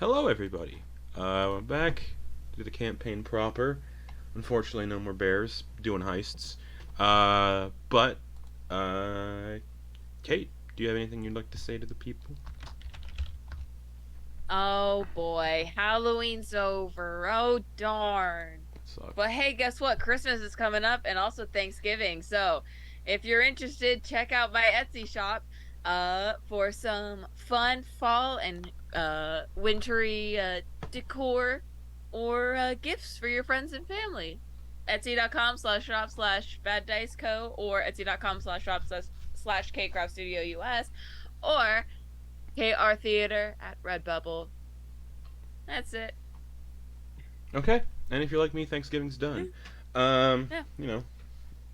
Hello, everybody. I'm back to the campaign proper. Unfortunately, no more bears doing heists. But, Kate, do you have anything you'd like to say to the people? Oh boy, Halloween's over. Oh darn. But Sucks. hey, guess what? Christmas is coming up and also Thanksgiving. So, if you're interested, check out my Etsy shop for some fun fall and wintry decor or gifts for your friends and family. Etsy.com/shop/Bad Dice Co. or Etsy.com/shop/slash Kcraft Studio US or KR Theater at Redbubble. That's it. Okay, and if you're like me, Thanksgiving's Yeah. done. Yeah. You know,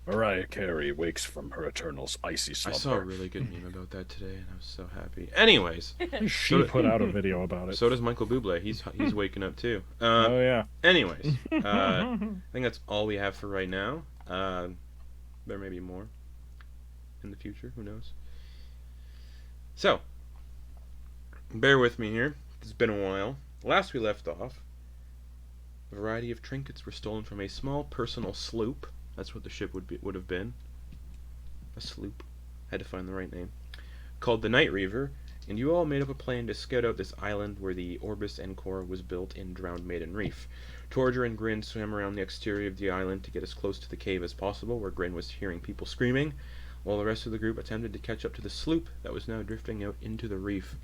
Mariah Carey wakes from her eternal icy I saw a slumber. really good meme about that today, and I was so happy. Anyways, so She put out a video about it. so does Michael Bublé. He's waking up too. Oh yeah. Anyways, I think that's all we have for right now. There may be more in the future. Who knows? So, bear with me here. It's been a while. Last we left off, a variety of trinkets were stolen from a small personal sloop. That's what the ship would have been. A sloop. Had to find the right name. Called the Night Reaver, and you all made up a plan to scout out this island where the Orbis Encore was built in Drowned Maiden Reef. Torger and Grin swam around the exterior of the island to get as close to the cave as possible, where Grin was hearing people screaming, while the rest of the group attempted to catch up to the sloop that was now drifting out into the reef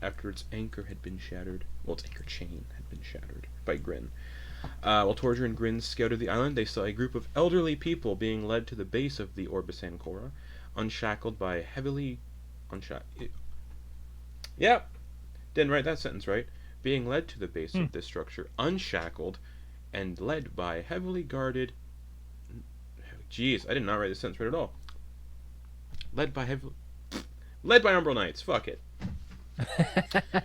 after its anchor had been shattered. Well, its anchor chain had been shattered by Grin. While Torger and Grin scouted the island, they saw a group of elderly people being led to the base of the Orbis Ancora, unshackled by heavily... Yep, didn't write that sentence right. Being led to the base of this structure, unshackled, and led by heavily guarded... Jeez, I did not write this sentence right at all. Led by heavily... Led by Umbral Knights, fuck it.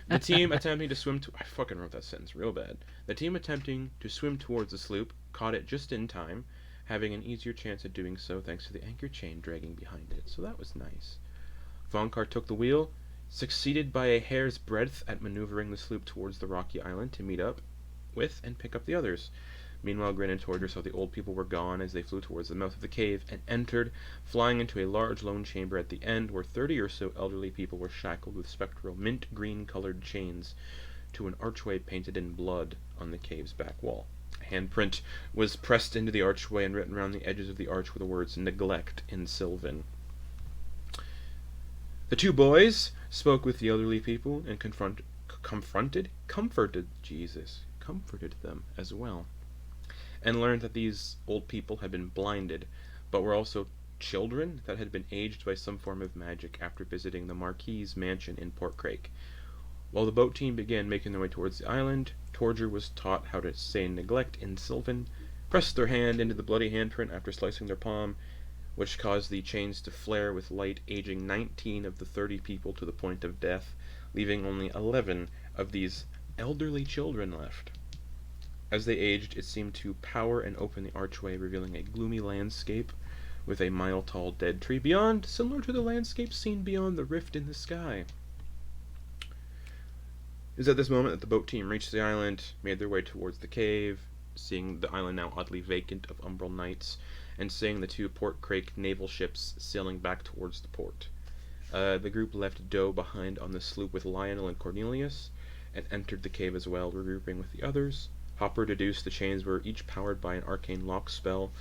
The team attempting to swim to... I fucking wrote that sentence real bad. The team attempting to swim towards the sloop caught it just in time, having an easier chance of doing so thanks to the anchor chain dragging behind it. So that was nice. Vonkar took the wheel, succeeded by a hair's breadth at maneuvering the sloop towards the rocky island to meet up with and pick up the others. Meanwhile, Grin and Torger saw the old people were gone as they flew towards the mouth of the cave and entered, flying into a large lone chamber at the end where 30 or so elderly people were shackled with spectral mint-green colored chains to an archway painted in blood on the cave's back wall. A handprint was pressed into the archway and written around the edges of the arch were the words "Neglect" in Sylvan. The two boys spoke with the elderly people and comforted them as well, and learned that these old people had been blinded, but were also children that had been aged by some form of magic after visiting the Marquis's mansion in Portcrake. While the boat team began making their way towards the island, Torger was taught how to say "neglect" in Sylvan, pressed their hand into the bloody handprint after slicing their palm, which caused the chains to flare with light, aging 19 of the 30 people to the point of death, leaving only 11 of these elderly children left. As they aged, it seemed to power and open the archway, revealing a gloomy landscape with a mile-tall dead tree beyond, similar to the landscape seen beyond the rift in the sky. It was at this moment that the boat team reached the island, made their way towards the cave, seeing the island now oddly vacant of Umbral Knights, and seeing the two Portcrake naval ships sailing back towards the port. The group left Doe behind on the sloop with Lionel and Cornelius, and entered the cave as well, regrouping with the others. Hopper deduced the chains were each powered by an arcane lock spell,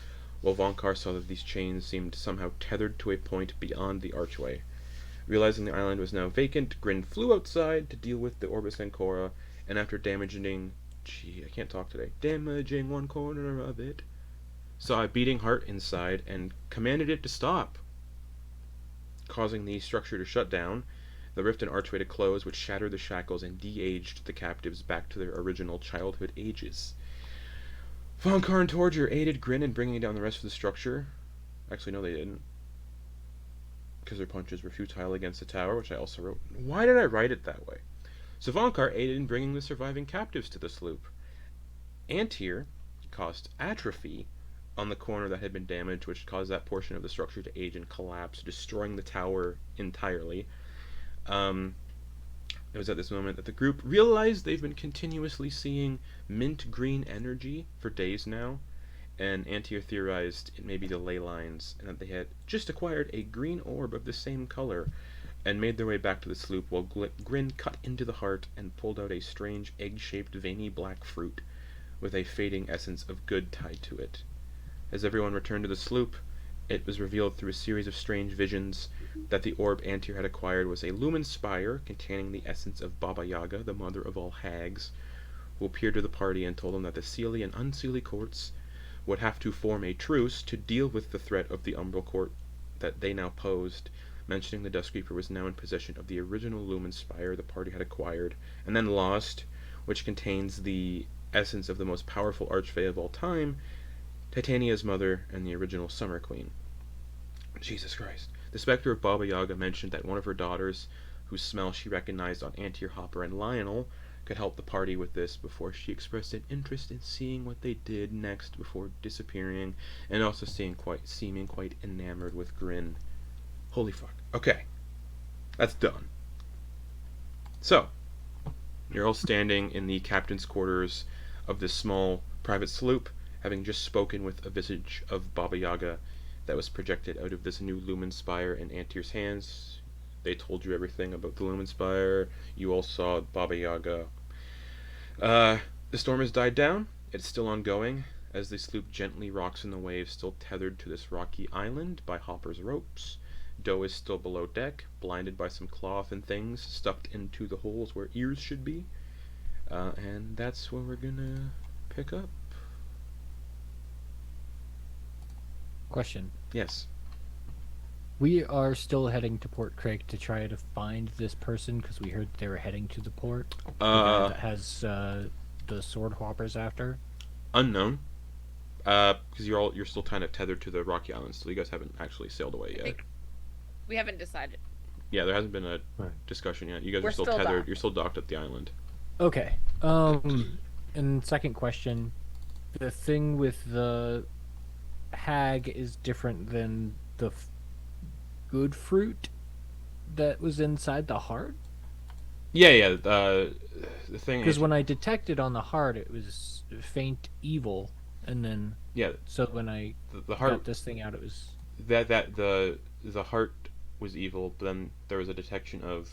while Vonkar saw that these chains seemed somehow tethered to a point beyond the archway. Realizing the island was now vacant, Grin flew outside to deal with the Orbis Ancora, and after damaging one corner of it, saw a beating heart inside and commanded it to stop, causing the structure to shut down, the rift and archway to close, which shattered the shackles and de-aged the captives back to their original childhood ages. Vonkar and Torger aided Grin in bringing down the rest of the structure. Actually, no, they didn't, because their punches were futile against the tower, which I also wrote. Why did I write it that way? So Vonkar aided in bringing the surviving captives to the sloop. Antyr caused atrophy on the corner that had been damaged, which caused that portion of the structure to age and collapse, destroying the tower entirely. It was at this moment that the group realized they've been continuously seeing mint green energy for days now, and Antyr theorized it may be the ley lines, and that they had just acquired a green orb of the same color, and made their way back to the sloop while Grin cut into the heart and pulled out a strange egg-shaped veiny black fruit with a fading essence of good tied to it. As everyone returned to the sloop, it was revealed through a series of strange visions that the orb Antyr had acquired was a lumen spire containing the essence of Baba Yaga, the mother of all hags, who appeared to the party and told them that the Seelie and Unseelie courts would have to form a truce to deal with the threat of the Umbral court that they now posed, mentioning the Duskreeper was now in possession of the original lumen spire the party had acquired and then lost, which contains the essence of the most powerful archfey of all time, Titania's mother and the original Summer Queen. Jesus Christ. The specter of Baba Yaga mentioned that one of her daughters, whose smell she recognized on Antyr, Hopper, and Lionel, could help the party with this before she expressed an interest in seeing what they did next before disappearing, and also seeming quite enamored with Grin. Holy fuck. Okay. That's done. So, you're all standing in the captain's quarters of this small private sloop, having just spoken with a visage of Baba Yaga that was projected out of this new lumen spire in Antyr's hands. They told you everything about the lumen spire. You all saw Baba Yaga. The storm has died down. It's still ongoing, as the sloop gently rocks in the waves, still tethered to this rocky island by Hopper's ropes. Doe is still below deck, blinded by some cloth and things stuffed into the holes where ears should be. And that's where we're gonna pick up. Question. Yes. We are still heading to Port Craig to try to find this person because we heard they were heading to the port. The guy that has the sword hoppers after. Unknown. Because you're still kind of tethered to the rocky island, so you guys haven't actually sailed away yet. We haven't decided. Yeah, there hasn't been a discussion yet. You guys are still tethered. Docked. You're still docked at the island. Okay. And second question, the thing with the hag is different than the good fruit that was inside the heart? Yeah. The thing because when I detected on the heart, it was faint evil, and then so when I the heart got this thing out, it was the heart was evil, but then there was a detection of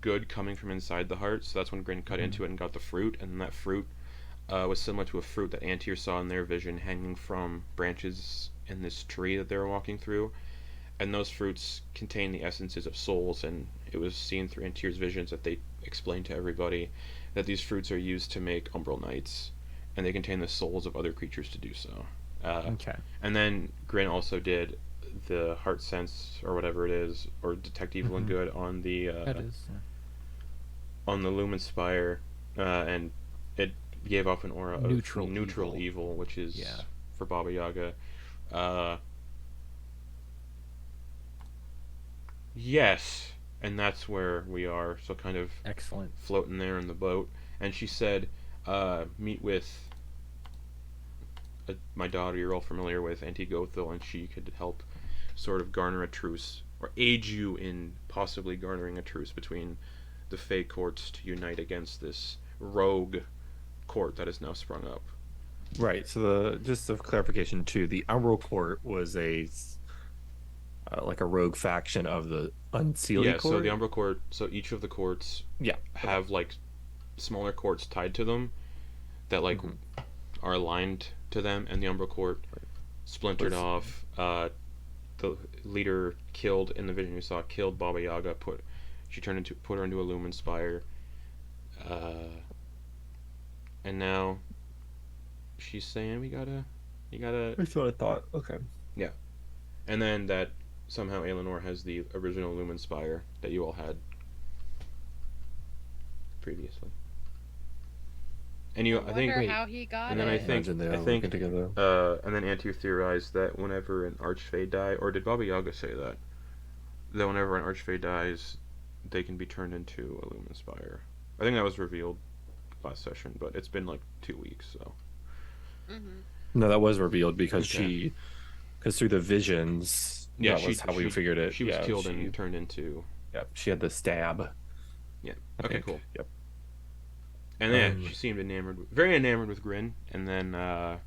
good coming from inside the heart. So that's when Grin cut into it and got the fruit, and that fruit was similar to a fruit that Antyr saw in their vision hanging from branches in this tree that they were walking through. And those fruits contain the essences of souls, and it was seen through Antyr's visions that they explained to everybody that these fruits are used to make Umbral Knights, and they contain the souls of other creatures to do so. Okay. And then Grin also did the heart sense, or whatever it is, or detect evil and good on the on the lumen spire, and it gave off an aura of neutral evil, which is for Baba Yaga. Yes, and that's where we are. So kind of excellent floating there in the boat. And she said, meet with my daughter you're all familiar with, Auntie Gothel, and she could help sort of garner a truce, or aid you in possibly garnering a truce between the Fey courts to unite against this rogue court that has now sprung up. Right, so just a clarification too, the Umbral Court was like a rogue faction of the Unseelie court? So the Umbral Court, so each of the courts have like smaller courts tied to them that like are aligned to them, and the Umbral Court splintered off. The leader killed, in the vision you saw, killed Baba Yaga, put her into a lumen spire, and now she's saying you gotta That's what I thought. Okay. Yeah. And then that somehow Aelinor has the original lumen spire that you all had previously. And I wonder how he got and then it. I think and then Antyr theorized that whenever an archfey dies, or did Baba Yaga say that whenever an archfey dies, they can be turned into a lumen spire. I think that was revealed last session, but it's been like 2 weeks, so. No, that was revealed because because through the visions, that was how we figured it. She was killed and turned into. Yeah, she had the stab. Yeah. I Okay, think. cool. Yep. And then she seemed very enamored with Grin, and then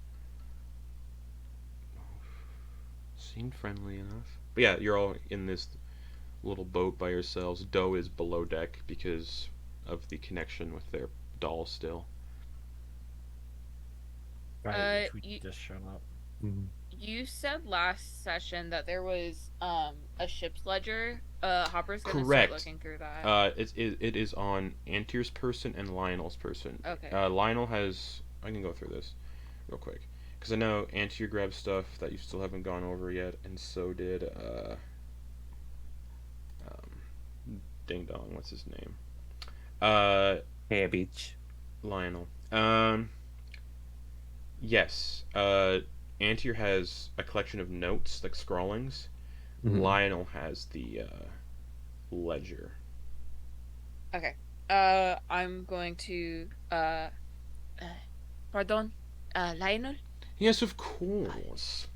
seemed friendly enough. But yeah, you're all in this little boat by yourselves. Doe is below deck because of the connection with their doll still. Right, which we just showed up. You said last session that there was a ship's ledger. Hopper's gonna Correct. start looking through that. It is on Antyr's person and Lionel's person. Okay. Lionel has. I can go through this real quick because I know Antyr grabbed stuff that you still haven't gone over yet, and so did Ding Dong. What's his name? Hey, beach. Lionel. Yes. Antyr has a collection of notes, like scrawlings. Lionel has the ledger. Okay. I'm going to pardon, Lionel. Yes, of course.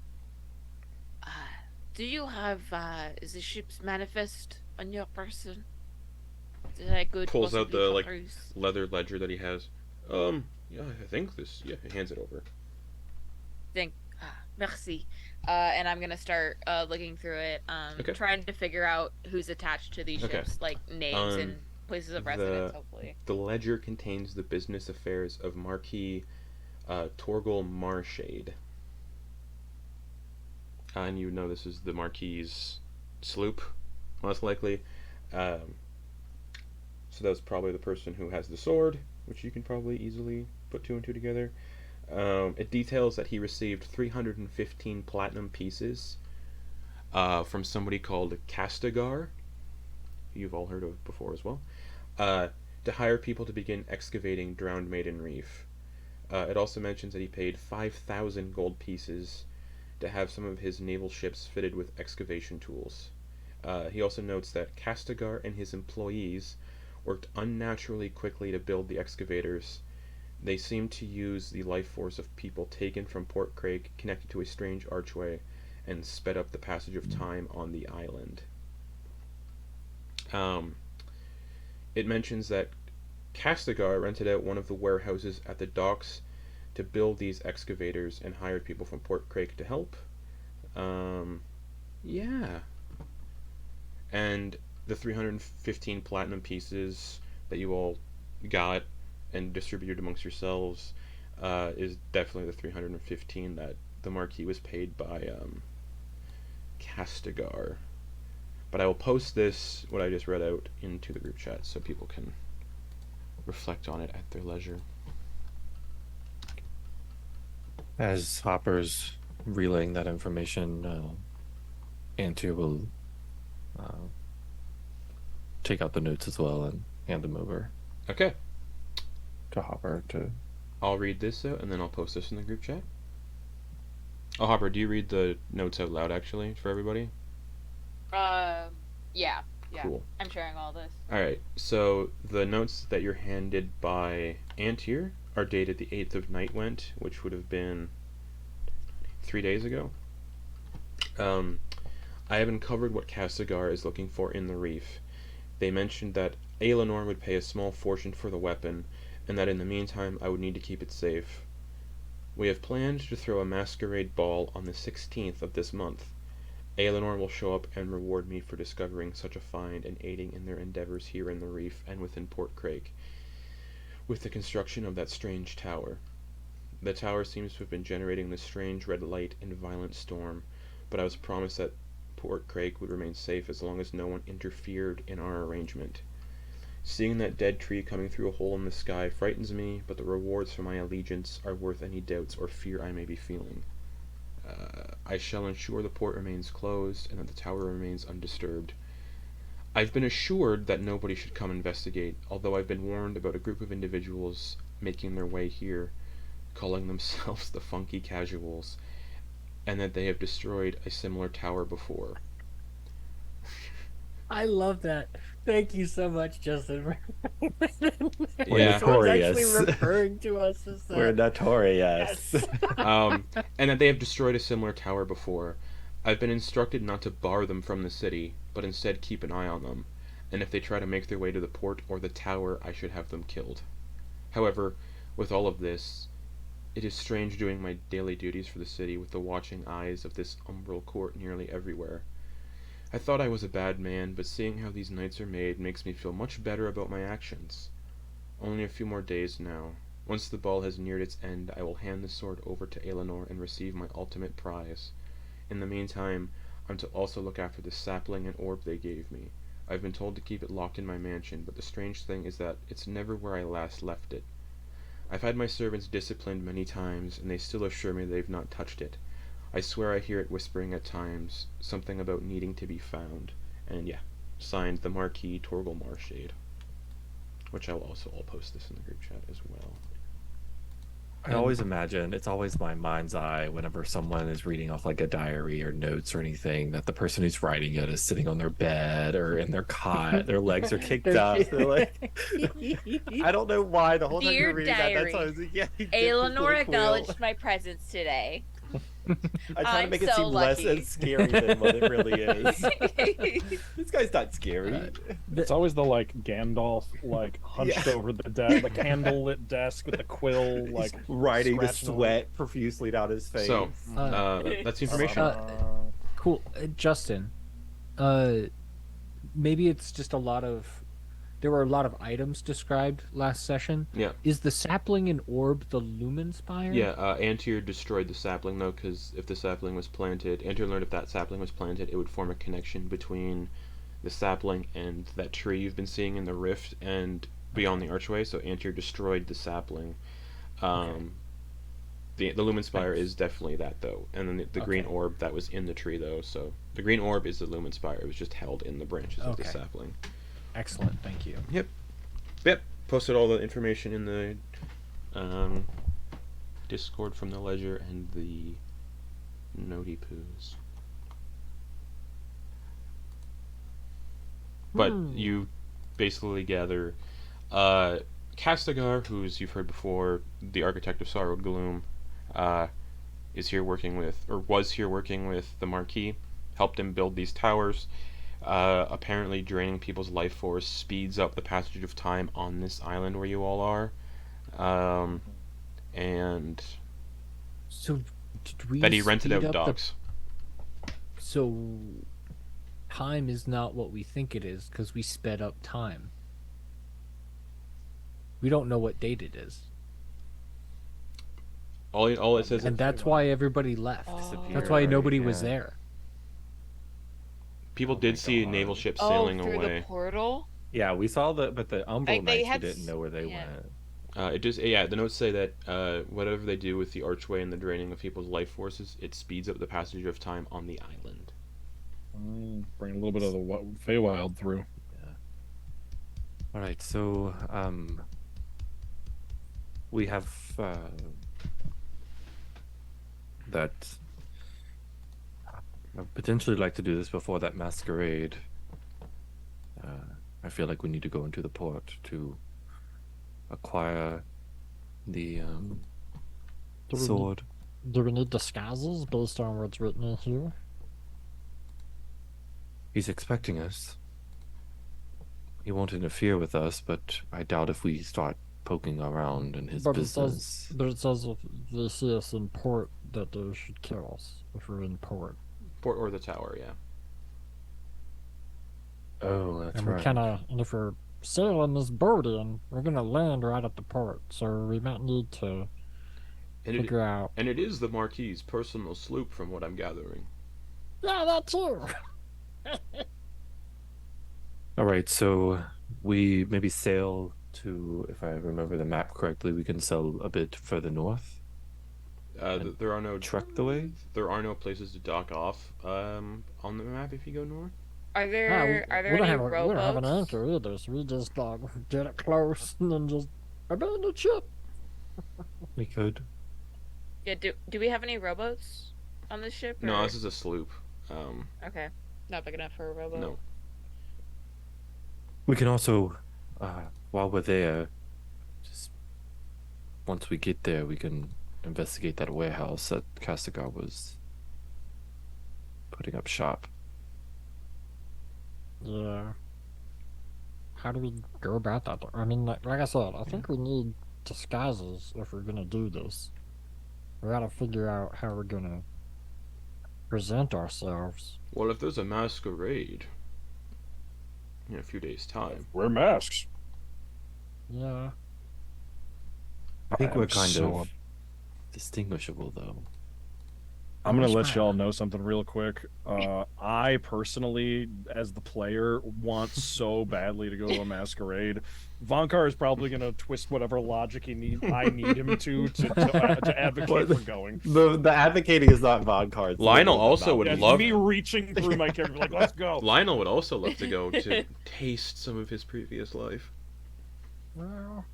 Do you have the ship's manifest on your person? That I could Pulls out the peruse? leather ledger that he has. Yeah, I think this. Yeah, he hands it over. Merci. And I'm gonna start looking through it, Okay. trying to figure out who's attached to these Okay. ships, like names and places of residence, hopefully. The ledger contains the business affairs of Marquis Torger Marshade. And you know this is the Marquis's sloop, most likely. So that's probably the person who has the sword, which you can probably easily put two and two together. It details that he received 315 platinum pieces from somebody called Castigar, who you've all heard of before as well, to hire people to begin excavating Drowned Maiden Reef. It also mentions that he paid 5,000 gold pieces to have some of his naval ships fitted with excavation tools. He also notes that Castigar and his employees worked unnaturally quickly to build the excavators. They seemed to use the life force of people taken from Port Craig, connected to a strange archway, and sped up the passage of time on the island. It mentions that Castigar rented out one of the warehouses at the docks to build these excavators and hired people from Port Craig to help. Yeah. And the 315 platinum pieces that you all got and distributed amongst yourselves is definitely the 315 that the Marquis was paid by Castigar. But I will post this, what I just read out, into the group chat so people can reflect on it at their leisure. As Hopper's relaying that information, Antyr will take out the notes as well and hand them over Okay. to Hopper to... I'll read this out and then I'll post this in the group chat. Oh, Hopper, do you read the notes out loud actually for everybody? Yeah. Cool. I'm sharing all this. Alright, so the notes that you're handed by Antyr are dated the 8th of Nightwent, which would have been 3 days ago. I have uncovered what Castigar is looking for in the reef. They mentioned that Aelinor would pay a small fortune for the weapon, and that in the meantime I would need to keep it safe. We have planned to throw a masquerade ball on the 16th of this month. Aelinor will show up and reward me for discovering such a find and aiding in their endeavors here in the reef and within Port Craig, with the construction of that strange tower. The tower seems to have been generating this strange red light in violent storm, but I was promised that Port Craig would remain safe as long as no one interfered in our arrangement. Seeing that dead tree coming through a hole in the sky frightens me, but the rewards for my allegiance are worth any doubts or fear I may be feeling. I shall ensure the port remains closed and that the tower remains undisturbed. I've been assured that nobody should come investigate, although I've been warned about a group of individuals making their way here, calling themselves the Funky Casuals, and that they have destroyed a similar tower before. I love that. Thank you so much, Justin. Yeah. Someone's actually Notorious. referring to us as that. We're notorious. Yes. And that they have destroyed a similar tower before. I've been instructed not to bar them from the city, but instead keep an eye on them. and if they try to make their way to the port or the tower, I should have them killed. However, with all of this, it is strange doing my daily duties for the city with the watching eyes of this umbral court nearly everywhere. I thought I was a bad man, but seeing how these knights are made makes me feel much better about my actions. Only a few more days now. Once the ball has neared its end, I will hand the sword over to Aelinor and receive my ultimate prize. In the meantime, I'm to also look after the sapling and orb they gave me. I've been told to keep it locked in my mansion, but the strange thing is that it's never where I last left it. I've had my servants disciplined many times, and they still assure me they've not touched it. I swear I hear it whispering at times, something about needing to be found. And yeah, signed the Marquis Torgal Marshade. Which I'll post this in the group chat as well. I always imagine, it's always my mind's eye whenever someone is reading off like a diary or notes or anything, that the person who's writing it is sitting on their bed or in their cot, their legs are kicked up. They're like, I don't know why the whole time Dear you're reading that, that's diary, why I was like, yeah. Aelinor acknowledged my presence today. I try to make it so seem less lucky. scary than what it really is. This guy's not scary. It's always the like Gandalf like hunched over the desk, the candlelit desk with the quill, like Riding the scratching sweat profusely down his face. So, that's the information. Cool. Justin, maybe it's just there were a lot of items described last session. Yeah. Is the sapling and orb the Lumen Spire? Yeah, Antyr destroyed the sapling, though, because if the sapling was planted, Antyr learned if that sapling was planted, it would form a connection between the sapling and that tree you've been seeing in the rift and beyond the archway, so Antyr destroyed the sapling. Okay. The Lumen Spire is definitely that, though. And then the green orb, that was in the tree, though, so the green orb is the Lumen Spire. It was just held in the branches of the sapling. Excellent, thank you. Yep. Posted all the information in the Discord from the Ledger and the Noti Poos. But you basically gather Castigar, who's you've heard before, the Architect of Sorrowed Gloom, was here working with the Marquis, helped him build these towers. Apparently draining people's life force speeds up the passage of time on this island where you all are. And so did we that he rented out docks. So time is not what we think it is because we sped up time. We don't know what date it is. All it says, and that's why everybody left. That's why nobody was there. People did see naval ships sailing through away. The portal? Yeah, we saw but the Umbral Knights, we didn't know where they went. The notes say that whatever they do with the archway and the draining of people's life forces, it speeds up the passage of time on the island. Bring a little bit of the Feywild through. Yeah. All right, so we have that. I'd potentially like to do this before that masquerade. I feel like we need to go into the port to acquire the sword. Do we need disguises based on what's written in here? He's expecting us. He won't interfere with us, but I doubt if we start poking around in his business. It says if they see us in port that they should kill us if we're in port. Port or the tower, yeah. Oh, that's and right. And if we're sailing this boat in, we're gonna land right at the port, so we might need to figure out. And it is the Marquis's personal sloop, from what I'm gathering. Yeah, that too. All right, so we maybe sail to, if I remember the map correctly, we can sail a bit further north. There are no truck the way. There are no places to dock off on the map if you go north. Are there any rowboats? We don't have an anchor either, so we just get it close and then just abandon the ship. We could. Yeah. Do we have any rowboats on this ship? No, this is a sloop. Okay, not big enough for a rowboat. No. We can also, while we're there, just once we get there, we can investigate that warehouse that Castigar was putting up shop. Yeah. how do we go about that? I mean, like I said, I think we need disguises if we're gonna do this. We gotta figure out how we're gonna present ourselves. Well, if there's a masquerade in a few days' time, Wear masks. Yeah. I think we're I'm kind so of distinguishable, though. I'm gonna Where's let my- y'all know something real quick. I personally, as the player, want so badly to go to a masquerade. Vonkar is probably gonna twist whatever logic I need him to advocate for going. The advocating is not Vonkar. it's Lionel literally also about would Yeah, it's love- me reaching through my character, like, let's go. Lionel would also love to go to taste some of his previous life. Well,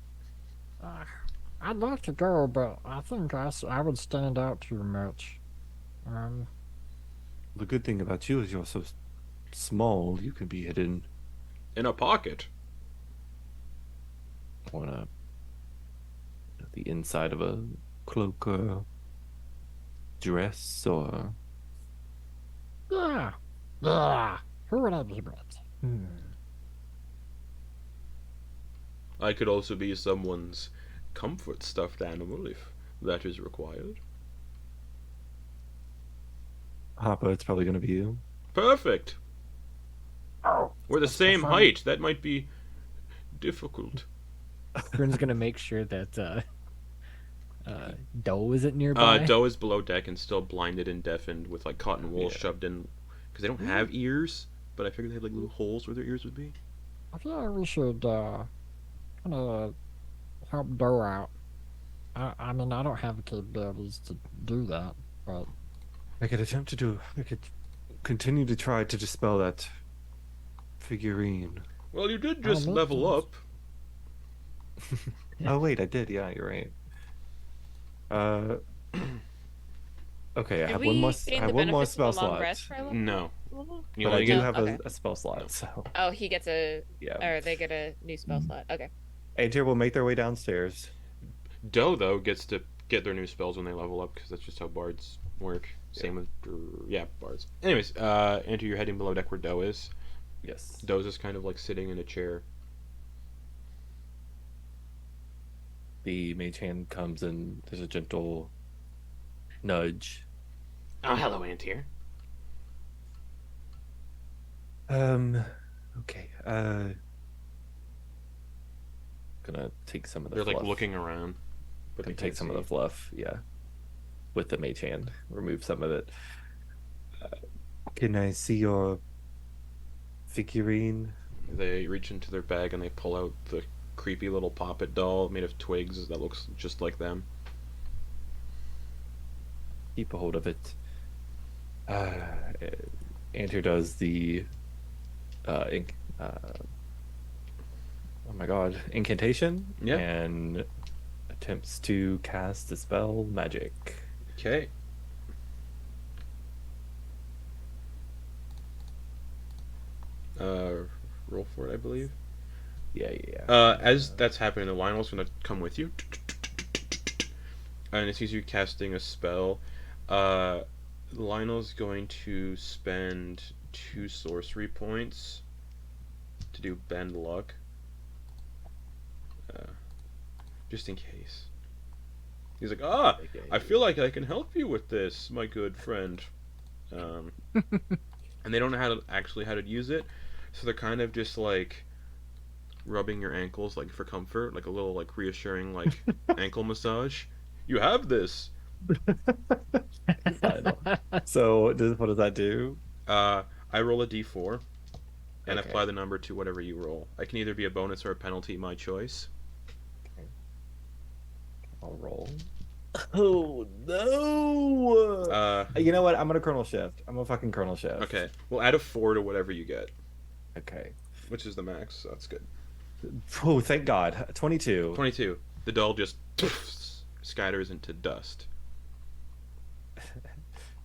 I'd like to go, but I think I would stand out too much. The good thing about you is you're so small, you can be hidden In a pocket. on the inside of a cloak or dress or... Yeah. Who would I be with? I could also be someone's comfort stuffed animal if that is required. Hopper, it's probably going to be you. Perfect. Oh, We're the same fun. height. That might be difficult. Grin's gonna make sure that Doe isn't nearby. Doe is below deck and still blinded and deafened with like cotton wool Yeah. shoved in because they don't have ears. But I figured they had like little holes where their ears would be. I feel like we should kind of help Doe out. I mean, I don't have the capabilities to do that, but I could continue to try to dispel that figurine. Well, you did just makes level sense. up. Oh wait, I did. Yeah, you're right. Okay, I Did have we one more. gain I have the one more benefits of a spell long slot, rest for a level? No, you but I only do get have okay. a spell slot. So Oh, he gets a, yeah, or they get a new spell slot. Okay. Antyr will make their way downstairs. Doe though gets to get their new spells when they level up because that's just how bards work. Same with bards. Anyways, Antyr, you're heading below deck where Doe is. Yes. Doe's just kind of like sitting in a chair. The mage hand comes and there's a gentle nudge. Oh, hello, Antyr. Okay. Gonna take some of the They're fluff. like looking around, but Gonna they take can't some of the see. fluff. Yeah. With the mage hand, remove some of it. Can I see your figurine? They reach into their bag and they pull out the creepy little poppet doll made of twigs that looks just like them. Keep a hold of it. Antyr does the oh my god, incantation. Yeah. And attempts to cast a spell magic. Okay. Roll for it, I believe. Yeah. As that's happening, the Lionel's gonna come with you, and it sees you casting a spell. Lionel's going to spend 2 sorcery points to do bend luck, just in case. He's like, I feel like I can help you with this, my good friend. And they don't know how to use it, so they're kind of just like rubbing your ankles like for comfort, like a little like reassuring like ankle massage. You have this. So what does that do? I roll a d4 and Okay. apply the number to whatever you roll. I can either be a bonus or a penalty, my choice. I'll roll. Oh no! You know what? I'm gonna Kernel Shift. I'm a fucking Kernel Shift. Okay, we'll add a 4 to whatever you get, Okay. which is the max, so that's good. Oh, thank God. 22. 22. The doll just scatters into dust.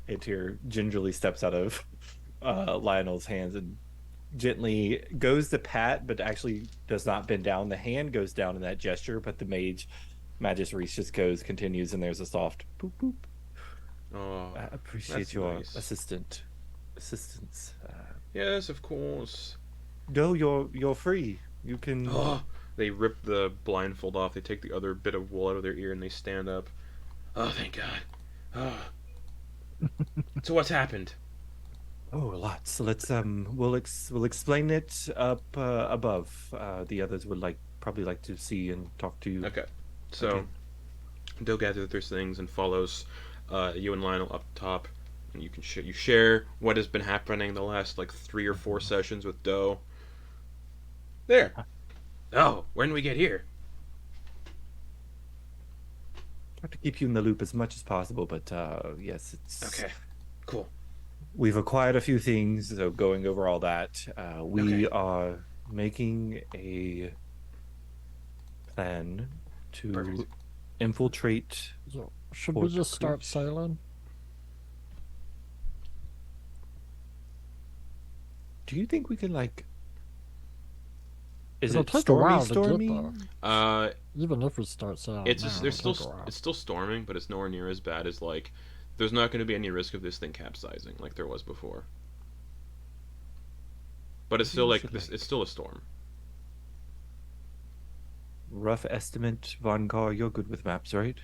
Antyr gingerly steps out of Lionel's hands and gently goes to pat, but actually does not bend down. The hand goes down in that gesture, but the Magus Reach just continues, and there's a soft boop boop. Oh, I appreciate that's your nice. assistance. Yes, of course. No, you're free. You can. Oh, they rip the blindfold off. They take the other bit of wool out of their ear and they stand up. Oh, thank God. Oh. So what's happened? Oh, lots. Let's we'll explain it up above. The others would probably like to see and talk to you. Okay. So, Okay. Doe gathers their things and follows you and Lionel up top. And you can you share what has been happening the last like 3 or 4 sessions with Doe. There. Oh, when did we get here? Try to keep you in the loop as much as possible, but yes, it's Okay. Cool. We've acquired a few things, so going over all that, we Okay. are making a plan to Perfect. infiltrate. So, should Port we just start Creek. sailing? Do you think we can Is It'll it take a stormy? while to get Stormy? there. Even if we start sailing, It's now, just, there's it'll still take a while. it's still storming, but it's nowhere near as bad as like there's not going to be any risk of this thing capsizing like there was before. But it's still we like should, this. It's still a storm. Rough estimate, Vonkar. You're good with maps, right?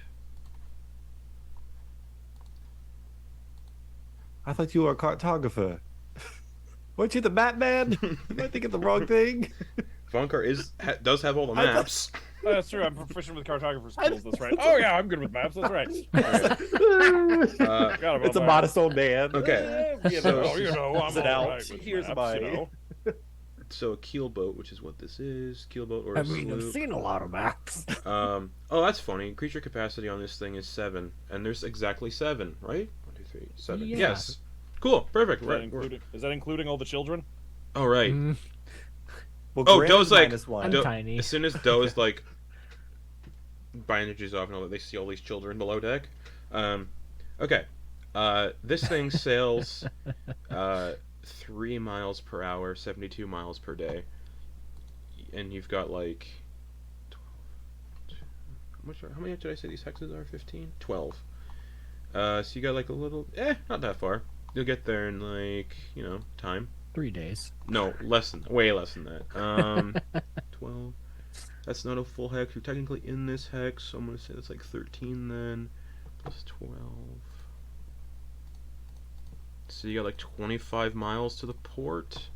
I thought you were a cartographer. Weren't you the map man? Am I thinking the wrong thing? Vonkar does have all the I thought- maps. That's true. I'm proficient with cartographer's skills. That's right. Oh yeah, I'm good with maps. That's right. It's Forgot about a that. modest old man. Okay. You know, I'm Is it all out? right with Here's maps, my. you know. So a keelboat, which is what this is, keelboat or I a mean, I've sloop. seen a lot of maps. Oh, that's funny. Creature capacity on this thing is 7, and there's exactly 7, right? 1, 2, 3, 7. Yeah. Yes. Cool. Perfect. Is that including all the children? Oh, right. Mm, Well, Oh, Grin Doe's is like- -1. I'm Doe- tiny. As soon as Doe is like bandages off and all that, they see all these children below deck. Okay. This thing sails 3 miles per hour, 72 miles per day, and you've got like 12. How many did I say these hexes are? 15, 12. So you got like a little, not that far. You'll get there in like time. 3 days. No, way less than that. 12. That's not a full hex. You're technically in this hex, so I'm gonna say that's like 13 then, plus 12. So you got like 25 miles to the port,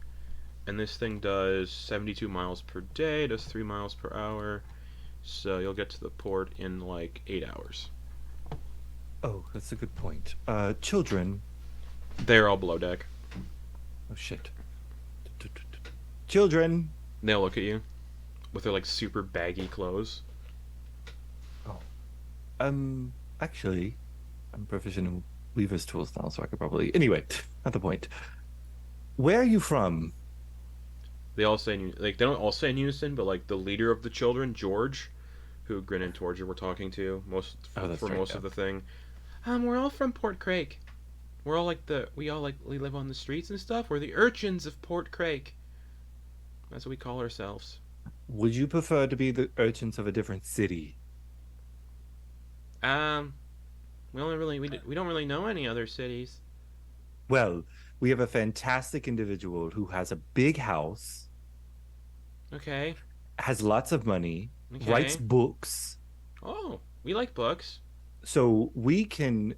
and this thing does 72 miles per day, does 3 miles per hour, so you'll get to the port in like 8 hours. Oh, that's a good point. Children. They're all below deck. Oh shit. Children. They'll look at you with their like super baggy clothes. Actually, I'm proficient in Weaver's tools now, so I could probably. Anyway, not the point. Where are you from? They all say they don't all say in unison, but like the leader of the children, George, who Grin and Torger were talking to most that's right, most yeah. of the thing. We're all from Port Crake. We live on the streets and stuff. We're the urchins of Port Crake. That's what we call ourselves. Would you prefer to be the urchins of a different city? We don't really know any other cities. Well, we have a fantastic individual who has a big house, Okay. has lots of money, Okay. writes books, Oh, we like books. so we can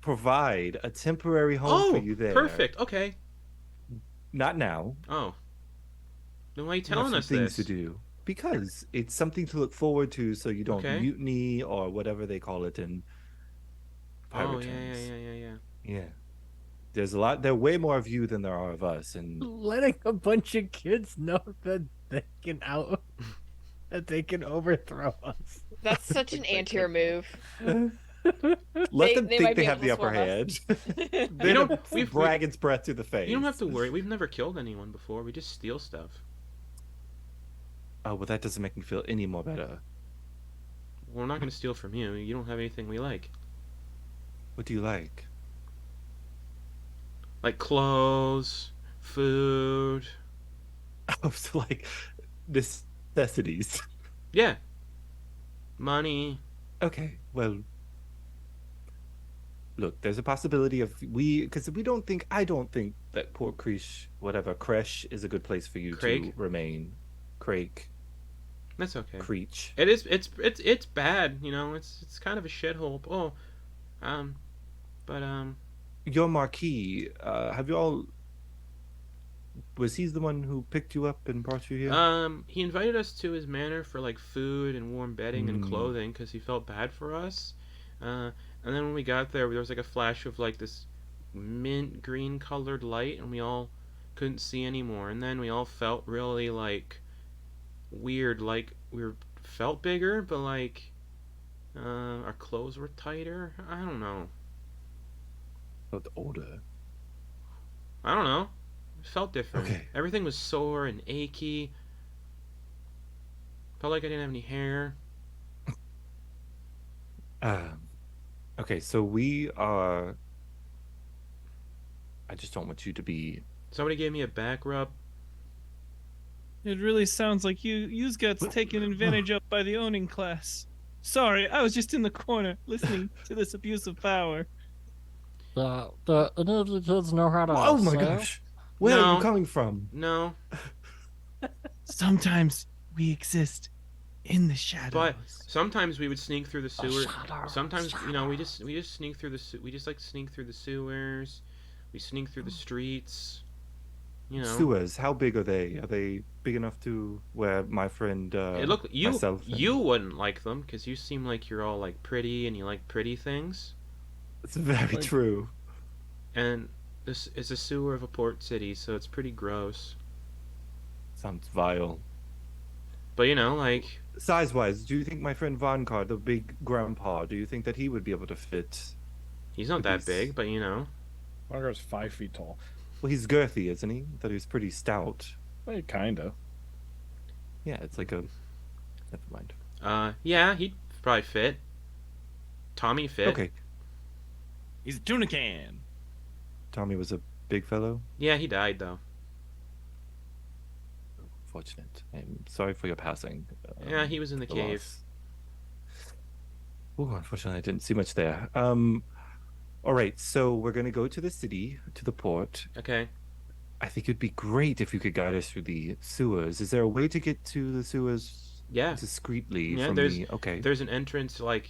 provide a temporary home for you there. Perfect. Okay. Not now. Oh. Then why are you We have telling some us things this? to do because it's something to look forward to, so you don't Okay. mutiny or whatever they call it in pirate Oh, yeah. terms. Yeah. There's a lot. There are way more of you than there are of us, and Letting a bunch of kids know that they can overthrow us. That's such an Antyr move. let them they think might they be have able the to upper swarm hand. You know, We've dragon's breath to the face. You don't have to worry. We've never killed anyone before. We just steal stuff. Oh well, that doesn't make me feel any more better. We're not going to steal from you. You don't have anything we like. What do you like? Like clothes, food. Oh, so like necessities. Yeah. Money. Okay, well, look, there's a possibility of because I don't think that Port Creche, whatever Creche, is a good place for you Craig? to remain. Crake, That's okay. Creech. It is. It's bad. You know. It's kind of a shithole. Oh, um, but Your Marquis, have you all... Was he the one who picked you up and brought you here? He invited us to his manor for like food and warm bedding and Mm. clothing because he felt bad for us. And then when we got there was like a flash of like this mint green colored light, and we all couldn't see anymore. And then we all felt really like weird, like felt bigger, but like our clothes were tighter. I don't know. Oh, the older. I don't know. It felt different. Okay. Everything was sore and achy. Felt like I didn't have any hair. Okay, so we are... I just don't want you to be... Somebody gave me a back rub. It really sounds like you got taken advantage of by the owning class. Sorry, I was just in the corner listening to this abuse of power. Any of you kids know how to Oh my sail? gosh! Where are No. you coming from? No, Sometimes we exist in the shadows. but sometimes we would sneak through the The sewer. shadows, Sometimes we just sneak through we just like sneak through the sewers. We sneak through the streets. You know. Sewers, how big are they? Are they big enough to where my friend Look, myself and- you wouldn't like them because you seem like you're all like pretty and you like pretty things. It's very Like- true. And this is a sewer of a port city, so it's pretty gross. Sounds vile. But you know, like Size-wise, do you think my friend Vonkar, the big grandpa, do you think that he would be able to fit? he's not that He's- big, but you know. Vonkar's 5 feet tall. Well, he's girthy, isn't he? I thought he was pretty stout. Well, kinda. Yeah, it's like a... Never mind. Yeah, he'd probably fit. Tommy fit. Okay, He's a tuna can. Tommy was a big fellow. Yeah, he died though. Fortunate. I'm sorry for your passing. Yeah, he was in the the cave. loss. Ooh, unfortunately, I didn't see much there. All right, so we're gonna go to the city, to the port. Okay. I think it'd be great if you could guide us through the sewers. Is there a way to get to the sewers Yeah. discreetly Yeah, from there's- the... Okay. There's an entrance like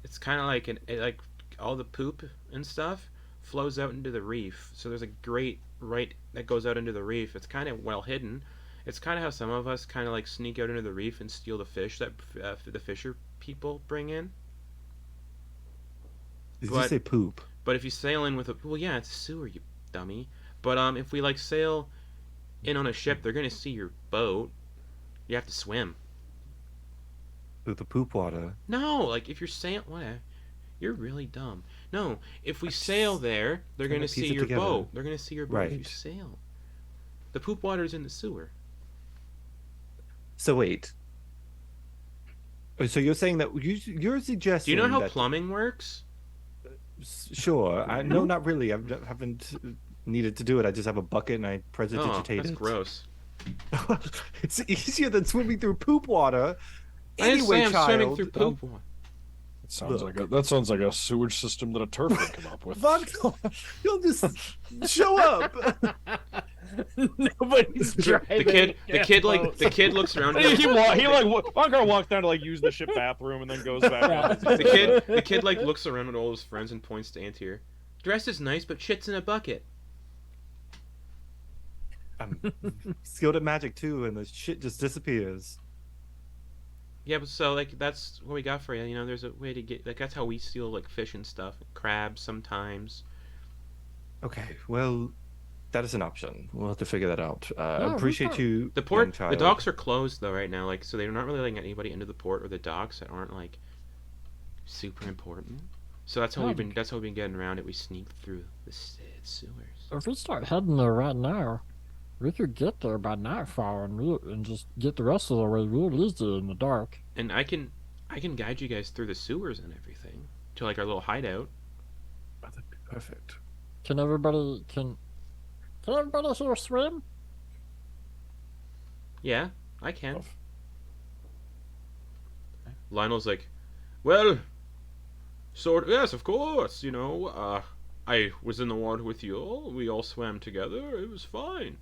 it's kind of like like all the poop and stuff flows out into the reef. So there's a grate right that goes out into the reef. It's kind of well hidden. It's kind of how some of us kind of like sneak out into the reef and steal the fish that the fisher people bring in. Did but- you say poop? But if you sail in with a well, yeah, it's a sewer, you dummy. But if we like sail in on a ship, they're gonna see your boat. You have to swim. Through the poop water? No, like if you're sailing, whatever. You're really dumb. No, if we sail there, they're trying gonna to piece see it your together. boat. They're gonna see your boat if you Right. sail. The poop water's in the sewer. So wait. Oh, so you're saying that you're Do suggesting you know how that... plumbing works? Sure. No, not really. I haven't needed to do it. I just have a bucket and I prestidigitate That's it. gross. It's easier than swimming through poop water. I didn't Anyway, say I'm child, swimming through poop water. That sounds like a sewage system that a turf would come up with. Vonk, you'll just show up. Nobody's driving. The kid looks around. Vonkar walks down to like use the ship bathroom and then goes back. out. the kid like looks around at all his friends and points to Antyr. Dress is nice, but shit's in a bucket. I'm skilled at magic too, and the shit just disappears. Yeah, but so like that's what we got for you. You know, there's a way to get like that's how we steal like fish and stuff, crabs sometimes. Okay, well, that is an option. We'll have to figure that out. Yeah, Appreciate okay. you, The young port, the child. docks are closed though right now. Like so they're not really letting anybody into the port or the docks that aren't like super important. So that's how Yeah, we've been getting around it. We sneak through the sewers. If we start heading there right now, we could get there by nightfall and just get the rest of the way real easy in the dark. And I can guide you guys through the sewers and everything to like our little hideout. Oh, that'd be perfect. Can everybody here swim? Yeah, I can. Lionel's like, well, yes, of course. You know, I was in the water with you all. We all swam together. It was fine.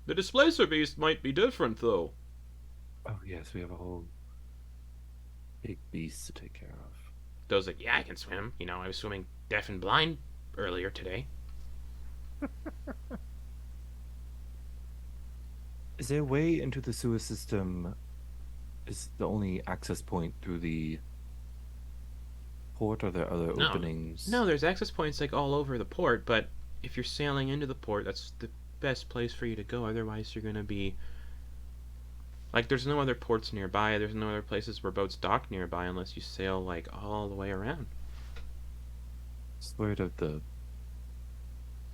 The Displacer Beast might be different, though. Oh yes, we have a whole big beast to take care of. Does like, yeah, I can swim. You know, I was swimming deaf and blind earlier today. Is there a way into the sewer system? Is the only access point through the port, or are there other No. openings? No, there's access points like all over the port, but if you're sailing into the port, that's the best place for you to go. Otherwise, you're gonna be like, there's no other ports nearby. There's no other places where boats dock nearby unless you sail like all the way around. Just worried of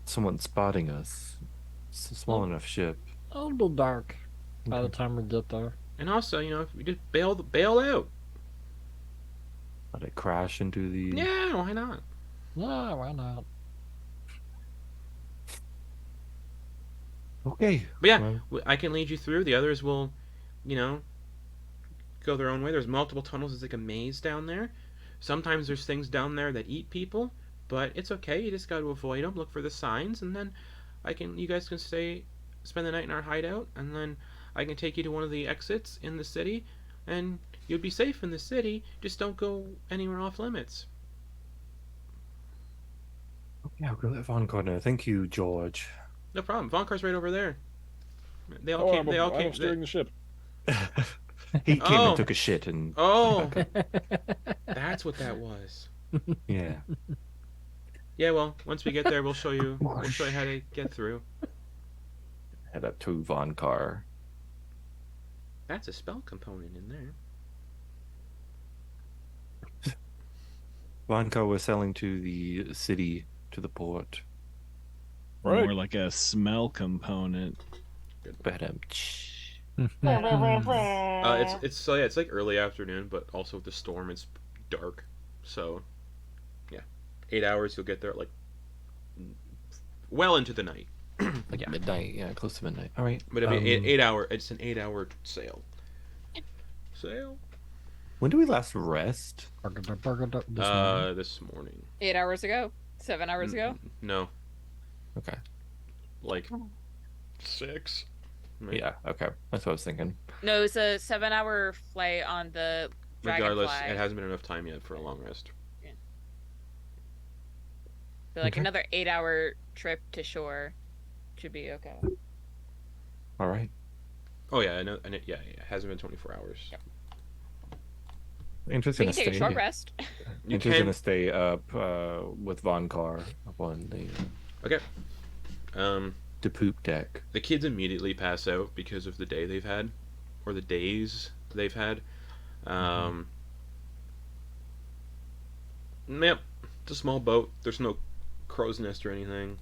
someone spotting us. It's a small enough ship. It'll be dark by the time we get there. And also, you know, if we just bail out. Let it crash into the. Yeah, why not? Yeah, why not? Okay. But yeah, Well, I can lead you through. The others will, you know, go their own way. There's multiple tunnels. It's like a maze down there. Sometimes there's things down there that eat people, but it's okay. You just got to avoid them. Look for the signs, and then you guys can spend the night in our hideout, and then I can take you to one of the exits in the city, and you'll be safe in the city. Just don't go anywhere off limits. yeah, we'll let Vonkar know. Thank you, George. No problem. Vonkar's right over there. They all Oh, came. They all I'm came. steering the ship. He came Oh. and took a shit and Oh, that's what that was. yeah. Yeah, well, once we get there, we'll show you. We'll show you how to get through. Head up to Vonkar. That's a spell component in there. Vonkar was selling to the city, to the port. Right. More like a smell component. But It's like early afternoon, but also with the storm, it's dark. So, yeah, 8 hours. You'll get there at like well into the night. like midnight, yeah, close to midnight. All right. But I mean, 8 hour. It's an 8 hour sail. When do we last rest? This morning. 8 hours ago. 7 hours ago. No, Okay. like 6. Right? Yeah. Okay. That's what I was thinking. No, it's a 7-hour flight on the Regardless, Dragonfly. it hasn't been enough time yet for a long rest. So like Okay. another 8-hour trip to shore should be okay. All right. Oh yeah, I know. Yeah, it hasn't been 24 hours. Yep. Interest We gonna can take a stay. short rest. You Interest can. gonna stay up with Vonkar up on Okay. the poop deck. The kids immediately pass out because of the day they've had, or the days they've had. Yep, it's a small boat. There's no crow's nest or anything.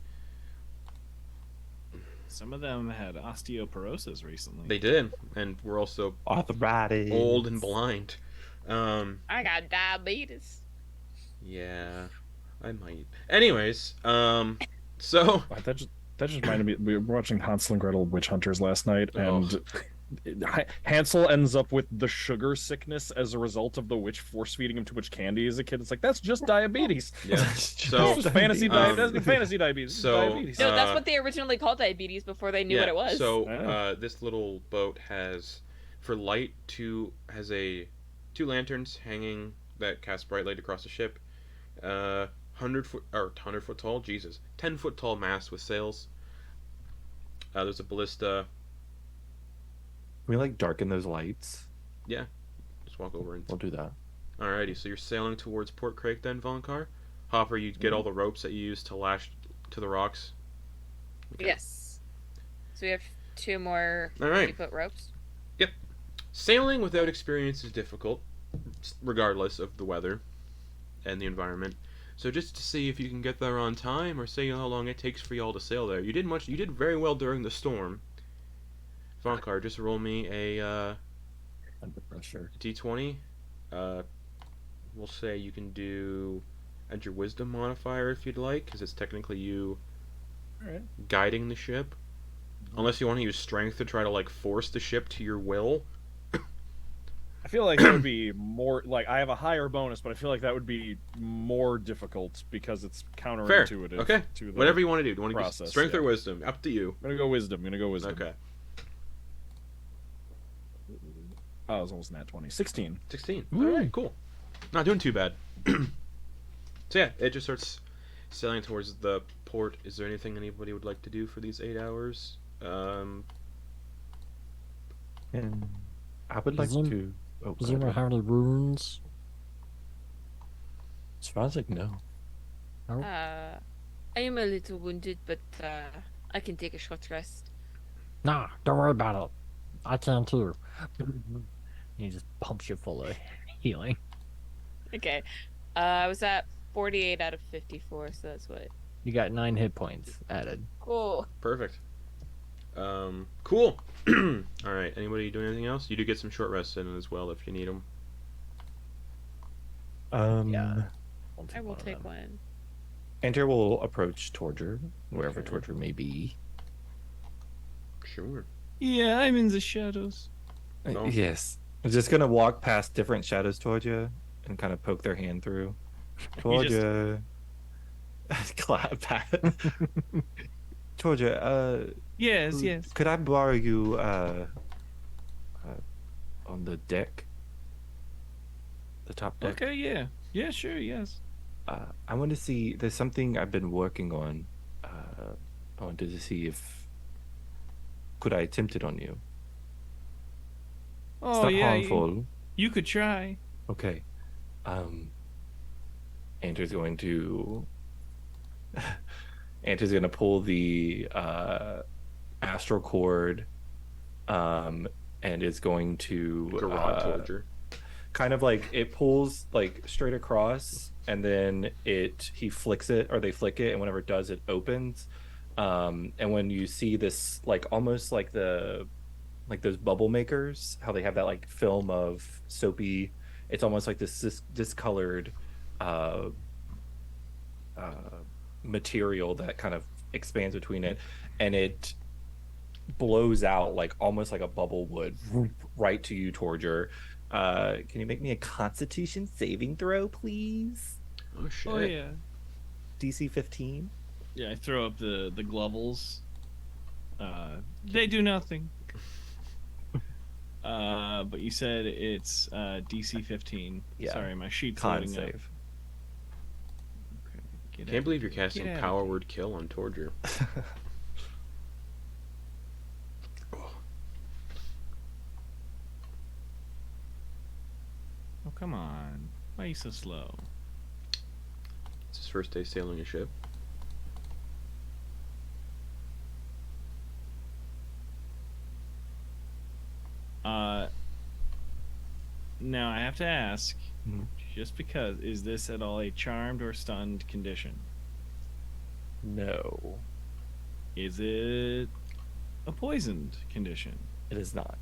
Some of them had osteoporosis recently. They did, and we're also Arthritis. old and blind. I got diabetes. Yeah, I might. Anyways, so That just reminded me. We were watching Hansel and Gretel Witch Hunters last night, and Hansel ends up with the sugar sickness as a result of the witch force feeding him too much candy as a kid. It's like, that's just diabetes. yeah, That's so just fantasy fantasy diabetes. so, Diabetes. No, that's what they originally called diabetes before they knew what it was. So Oh. this little boat has, for light, two lanterns hanging that cast bright light across the ship. 100 foot tall, Jesus, 10 foot tall mast with sails. There's a ballista. Can we like darken those lights? Just walk over and. We'll do that. Alrighty, so you're sailing towards Port Craig then, Vonkar. Hopper, you get all the ropes that you use to lash to the rocks. Okay. Yes. So we have 2 more All right. 50-foot ropes. Sailing without experience is difficult, regardless of the weather and the environment. So just to see if you can get there on time, or say how long it takes for y'all to sail there. You did very well during the storm. Vonkar, just roll me a Under pressure. d20. We'll say you can add your wisdom modifier if you'd like, because it's technically you Alright. guiding the ship. Unless you want to use strength to try to like force the ship to your will. I feel like that would be more like I have a higher bonus, but I feel like that would be more difficult because it's Fair. counterintuitive. Okay. To the Whatever you want to do. Do you want to process, do strength yeah. or wisdom? Up to you. I'm gonna go wisdom. Okay. Oh, it was almost nat 20. 16. 16. All right, cool. Not doing too bad. So yeah, it just starts sailing towards the port. Is there anything anybody would like to do for these 8 hours? And I would like Does any- to. Oh, Does go anyone ahead. have any runes? As far as I know. I am a little wounded, but I can take a short rest. Nah, don't worry about it. I can too. He just pumps you full of healing. Okay. I was at 48 out of 54, so that's what. You got 9 hit points added. Cool. Perfect. Cool. All right. Anybody doing anything else? You do get some short rests in as well if you need them. Yeah. I will take one. Antyr will approach Torger, wherever Torger may be. Sure. Yeah, I'm in the shadows. No. Yes. I'm just gonna walk past different shadows toward you and kind of poke their hand through. Torger. Clap pat. Torger, Yes, yes. could I borrow you on the deck? The top deck? Okay, yeah. Yeah, sure, yes. I want to see. There's something I've been working on. I wanted to see if could I attempt it on you. It's Oh, not yeah. harmful. You could try. Okay. Antyr's going to. Antyr's going to pull the astral cord, and is going to Garrot Torger. kind of like it pulls like straight across, and then he flicks it, or they flick it, and whenever it does, it opens. And when you see this, like almost like those bubble makers, how they have that like film of soapy, it's almost like this discolored material that kind of expands between it, and it blows out like almost like a bubble would right to you, Torger. Can you make me a Constitution saving throw, please? Oh shit. Oh, yeah. DC 15. Yeah, I throw up the glovels. They do nothing. But you said it's DC 15. Yeah. Sorry, my sheet's Con loading up. save. Get Can't out. believe you're casting Get out of Power here. Word Kill on Torger. Oh, come on. Why are you so slow? It's his first day sailing a ship. Now I have to ask, Mhm. just because, is this at all a charmed or stunned condition? No, Is it a poisoned condition? it is not.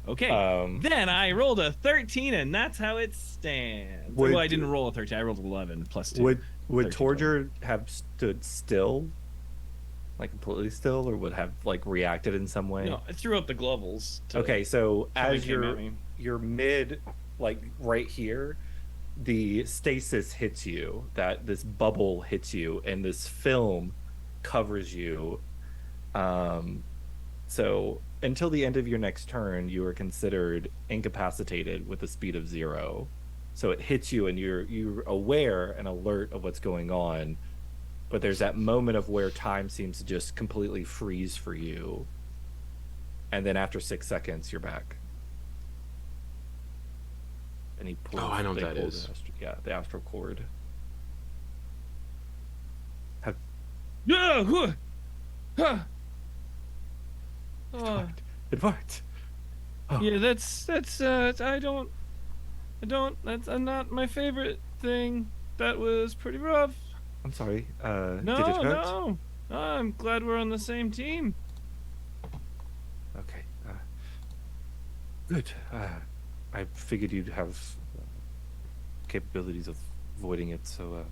Okay. Um, Then I rolled a 13, and that's how it stands. Would- Well, I didn't roll a 13. I rolled 11 plus 2. Would 13 Torger have stood still, like completely still, or would have like reacted in some way? No, I threw up the glovels. to- Okay, so Something as came at you're me. mid, like right here, the stasis hits you. That this bubble hits you, and this film covers you. So until the end of your next turn, you are considered incapacitated with a speed of 0. So it hits you, and you're aware and alert of what's going on, but there's that moment of where time seems to just completely freeze for you, and then after 6 seconds, you're back. And he pulls. Oh, I know what they that pull is. the astral cord. Yeah, huh, huh. Oh, It worked. Oh. yeah, that's I don't that's not my favorite thing. That was pretty rough. I'm sorry. No, did it hurt? no. I'm glad we're on the same team. Okay. Good. I figured you'd have capabilities of avoiding it, so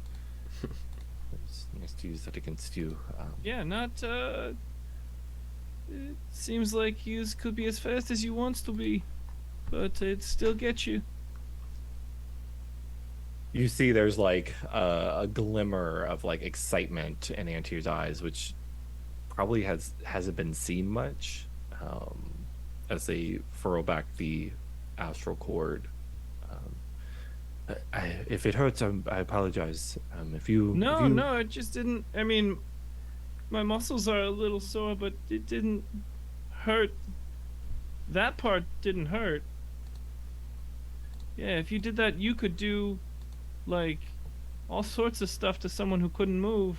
it's nice to use that against you. Yeah, not it seems like you could be as fast as you wants to be. but it still gets you. You see there's like a glimmer of like excitement in Antyr's eyes, which probably hasn't been seen much, as they furrow back the astral cord. If it hurts, I apologize. If you No, it just didn't. I mean, my muscles are a little sore, but it didn't hurt. That part didn't hurt. Yeah, if you did that, you could do, like, all sorts of stuff to someone who couldn't move.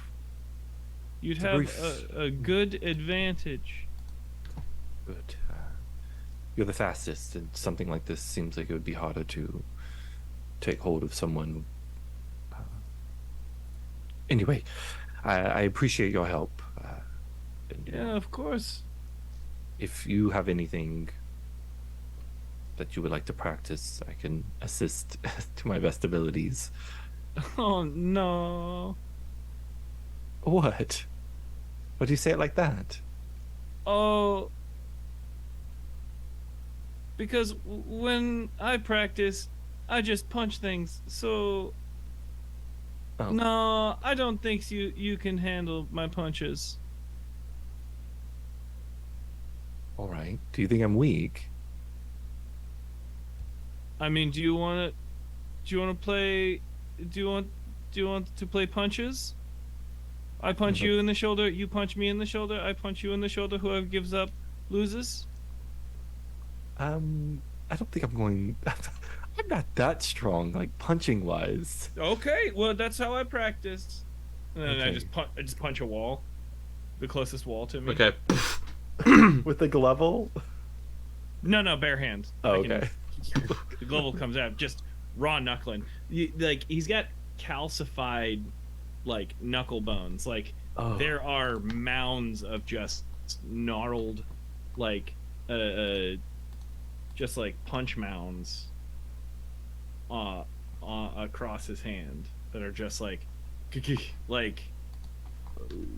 You'd have a good advantage. Good. You're the fastest, and something like this seems like it would be harder to take hold of someone. Anyway, I appreciate your help. Yeah, of course. If you have anything that you would like to practice, I can assist to my best abilities. Oh, no. What? Why do you say it like that? Oh. Because when I practice, I just punch things, so... Oh. No, I don't think you can handle my punches. All right. Do you think I'm weak? I mean, do you want to play punches? I punch you in the shoulder, you punch me in the shoulder, I punch you in the shoulder, whoever gives up loses? I don't think I'm going... I'm not that strong, like, punching-wise. Okay, well, that's how I practice. And then Okay. I just punch a wall. The closest wall to me. Okay. With the glove? No, bare hands. Oh, okay. The global comes out, just raw knuckling. Like, he's got calcified, like, knuckle bones. Like, Oh. there are mounds of just gnarled, like, just like punch mounds across his hand that are just like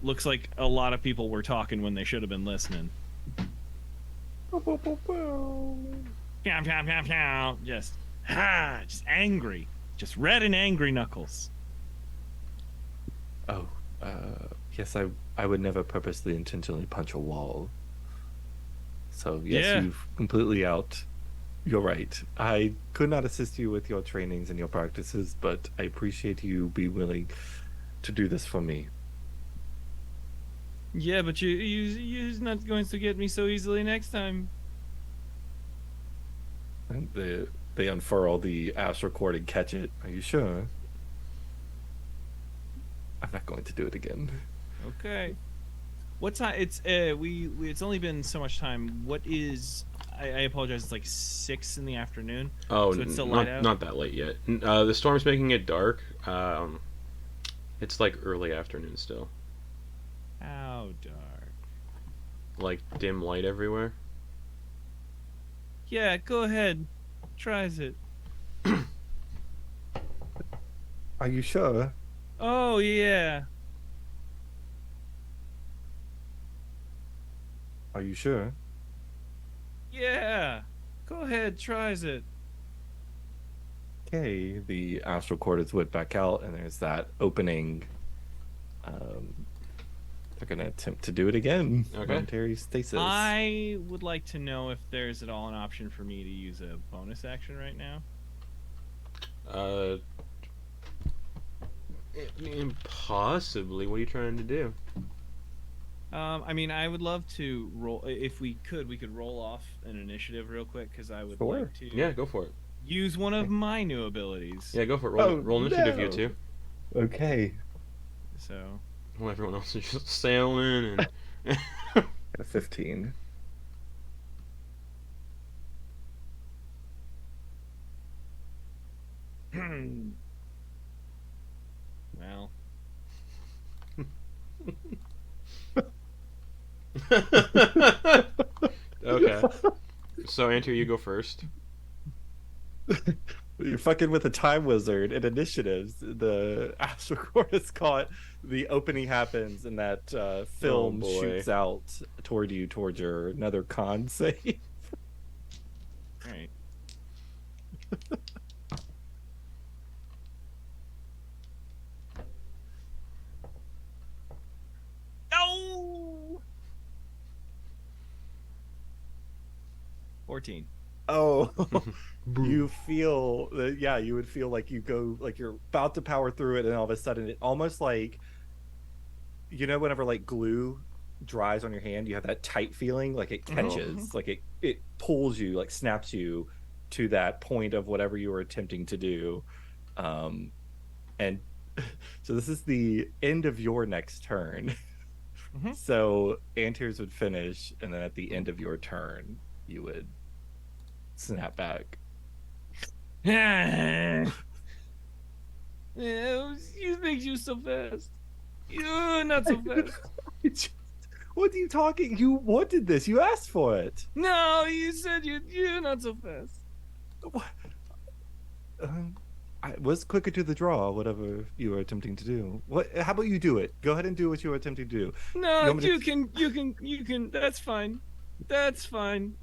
looks like a lot of people were talking when they should have been listening. Just angry, just red and angry knuckles. Oh, yes, I would never purposely intentionally punch a wall. So, yes, Yeah. you've completely out. You're right. I could not assist you with your trainings and your practices, but I appreciate you being willing to do this for me. Yeah, but you're not going to get me so easily next time. And they unfurl the astral cord and catch it. Are you sure? I'm not going to do it again. Okay. What time? It's only been so much time. What is? I apologize. It's like 6 in the afternoon. Oh, So it's still light out? not that late yet. The storm's making it dark. It's like early afternoon still. How dark? Like dim light everywhere. Yeah, go ahead. Tries it. Are you sure? Oh yeah. Are you sure? Yeah. Go ahead. Tries it. Okay, the astral cord is whipped back out, and there's that opening. They're gonna attempt to do it again. Okay. Momentary stasis. I would like to know if there's at all an option for me to use a bonus action right now. Possibly. What are you trying to do? I mean, I would love to roll. If we could roll off an initiative real quick because I would Sure. like to Yeah, go for it. use one of my new abilities. Yeah, go for it. Roll initiative, no. you two. Okay. So Well, everyone else is just sailing and. Got a 15. well, Okay. So, Antyr, you go first. You're fucking with a time wizard in initiatives. The astral cord is caught. The opening happens, and that film boy. shoots out toward you, Torger. Another con save. all right. No. 14. Oh, you feel that, yeah, you would feel like you go, like you're about to power through it, and all of a sudden it almost like, whenever like glue dries on your hand, you have that tight feeling, like it catches, like it pulls you, like snaps you to that point of whatever you were attempting to do. And so this is the end of your next turn. So Antyr's would finish, and then at the end of your turn, you would snap back. Yeah, you think you so fast. You're not so fast. What are you talking? You wanted this. You asked for it. No, you said you're not so fast. What? I was quicker to the draw, whatever you were attempting to do. What? How about you do it? Go ahead and do what you were attempting to do. No, you can. That's fine. That's fine.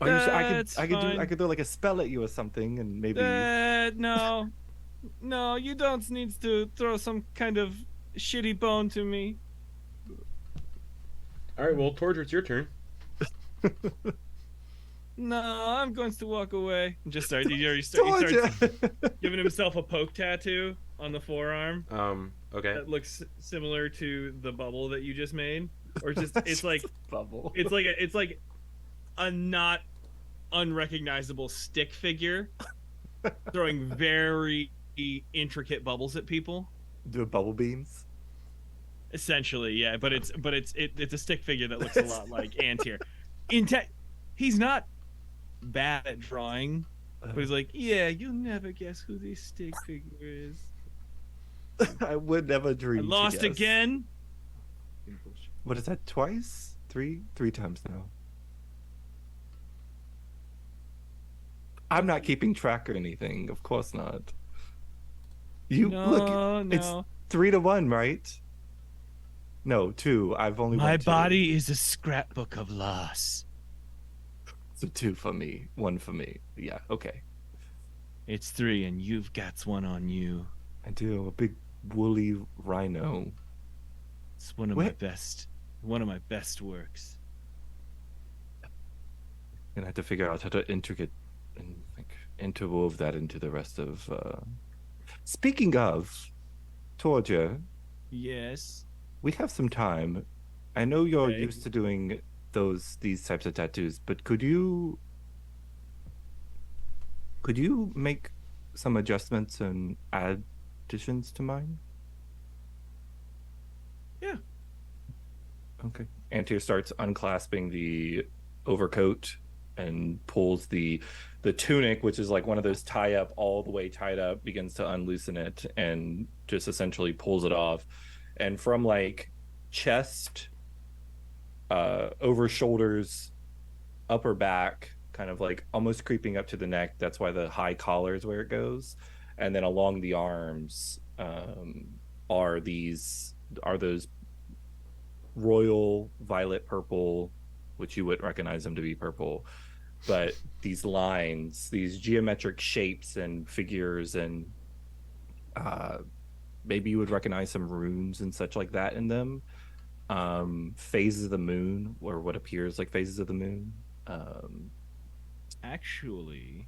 Are you sure? I could throw like a spell at you or something, and maybe. No, you don't need to throw some kind of shitty bone to me. All right, well, Torger, it's your turn. No, I'm going to walk away. Just start. He starts giving himself a poke tattoo on the forearm. Okay. That looks similar to the bubble that you just made, or just it's like bubble. It's like a not unrecognizable stick figure throwing very intricate bubbles at people. Do bubble beams. Essentially, yeah, but it's a stick figure that looks a lot like Antyr. He's not bad at drawing, but he's like, yeah, you'll never guess who this stick figure is. I would never dream. I lost again. What is that? Twice? Three times now. I'm not keeping track or anything. Of course not. It's 3-1, right? No, 2. I've only My won 2. body is a scrapbook of loss. So 2 for me, 1 for me. Yeah, okay. It's 3, and you've got one on you. I do, a big woolly rhino. It's one of my best works. Gonna have to figure out how to interwove that into the rest of. Speaking of, Torger. Yes. We have some time. I know you're used to doing these types of tattoos, but could you make some adjustments and additions to mine? Yeah. Okay. Antyr starts unclasping the overcoat and pulls the tunic, which is like one of those tie up, all the way tied up, begins to unloosen it and just essentially pulls it off. And from like chest, over shoulders, upper back, kind of like almost creeping up to the neck. That's why the high collar is where it goes. And then along the arms are those royal violet purple, which you wouldn't recognize them to be purple, but these lines, these geometric shapes and figures, and maybe you would recognize some runes and such like that in them. Phases of the moon, or what appears like phases of the moon. Actually,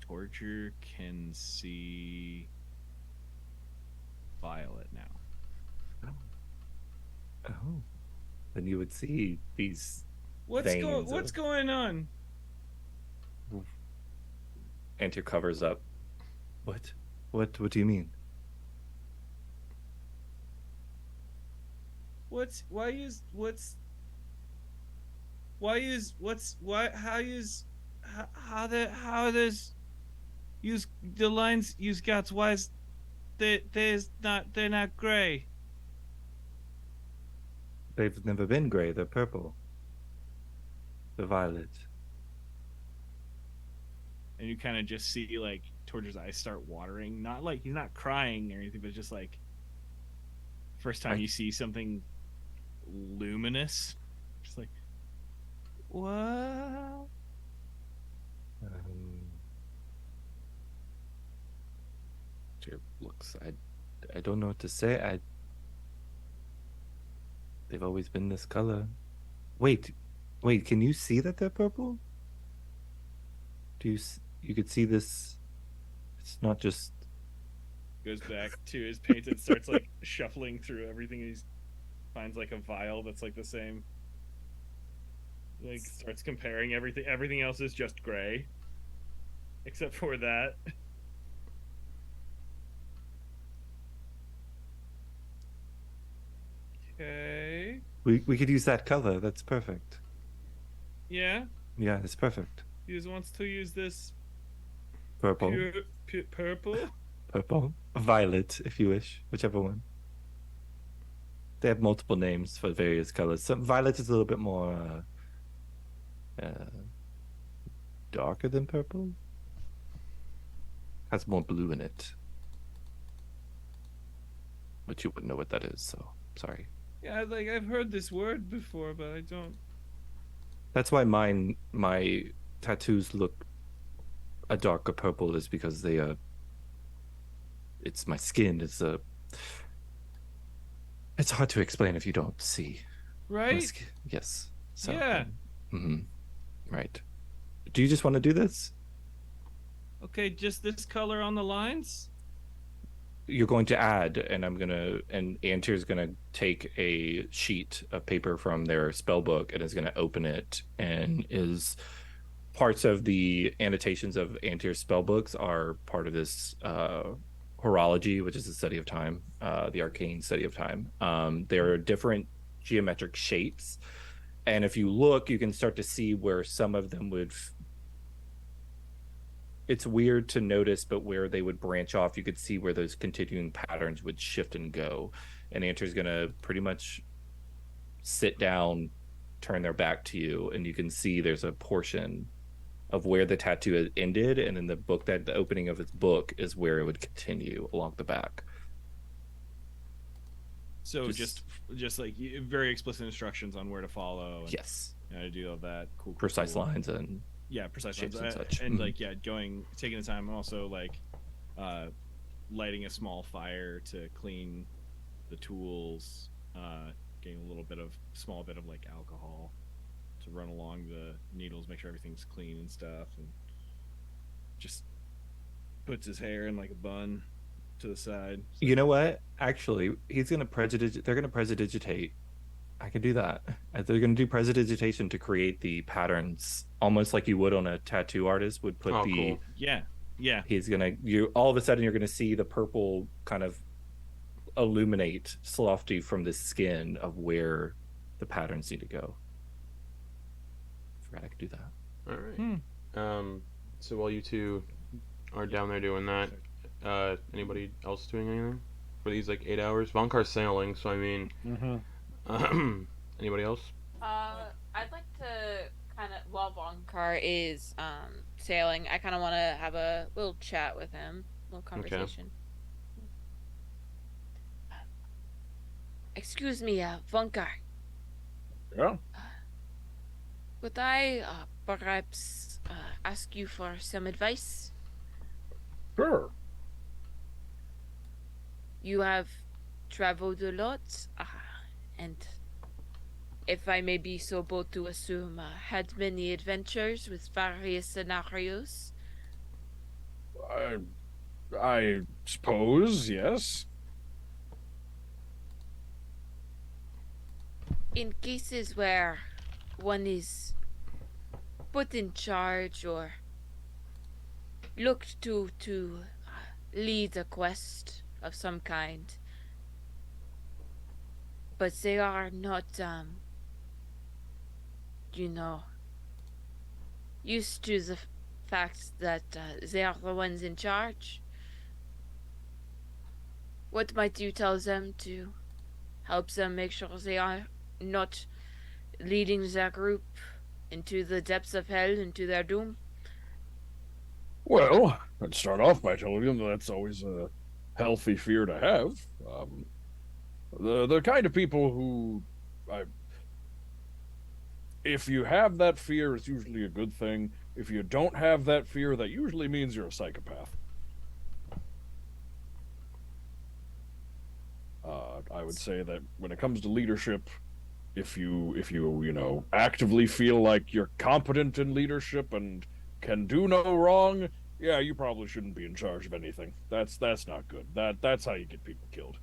Torger can see violet now. Oh, then you would see these. What's going on? Antyr covers up. What do you mean? How does use the lines use got why is they're not gray? They've never been gray. They're purple. They're violet. And you kind of just see like Torger's eyes start watering. Not like he's not crying or anything, but just like first time you see something luminous. Just like, What? Dear looks, I don't know what to say. They've always been this color. Wait, can you see that they're purple? You could see this? It's not just. Goes back to his paint and starts like shuffling through everything. He finds like a vial that's like the same. Like starts comparing everything. Everything else is just gray, except for that. Okay. We could use that color. That's perfect. Yeah. Yeah, it's perfect. He just wants to use this Purple. purple. Purple. Violet, if you wish. Whichever one. They have multiple names for various colors. Violet is a little bit more darker than purple. Has more blue in it. But you wouldn't know what that is, so sorry. Yeah, like I've heard this word before, but I don't. That's why my tattoos look a darker purple, is because they it's my skin. It's hard to explain if you don't see. Right? Yes. So, yeah. Right. Do you just want to do this? Okay, just this color on the lines? You're going to add, and Antyr's gonna take a sheet of paper from their spell book and is gonna open it, and is parts of the annotations of Antyr's spell books are part of this horology, which is the study of time, the arcane study of time. There are different geometric shapes, and if you look, you can start to see where some of them would. It's weird to notice, but where they would branch off, you could see where those continuing patterns would shift and go. And Antyr's gonna pretty much sit down, turn their back to you, and you can see there's a portion of where the tattoo had ended, and in the book, that the opening of its book is where it would continue along the back. So just like very explicit instructions on where to follow. And yes. How to do all that. Cool. Precise lines and. Yeah, precise shapes lines. and such. And like, yeah, taking the time, and also like lighting a small fire to clean the tools, getting a small bit of like alcohol to run along the needles, make sure everything's clean and stuff, and just puts his hair in like a bun to the side. So, you know what? Actually, they're gonna prestidigitate. I can do that. They're going to do prestidigitation to create the patterns, almost like you would on a tattoo artist would put cool. Yeah. He's gonna. You all of a sudden you're going to see the purple kind of illuminate Slofty from the skin of where the patterns need to go. Forgot I could do that. All right. So while you two are down there doing that, anybody else doing anything for these like 8 hours? Vonkar's sailing, so I mean. Anybody else? I'd like to kind of, while Vonkar is sailing, I kind of want to have a little chat with him, a little conversation. Okay. Excuse me, Vonkar. Yeah. Would I perhaps ask you for some advice? Sure. You have traveled a lot, and if I may be so bold to assume, had many adventures with various scenarios. I suppose, yes. In cases where one is put in charge or looked to lead a quest of some kind, but they are not, used to the fact that they are the ones in charge. What might you tell them to help them make sure they are not leading their group into the depths of hell, into their doom? Well, I'd start off by telling them that's always a healthy fear to have. The kind of people who if you have that fear, it's usually a good thing. If you don't have that fear, that usually means you're a psychopath. I would say that when it comes to leadership, if you actively feel like you're competent in leadership and can do no wrong, yeah, you probably shouldn't be in charge of anything. That's not good. That's how you get people killed.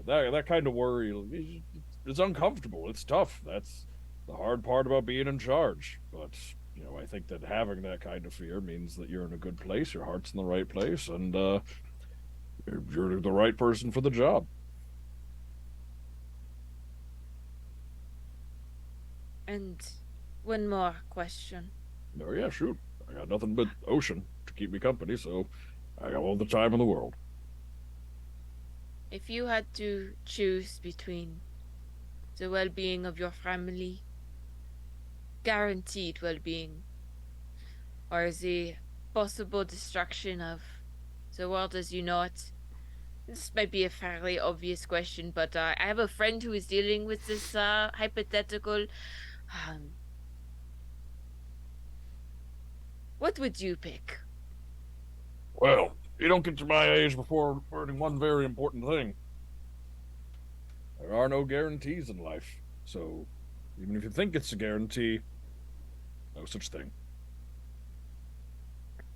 That kind of worry, it's uncomfortable. It's tough. That's the hard part about being in charge. But I think that having that kind of fear means that you're in a good place. Your heart's in the right place, and you're the right person for the job. And one more question. Oh yeah, shoot. I got nothing but ocean to keep me company, so I got all the time in the world. If you had to choose between the well-being of your family, guaranteed well-being, or the possible destruction of the world as you know it, this might be a fairly obvious question, but I have a friend who is dealing with this hypothetical. What would you pick? Well, you don't get to my age before learning one very important thing. There are no guarantees in life, so even if you think it's a guarantee, no such thing.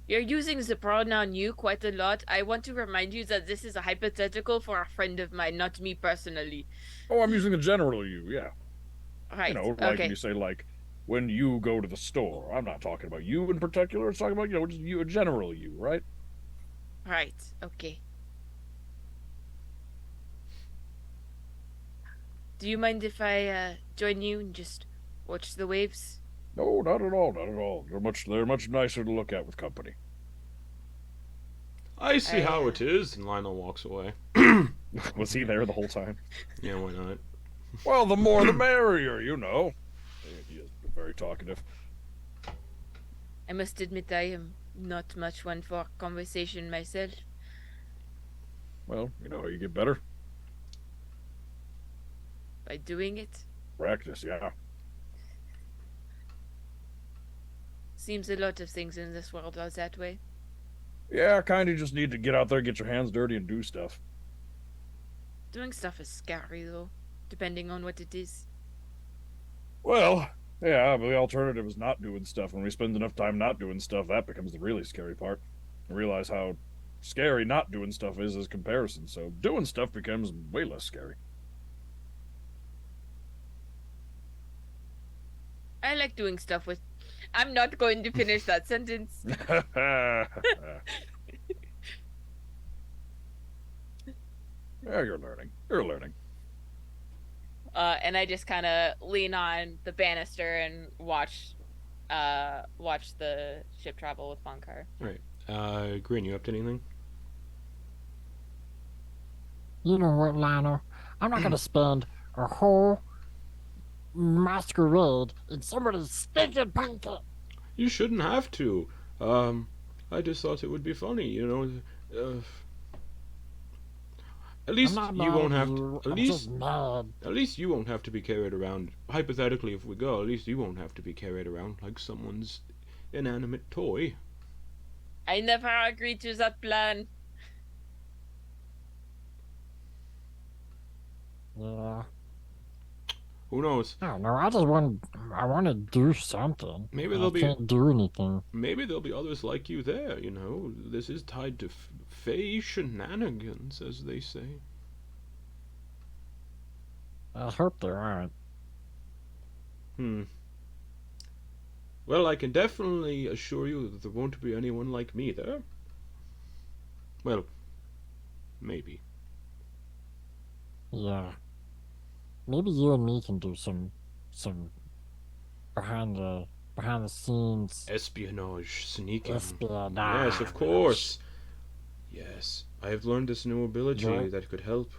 You're using the pronoun you quite a lot. I want to remind you that this is a hypothetical for a friend of mine, not me personally. Oh, I'm using the general you, yeah. Right, Like okay. when you say, like, when you go to the store. I'm not talking about you in particular. It's talking about, just you, a general you, right? Right, okay. Do you mind if I join you and just watch the waves? No, not at all, not at all. They're much nicer to look at with company. I see how it is, and Lionel walks away. Was he there the whole time? Yeah, why not? Well, the more the merrier, He is very talkative. I must admit I am not much one for conversation myself. Well, you know how you get better? By doing it? Practice, yeah. Seems a lot of things in this world are that way. Yeah, kind of just need to get out there, get your hands dirty, and do stuff. Doing stuff is scary, though, depending on what it is. Well, yeah, but the alternative is not doing stuff. When we spend enough time not doing stuff, that becomes the really scary part. I realize how scary not doing stuff is as comparison, so doing stuff becomes way less scary. I like doing stuff with... I'm not going to finish that sentence. Yeah, you're learning. You're learning. And I just kind of lean on the banister and watch the ship travel with Vonkar. Right. Grin, you up to anything? You know what, Lionel? I'm not gonna spend a whole masquerade in somebody's stinking pocket. You shouldn't have to. I just thought it would be funny, At least I'm not you won't mad have at to. you. At I'm least, just mad. at least you won't have to be carried around. Hypothetically, if we go, at least you won't have to be carried around like someone's inanimate toy. I never agreed to that plan. Yeah. Who knows? I don't know. I want to do something. Maybe I can't do anything. Maybe there'll be others like you there. This is tied to fey shenanigans, as they say. I hope there aren't. Well, I can definitely assure you that there won't be anyone like me there. Well, maybe. Yeah. Maybe you and me can do some behind the scenes Espionage, sneaking. espionage. Yes, of course. Yes, I have learned this new ability Yeah. that could help.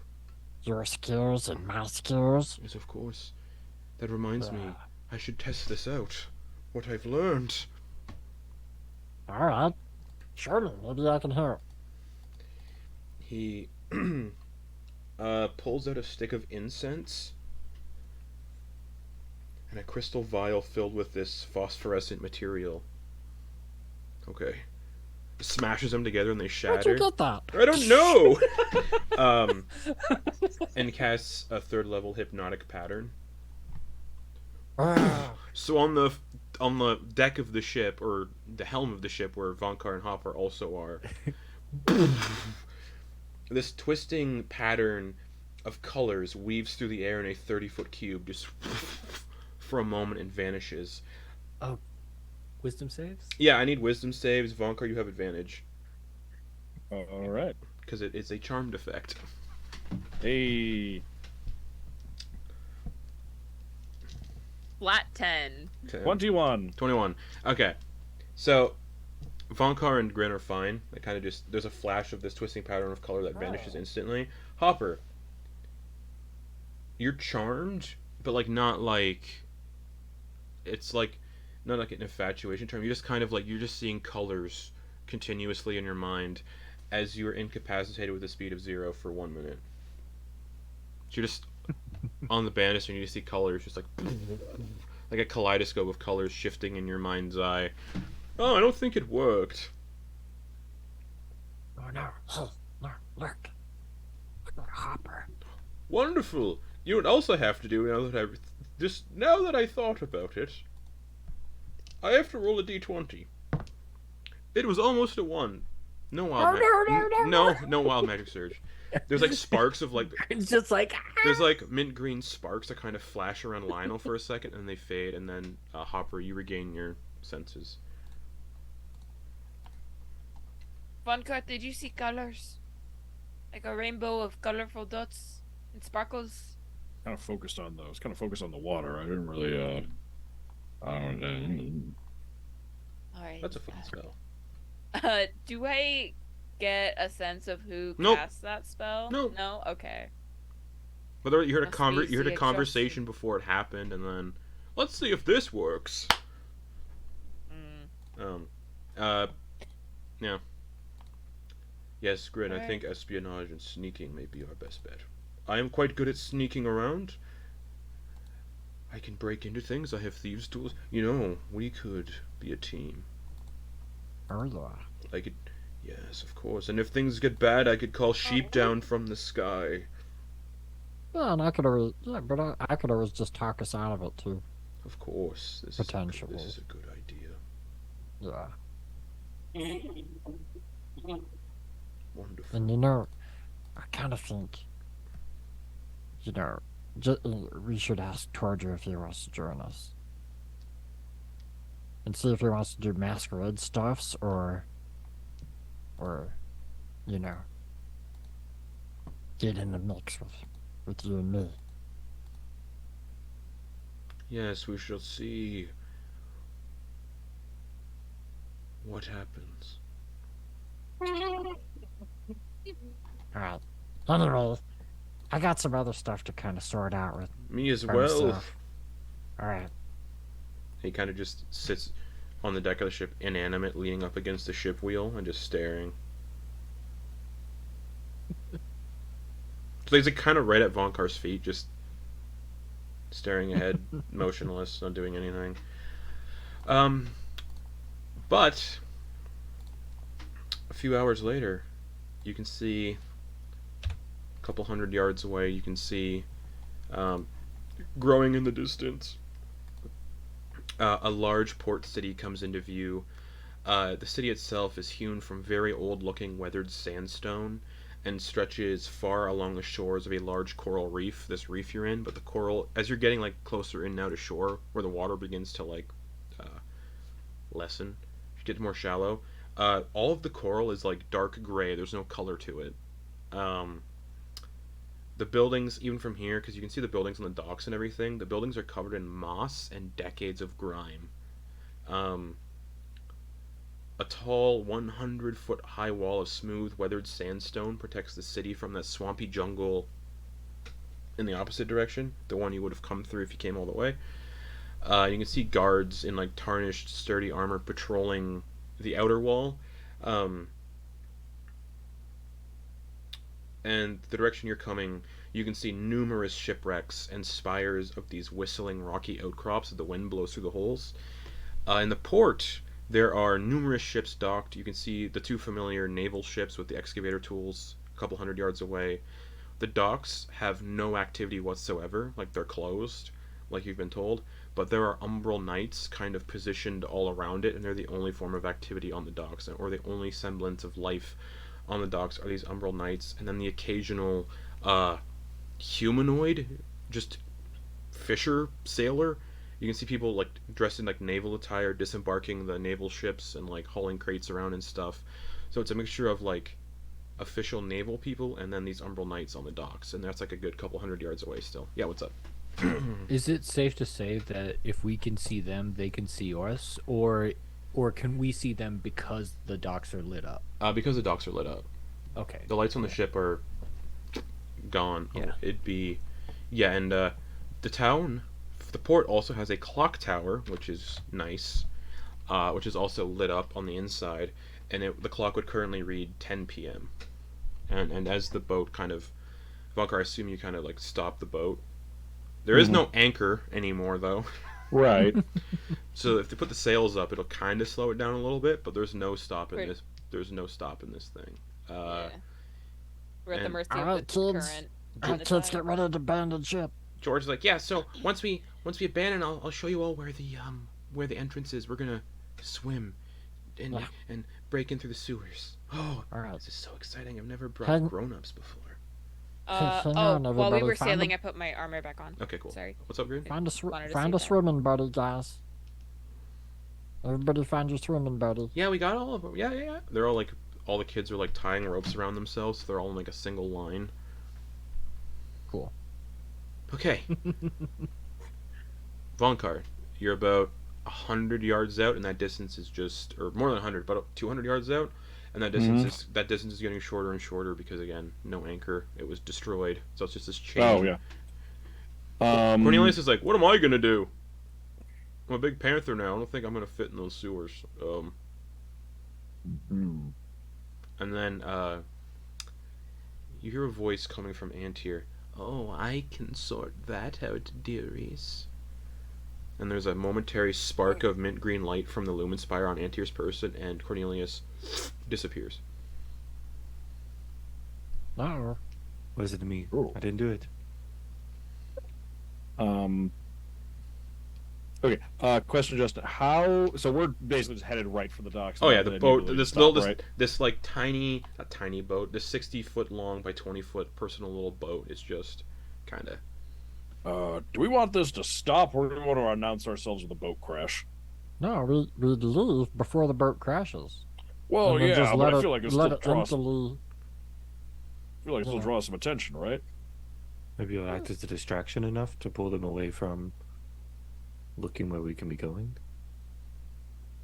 Your skills and my skills. Yes, of course. That reminds me, Yeah. I should test this out. What I've learned. All right. Surely, maybe I can help. He pulls out a stick of incense and a crystal vial filled with this phosphorescent material. Okay. Smashes them together and they shatter. Where'd you get that? I don't know. And casts a 3rd level hypnotic pattern. So on the deck of the ship, or the helm of the ship, where Vonkar and Hopper also are, this twisting pattern of colors weaves through the air in a 30-foot cube, just for a moment and vanishes. Wisdom saves? Yeah, I need wisdom saves. Vonkar, you have advantage. All right. Because it is a charmed effect. Hey. Flat 10. 21. 21. Okay. So, Vonkar and Grin are fine. They kind of just... There's a flash of this twisting pattern of color that vanishes instantly. Hopper, you're charmed, but, like, not like... It's, like... Not like an infatuation term. You're just kind of, like... You're just seeing colors continuously in your mind as you are incapacitated with a speed of 0 for 1 minute. So you're just on the banister and you just see colors just like a kaleidoscope of colors shifting in your mind's eye. Oh, I don't think it worked. Oh no. Oh, no, look. Look at Hopper. Wonderful. You would also have to do now that I thought about it. I have to roll a d20. It was almost a 1. No wild no wild magic surge. There's like sparks of like It's just like there's like mint green sparks that kind of flash around Lionel for a second and they fade, and then Hopper, you regain your senses. Vonkar, did you see colors? Like a rainbow of colorful dots and sparkles? Kind of focused on those. Kind of focused on the water. I didn't really. I don't know. Alright. That's a fun spell. Do I get a sense of who Nope. cast that spell? Nope. No? Okay. But you heard Must be a conversation before it happened, and then let's see if this works. Yeah. Yes, Grin, I think espionage and sneaking may be our best bet. I am quite good at sneaking around. I can break into things. I have thieves' tools. You know, we could be a team. Oh yeah. I could... Yes, of course. And if things get bad, I could call sheep down from the sky. Yeah, and I could always, I could always just talk us out of it too. Of course. This Potentially. is a good idea. Yeah. Wonderful. And I kind of think, we should ask Torger if he wants to join us. And see if he wants to do masquerade stuffs or get in the mix with you and me. Yes, we shall see what happens. Alright. Anyway, I got some other stuff to kind of sort out with Me as well. stuff. Alright. He kind of just sits on the deck of the ship, inanimate, leaning up against the ship wheel and just staring. So he's like kind of right at Vonkar's feet, just staring ahead, motionless, not doing anything. But a few hours later, you can see a couple 100 yards away, you can see growing in the distance, a large port city comes into view. The city itself is hewn from very old-looking weathered sandstone and stretches far along the shores of a large coral reef, this reef you're in, but the coral, as you're getting like closer in now to shore, where the water begins to like lessen, it gets more shallow, all of the coral is like dark gray, there's no color to it. The buildings, even from here, because you can see the buildings on the docks and everything, the buildings are covered in moss and decades of grime. A tall 100-foot high wall of smooth, weathered sandstone protects the city from that swampy jungle in the opposite direction, the one you would have come through if you came all the way. You can see guards in like tarnished, sturdy armor patrolling the outer wall. And the direction you're coming, you can see numerous shipwrecks and spires of these whistling rocky outcrops that the wind blows through the holes. In the port, there are numerous ships docked. You can see the 2 familiar naval ships with the excavator tools a couple hundred yards away. The docks have no activity whatsoever, like they're closed, like you've been told, but there are umbral knights kind of positioned all around it, and they're the only form of activity on the docks, or the only semblance of life on the docks are these umbral knights, and then the occasional humanoid, just fisher sailor. You can see people like dressed in like naval attire disembarking the naval ships and like hauling crates around and stuff. So it's a mixture of like official naval people and then these umbral knights on the docks, and that's like a good couple hundred yards away still. Yeah, what's up? Is it safe to say that if we can see them, they can see us, or can we see them because the docks are lit up? Because the docks are lit up. Okay. The lights on the ship are gone. Yeah. It'd be, yeah, and the town, the port also has a clock tower, which is nice, which is also lit up on the inside, and the clock would currently read 10 p.m. And as the boat kind of, Vonkar, I assume you kind of like stop the boat. There is no anchor anymore, though. Right. So if they put the sails up, it'll kind of slow it down a little bit, but there's no stop in Right. this. There's no stop in this thing. Yeah. We're at the and- mercy Alright, of the kids. current. Hey, on the kids, tide. get ready to abandon ship. George is like, yeah. So once we abandon, I'll show you all where the entrance is. We're gonna swim, and Yeah. and break in through the sewers. Oh, Alright. this is so exciting! I've never brought Hang- grown-ups before. Hang Oh, on, while we everybody, were find sailing, them. I put my armor back on. Okay, cool. Sorry. What's up, Grin? Find a, Wanted to find say a that. swimming buddy, guys. Everybody find your swimming buddy. Yeah, we got all of them. Yeah. They're all like, all the kids are like tying ropes around themselves. So they're all in like a single line. Cool. Okay. Vonkar, you're about 100 yards out, and that distance is just, or more than 100, but 200 yards out, and that distance is getting shorter and shorter because again, no anchor. It was destroyed, so it's just this chain. Oh yeah. Cornelius is like, what am I gonna do? I'm a big panther now. I don't think I'm gonna fit in those sewers. hmm. And then you hear a voice coming from Antyr. Oh, I can sort that out, dearies. And there's a momentary spark of mint green light from the lumen spire on Antyr's person, and Cornelius disappears. No. What is it to me? Ooh. I didn't do it. Okay. Question, Justin. How? So we're basically just headed right for the docks. Oh not yeah, that the it boat. needed to This stop, little, right? this like tiny, not tiny boat. This 60-foot long by 20-foot personal little boat is just kind of. Do we want this to stop, or do we want to announce ourselves with a boat crash? No, we leave before the boat crashes. Well, And then yeah, just but let I it- feel like let it it'll emptily. Yeah. draw some attention, right? Maybe it'll act as a distraction enough to pull them away from looking where we can be going.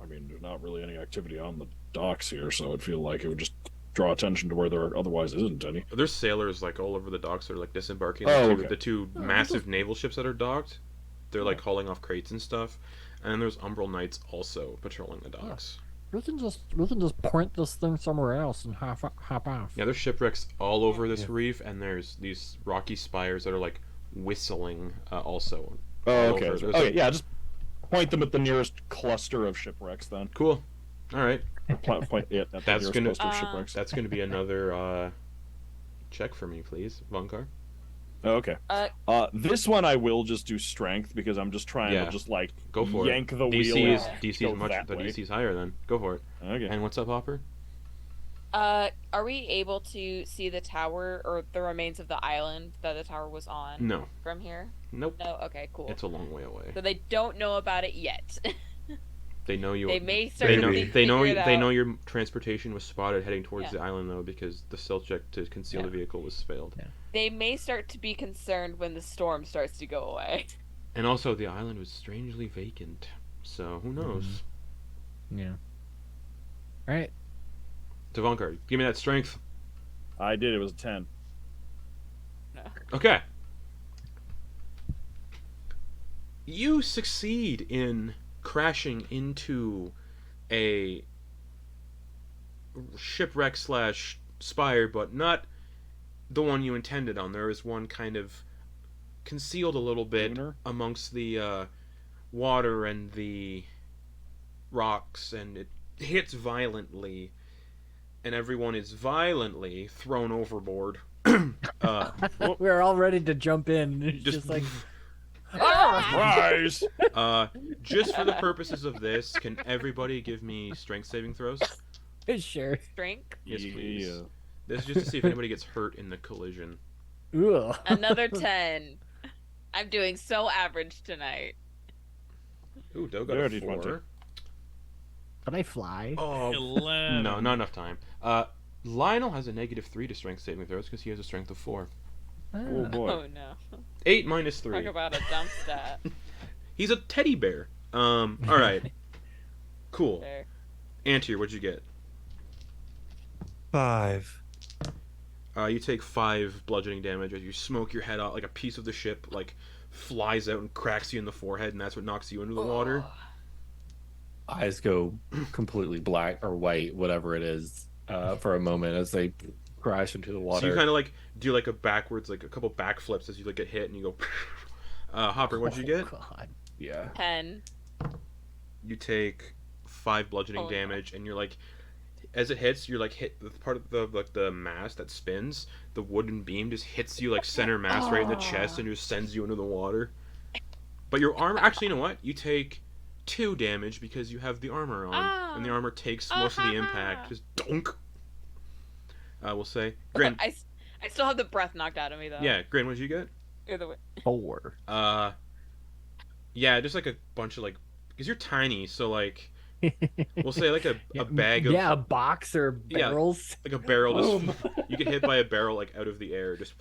I mean, there's not really any activity on the docks here, so I'd feel like it would just draw attention to where there otherwise isn't any. There's sailors like all over the docks that are like disembarking. Oh, the okay. the two massive naval ships that are docked. They're like hauling off crates and stuff. And then there's Umbral Knights also patrolling the docks. We can just point this thing somewhere else and hop off. Yeah, there's shipwrecks all over this reef, and there's these rocky spires that are like whistling also. Oh, all okay. over. There's, Okay, like- yeah, just point them at the nearest cluster of shipwrecks then. Cool. All right. Point at the That's nearest gonna- cluster of shipwrecks. That's going to be another check for me, please, Vonkar. Oh, okay. Uh, This one I will just do strength because I'm just trying Yeah. to just like Go for yank it. the DC wheel. is out. DC Go is much that the way. DC is higher then. Go for it. Okay. And what's up, Hopper? are we able to see the tower or the remains of the island that the tower was on No. from here? Nope. No. Okay. Cool. It's a long way away. So they don't know about it yet. They know you. They may start They to know. figure They know. it They know out. your transportation was spotted heading towards Yeah. the island though, because the stealth check to conceal Yeah. the vehicle was failed. Yeah. They may start to be concerned when the storm starts to go away. And also, the island was strangely vacant. So who knows? Yeah. All right. Vonkar, give me that strength. I did. It was a 10. Okay. You succeed in crashing into a shipwreck / spire, but not the one you intended on. There is one kind of concealed a little bit Lunar? amongst the water and the rocks, and it hits violently, and everyone is violently thrown overboard. We're all ready to jump in. It's Just- just like, Rise! Just for the purposes of this, can everybody give me strength saving throws? sure. Strength. Yes, please. Yeah. This is just to see if anybody gets hurt in the collision. Ugh. Another 10. I'm doing so average tonight. Ooh, Doe got a Dirty 4. 20. Can I fly? Oh, 11. no, not enough time. Lionel has a -3 to strength saving throws because he has a strength of 4. Oh boy. Oh no. 8 minus 3. Talk about a dump stat. He's a teddy bear. Alright. Cool. There. Antyr, what'd you get? 5. You take 5 bludgeoning damage as you smoke your head out like a piece of the ship, like, flies out and cracks you in the forehead, and that's what knocks you into the water. Eyes go completely black or white, whatever it is, for a moment as they crash into the water. So you kind of, like, do, like, a backwards, like, a couple backflips as you, like, get hit, and you go... Hopper, what'd you get? God. Yeah. 10. You take 5 bludgeoning Oh, no. damage, and you're, like... As it hits, you're, like, hit... The part of the, like, the mast that spins, the wooden beam just hits you, like, center mass right in the chest and just sends you into the water. But your armor... Actually, you know what? You take 2 damage because you have the armor on, and the armor takes most of the impact. Just dunk! We'll say. Grin. I still have the breath knocked out of me though. Yeah, Grin, what'd you get? Either way. 4. Yeah, just, like, a bunch of, like... Because you're tiny, so, like... We'll say, like, a bag of... Yeah, a box or Yeah. barrels. Like a barrel, just you get hit by a barrel like out of the air, just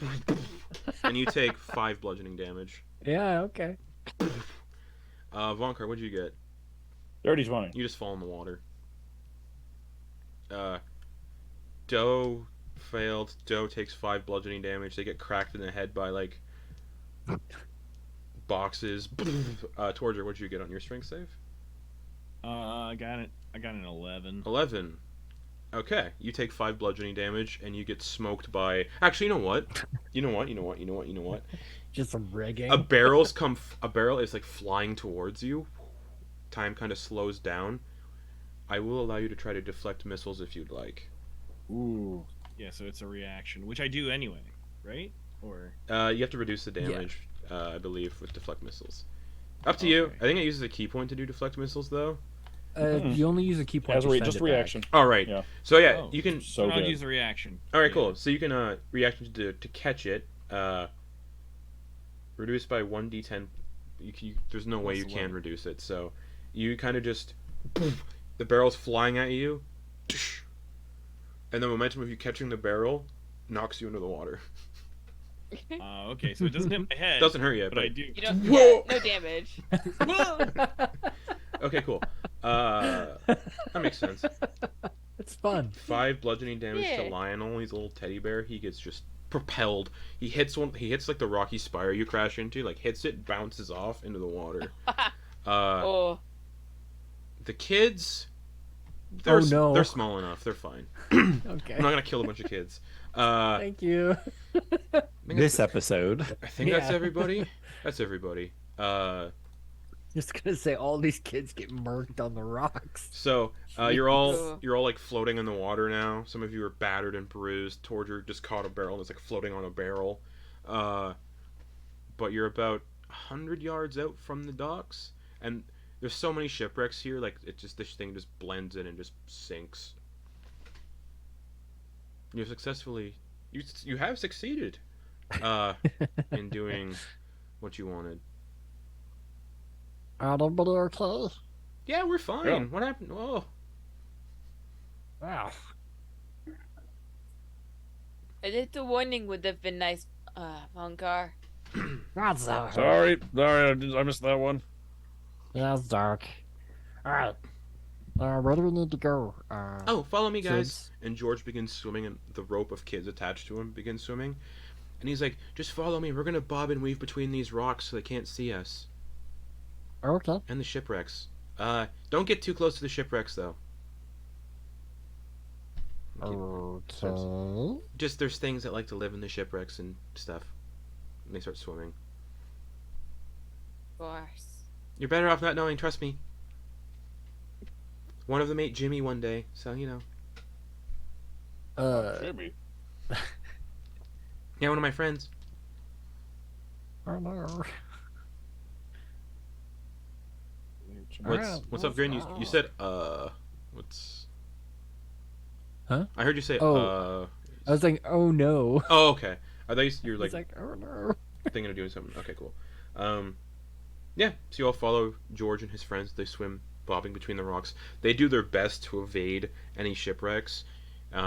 and you take 5 bludgeoning damage. Yeah, okay. Vonkar, what'd you get? Dirty 20. You just fall in the water. Doe failed. Doe takes 5 bludgeoning damage. They get cracked in the head by like boxes. Torger, what'd you get on your strength save? I got it. I got an 11. 11. Okay, you take 5 bludgeoning damage and you get smoked by. Actually, you know what? You know what? Just some rigging. A barrel is like flying towards you. Time kind of slows down. I will allow you to try to deflect missiles if you'd like. Ooh. Yeah, so it's a reaction, which I do anyway, right? Or You have to reduce the damage, I believe, with deflect missiles. Up to you. Okay. I think it uses a key point to do deflect missiles, though. You only use a key point. As to send just it a back. reaction. All right. Yeah. So yeah, Oh. you can. So I'll good. use the reaction. All right, Yeah. cool. So you can react to catch it. Reduce by 1d10. There's no way What's you the can level? reduce it. So you kind of just the barrel's flying at you, and the momentum of you catching the barrel knocks you into the water. Okay, so it doesn't hit my head. Doesn't hurt you, but I do. You don't. Whoa! Yeah, no damage. Okay, cool. That makes sense. It's fun. 5 bludgeoning damage to Yeah. Lionel. He's a little teddy bear. He gets just propelled. He hits like the rocky spire you crash into. Like hits it, bounces off into the water. Oh. The kids. They're, Oh, no. They're small enough. They're fine. Okay. I'm not gonna kill a bunch of kids. I Thank you. think This episode. that's Yeah. everybody. That's everybody. Just gonna say all these kids get murked on the rocks. So you're all Ugh. like floating in the water now. Some of you are battered and bruised. Torger just caught a barrel and is like floating on a barrel. But you're about 100 yards out from the docks, and there's so many shipwrecks here. Like this thing just blends in and just sinks. You successfully, you have succeeded, in doing what you wanted. Everybody okay? Yeah, we're fine. Yeah. What happened? Oh. Wow. A little warning would have been nice, Vonkar. That's dark. Sorry, I missed that one. Yeah, it's dark. Alright. Where do we need to go? Oh, follow me, guys. kids? And George begins swimming, and the rope of kids attached to him begins swimming. And he's like, just follow me. We're going to bob and weave between these rocks so they can't see us. Okay. And the shipwrecks. Don't get too close to the shipwrecks, though. Okay. Just there's things that like to live in the shipwrecks and stuff. And they start swimming. Of course. You're better off not knowing, trust me. One of them ate Jimmy one day, so you know. Jimmy. Yeah, one of my friends. Oh no. What's up, Grin? You said what's Huh? I heard you say Oh. I was like, oh no. Oh, okay. I thought you're It's like, oh no. thinking of doing something. Okay, cool. Yeah, so you all follow George and his friends. They swim bobbing between the rocks. They do their best to evade any shipwrecks. They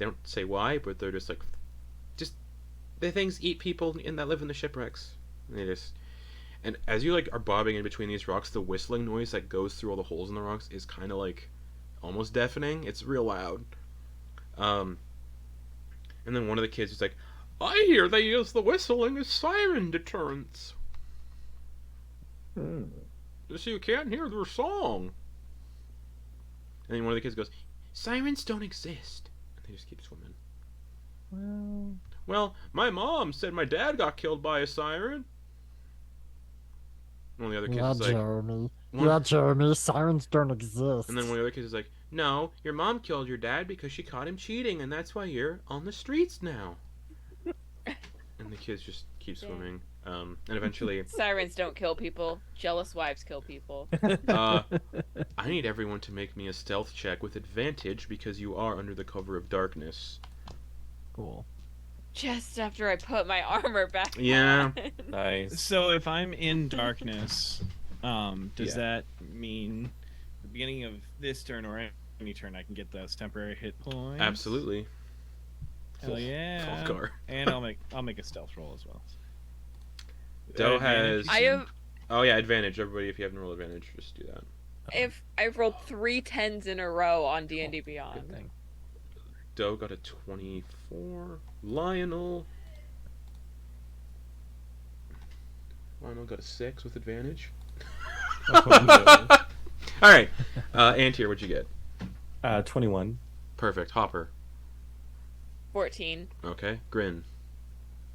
don't say why, but they're just the things eat people that live in the shipwrecks. And as you are bobbing in between these rocks, the whistling noise that goes through all the holes in the rocks is kind of almost deafening. It's real loud. And then one of the kids is like, I hear they use the whistling as siren deterrents. So you can't hear their song. And then one of the kids goes, sirens don't exist. And they just keep swimming. Well, my mom said my dad got killed by a siren. One of the other kids is like, Jeremy. Yeah, Jeremy. Sirens don't exist. and then one of the other kids is like, no, your mom killed your dad because she caught him cheating, and that's why you're on the streets now. And the kids just keep swimming. And eventually, Sirens don't kill people. Jealous wives kill people. I need everyone to make me a stealth check with advantage because you are under the cover of darkness. Cool. Just after I put my armor back Yeah. on. Nice. So if I'm in darkness, does Yeah. that mean the beginning of this turn or any turn I can get those temporary hit points? Absolutely. Hell yeah. Vonkar. And I'll make a stealth roll as well. Doe Advantage, has. I have Oh yeah, advantage. Everybody, if you haven't rolled advantage, just do that. I've rolled 3 10s in a row on D&D Good Beyond. thing. Doe got a 24. Lionel got a 6 with advantage. Alright. Antyr, what'd you get? 21. Perfect. Hopper. 14. Okay. Grin.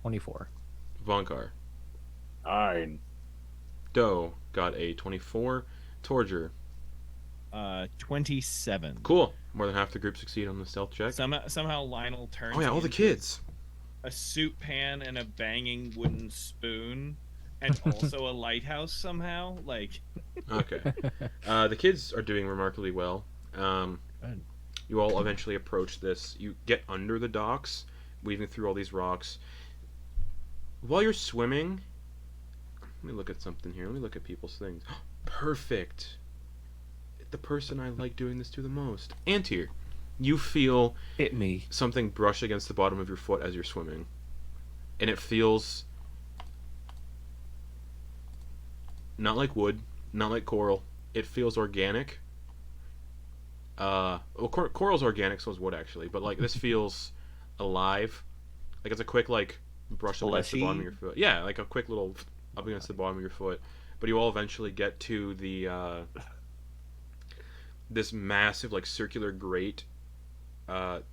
24. Vonkar. 9. Doe got a 24. Torger. 27. Cool. More than half the group succeed on the stealth check. Somehow Lionel turns. Oh yeah, all the into kids. A soup pan and a banging wooden spoon, and also a lighthouse somehow. Okay. The kids are doing remarkably well. Good. You all eventually approach this. You get under the docks, weaving through all these rocks. While you're swimming, let me look at something here. Let me look at people's things. Perfect. The person I like doing this to the most. Antyr, you feel Hit me. something brush against the bottom of your foot as you're swimming. And it feels not like wood, not like coral. It feels organic. Coral's organic, so is wood actually, but this feels alive. It's a quick brush up against the bottom of your foot. Yeah, a quick little up against the bottom of your foot. But you all eventually get to the this massive circular grate on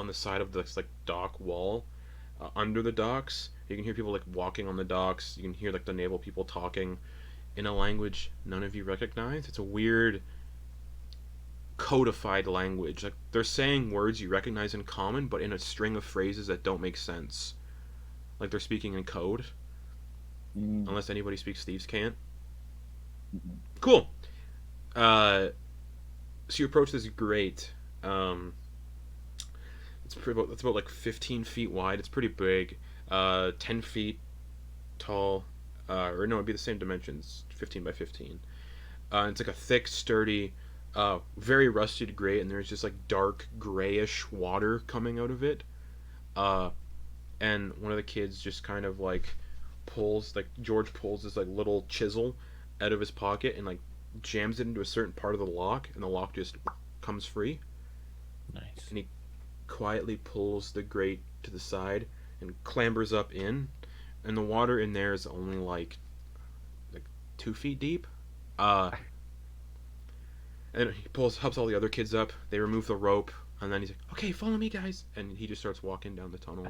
the side of this dock wall under the docks. You can hear people walking on the docks. You can hear the naval people talking in a language none of you recognize. It's a weird codified language. They're saying words you recognize in common, but in a string of phrases that don't make sense. They're speaking in code. Unless anybody speaks Thieves' Cant. Cool. So you approach this grate. It's about 15 feet wide. It's pretty big. 10 feet tall. Or no, it'd be the same dimensions. 15 by 15. It's a thick, sturdy, very rusted grate, and there's just dark grayish water coming out of it. And one of the kids just kind of pulls George pulls this little chisel out of his pocket and jams it into a certain part of the lock, and the lock just comes free. Nice. And he quietly pulls the grate to the side and clambers up in, and the water in there is only 2 feet deep. And And he helps all the other kids up. They remove the rope, and then he's like, "Okay, follow me, guys." And he just starts walking down the tunnel.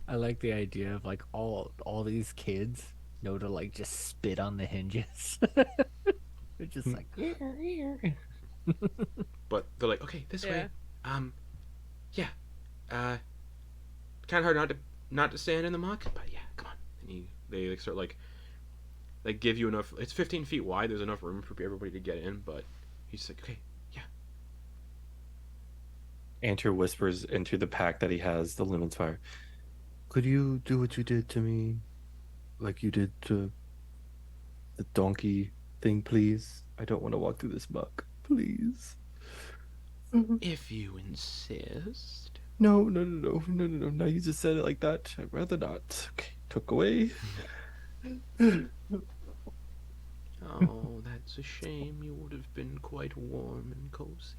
I like the idea of like all these kids know to like just spit on the hinges. They're just like, But they're like, "Okay, this way." Yeah. Kind of hard not to stand in the muck, but yeah, come on. And they like, start like give you enough. It's 15 feet wide. There's enough room for everybody to get in, but he's like, "Okay, yeah." Antyr whispers into the pack that he has, the Lumen's Fire. Could you do what you did to me, like you did to the donkey thing, please? I don't want to walk through this muck, please. If you insist. No. Now you just said it like that. I'd rather not. Okay, took away. Oh, that's a shame. You would have been quite warm and cozy.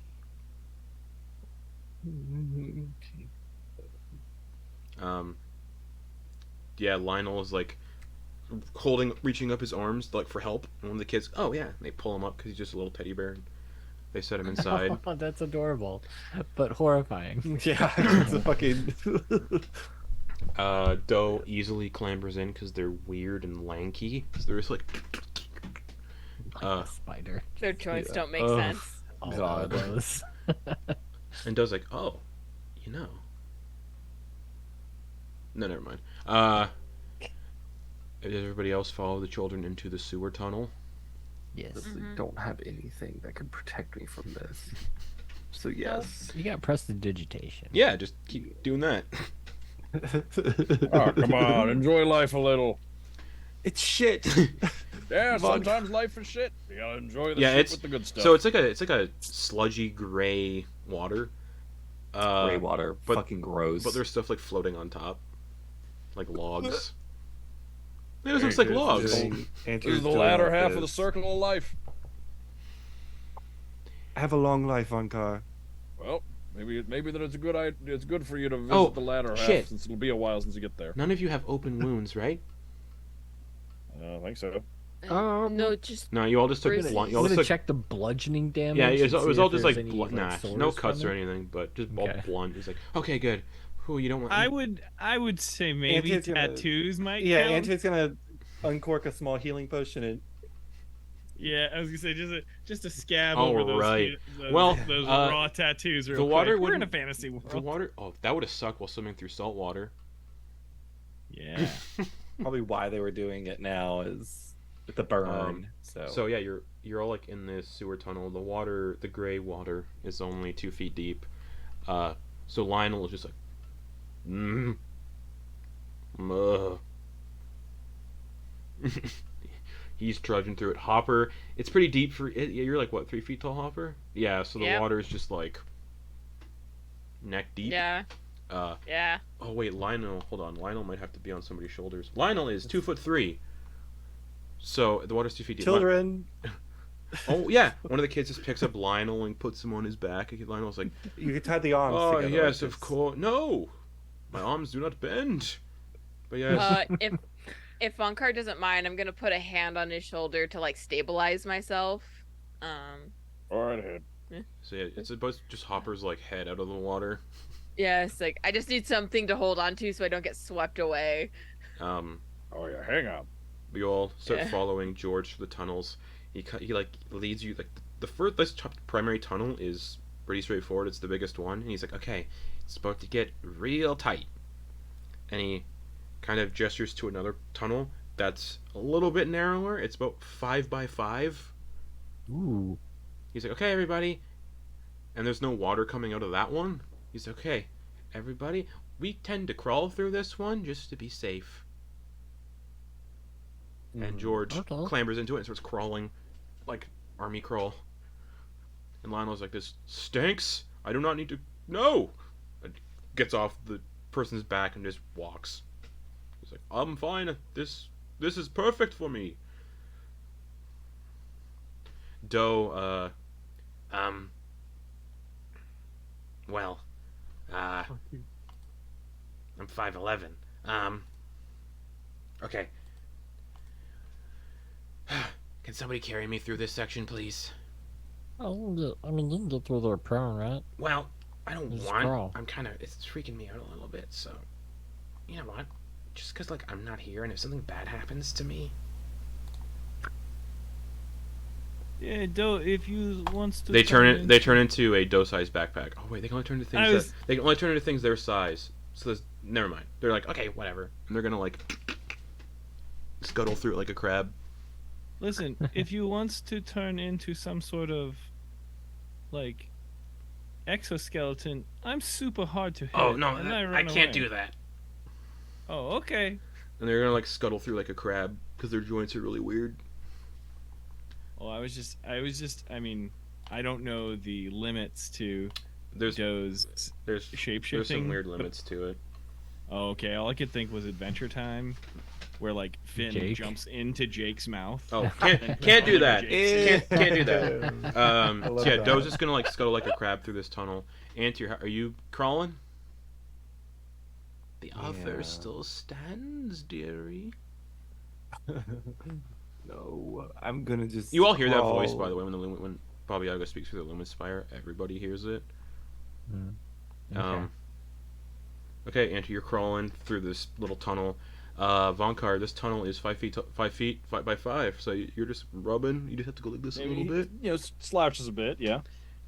Yeah, Lionel is like reaching up his arms like for help, and one of the kids, "Oh yeah," and they pull him up because he's just a little teddy bear. And they set him inside. oh, that's adorable, but horrifying. Yeah, it's a fucking. Doe easily clambers in because they're weird and lanky. Because they're just like. Like a spider. Their joints Yeah. don't make sense. All God. elbows. And Doe's like, "Oh, you know." No, never mind. Did everybody else follow the children into the sewer tunnel? Yes. I don't have anything that can protect me from this. So yes. You got prestidigitation. Yeah, just keep doing that. Oh, come on, enjoy life a little. It's shit. Yeah, Vonk- sometimes life is shit. You gotta enjoy the Yeah, shit with the good stuff. So it's like a sludgy gray water. Gray water, but- fucking gross. But there's stuff like floating on top, like logs. It just looks like logs. This is the latter half of the circle of life. Have a long life, Vonkar. Well, maybe that it's a good idea. It's good for you to visit Oh, the latter half, shit. since it'll be a while since you get there. None of you have open wounds, right? I don't think so. No, just No, you all just took Bruises. blunt. You I'm all gonna just took. check the bludgeoning damage. Yeah, it and was see all if just there's like any, blunt. Nah, sores no from cuts or it. anything, but just all Okay. blunt. He's like, "Okay, good. Who you don't want?" I would say maybe Antyr's gonna- tattoos might Yeah, count. Antyr's gonna uncork a small healing potion and Yeah, I was gonna say just a scab Oh, over those, right. those, Well, those uh, raw tattoos. Real the water quick. We're in a wouldn't- fantasy The world. water. Oh, that would have sucked while swimming through salt water. Yeah. probably why they were doing it now is with the burn. So yeah, you're all like in this sewer tunnel. The water, the gray water, is only 2 feet deep. So Lionel is just like, He's trudging through it. Hopper, it's pretty deep for it. You're like what, 3 feet tall, Hopper? Yeah. So the Yep. water is just like neck deep. yeah, Uh. yeah. Oh wait, Lionel. Hold on. Lionel might have to be on somebody's shoulders. Lionel is 2'3". So the water's 2 feet deep. children, Oh yeah, one of the kids just picks up Lionel and puts him on his back. And Lionel's like, you could tie the arms "Oh together. yes, like of this. course. No, my arms do not bend." But yes, If Vonkar doesn't mind, I'm gonna put a hand on his shoulder to like stabilize myself. All right, ahead. so yeah, it's about just Hopper's like head out of the water. Yeah, it's like I just need something to hold on to so I don't get swept away. Oh yeah, hang on. We all start Yeah. following George through the tunnels. He like leads you like the first this primary tunnel is pretty straightforward. It's the biggest one, and he's like, "Okay, it's about to get real tight," and he kind of gestures to another tunnel that's a little bit narrower. It's about 5 by 5. Ooh. He's like, "Okay, everybody," and there's no water coming out of that one. He's like, "Okay, everybody, we tend to crawl through this one just to be safe." And George Okay. clambers into it and starts crawling, like army crawl. And Lionel's like, "This stinks. I do not need to. No!" And gets off the person's back and just walks. He's like, "I'm fine. This is perfect for me." Doe, well, I'm 5'11". Okay. Can somebody carry me through this section, please? Oh, I mean, you can get through there prone, right? Well, I don't Just want. crawl. I'm kind of. It's freaking me out a little bit. So, you know what? Just because like I'm not here, and if something bad happens to me, Yeah, if you wants to. they turn it. They into- turn into a doe-sized backpack. Oh wait, they can only turn into things. I was- They can only turn into things their size. So there's, never mind. They're like, okay, whatever, and they're gonna like scuttle through it like a crab. Listen, if you wants to turn into some sort of like exoskeleton, I'm super hard to hit. Oh no, and I run can't away. do that. Oh, okay. And they're gonna like scuttle through like a crab because their joints are really weird. Well, I was just. I mean, I don't know the limits to There's those there's shape-shifting. there's some weird limits to it. Oh, okay. All I could think was Adventure Time, where like Finn Jake? jumps into Jake's mouth. Oh, can't do that. Jake. Can't do that. I So love yeah, that. Doe's just gonna like scuttle like a crab through this tunnel. Antyr, are you crawling? The other Yeah. still stands, dearie. No, I'm gonna just. You all hear that voice, crawl. by the way, when Baba Yaga speaks through the Lumen Spire. Everybody hears it. Okay, Antyr, you're crawling through this little tunnel. Vonkar, this tunnel is 5 feet, 5 by 5. So you're just rubbing. You just have to go like this a little bit. You know, slouches a bit, yeah.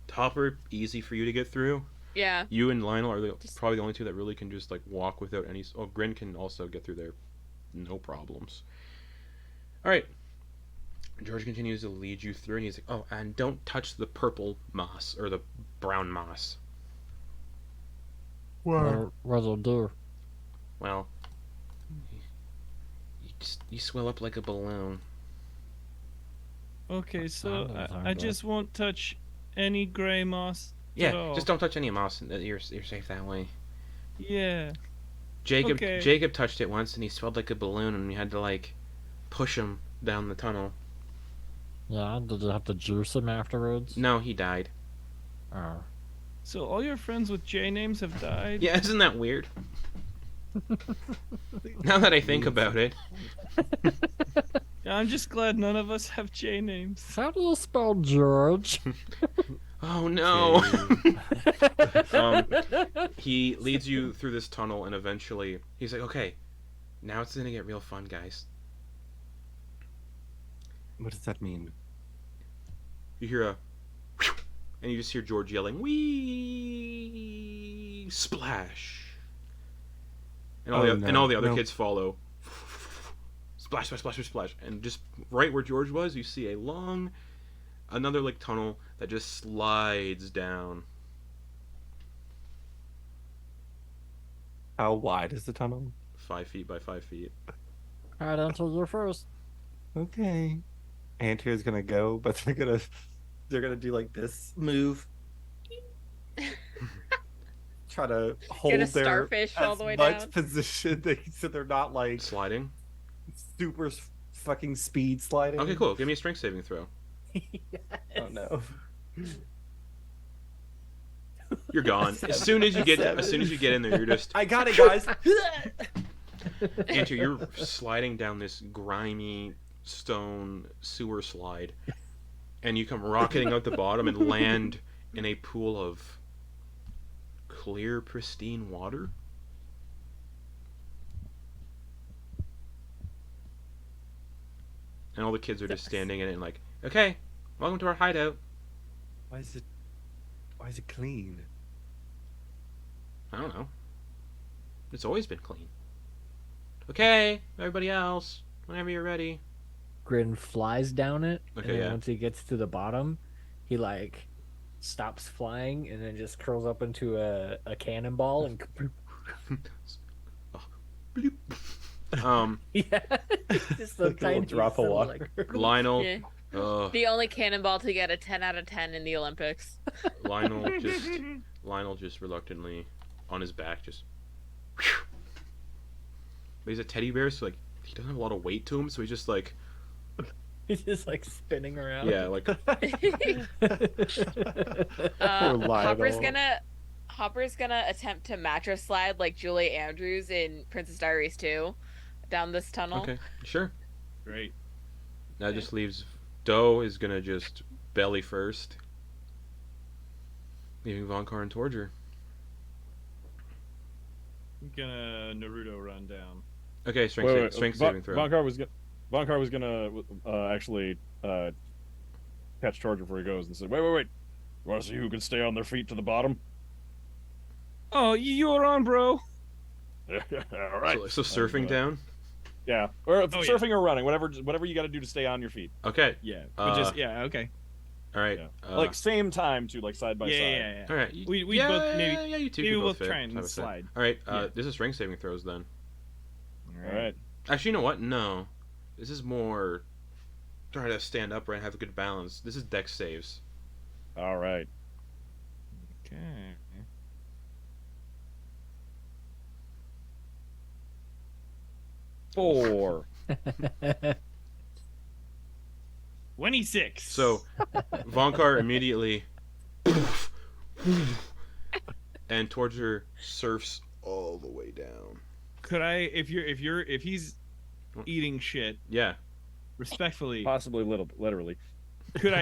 Topper, easy for you to get through. Yeah. You and Lionel are probably the only two that really can just like walk without any. Oh, Grin can also get through there, no problems. All right. George continues to lead you through, and he's like, "Oh, and don't touch the purple moss or the brown moss. What'll do? Well, you swell up like a balloon. Okay, so I know what I'm I about. just won't touch any gray moss. Yeah, all. just don't touch any moss. And you're safe that way." Yeah. Jacob Okay. Jacob touched it once, and he swelled like a balloon, and we had to like push him down the tunnel. Yeah, did you have to juice him afterwards? No, he died. Oh. So all your friends with J names have died. Yeah, isn't that weird? Now that I think about it. I'm just glad none of us have J names. How do you spell George? Oh no. He leads you through this tunnel, and eventually he's like, "Okay, now it's gonna get real fun, guys." What does that mean? You hear a, and you just hear George yelling, "Wee splash!" And all Oh, the no, other no. kids follow. Splash, splash, splash, splash, and just right where George was, you see another like tunnel that just slides down. How wide is the tunnel? 5 feet by 5 feet. Alright, until you're first. Okay. Antyr's gonna go, but they're gonna do like this move. Try to hold Get a their starfish all as the way much down. position so they're not like Sliding. super fucking speed sliding. Okay, cool. Give me a strength saving throw. Oh no. You're gone. As soon as you get in there, you're just I got it, guys. Antyr, you're sliding down this grimy stone sewer slide, and you come rocketing out the bottom and land in a pool of clear, pristine water. And all the kids are just standing in it and like, "Okay, welcome to our hideout." Why is it clean? I don't know. It's always been clean. Okay, everybody else, whenever you're ready. Grin flies down it, Okay, and then yeah. once he gets to the bottom, he like stops flying and then just curls up into a cannonball and yeah, just a Like a little tiny drop of little, water. like, Lionel, Yeah. uh, The only cannonball to get a 10 out of 10 in the Olympics. Lionel just reluctantly on his back just. But he's a teddy bear, so like he doesn't have a lot of weight to him, so he's just like he's just like spinning around. yeah, like Hopper's gonna attempt to mattress slide like Julie Andrews in Princess Diaries 2 down this tunnel. okay, sure. Great. That just leaves Doe is gonna just belly first. leaving Vonkar and Torger. I'm gonna Naruto run down. Okay, strength saving throw. Vonkar was gonna actually catch Torger before he goes and said, "Wait! You want to see who can stay on their feet to the bottom?" Oh, you're on, bro. All right. So surfing down. Yeah, or surfing or running, whatever you got to do to stay on your feet. Okay. Yeah, but okay. All right. Yeah. Like same time too, like side by side. Yeah. All right. We yeah, both maybe you two maybe can we'll both fit, try I and would say. slide. All right. Yeah. This is strength saving throws then. All right. Actually, you know what? No, this is more trying to stand upright and have a good balance. This is dex saves. All right. Okay. 4. 26. So, Vonkar immediately and Torger surfs all the way down. Could I, if he's eating shit, Yeah. respectfully, Possibly literally. could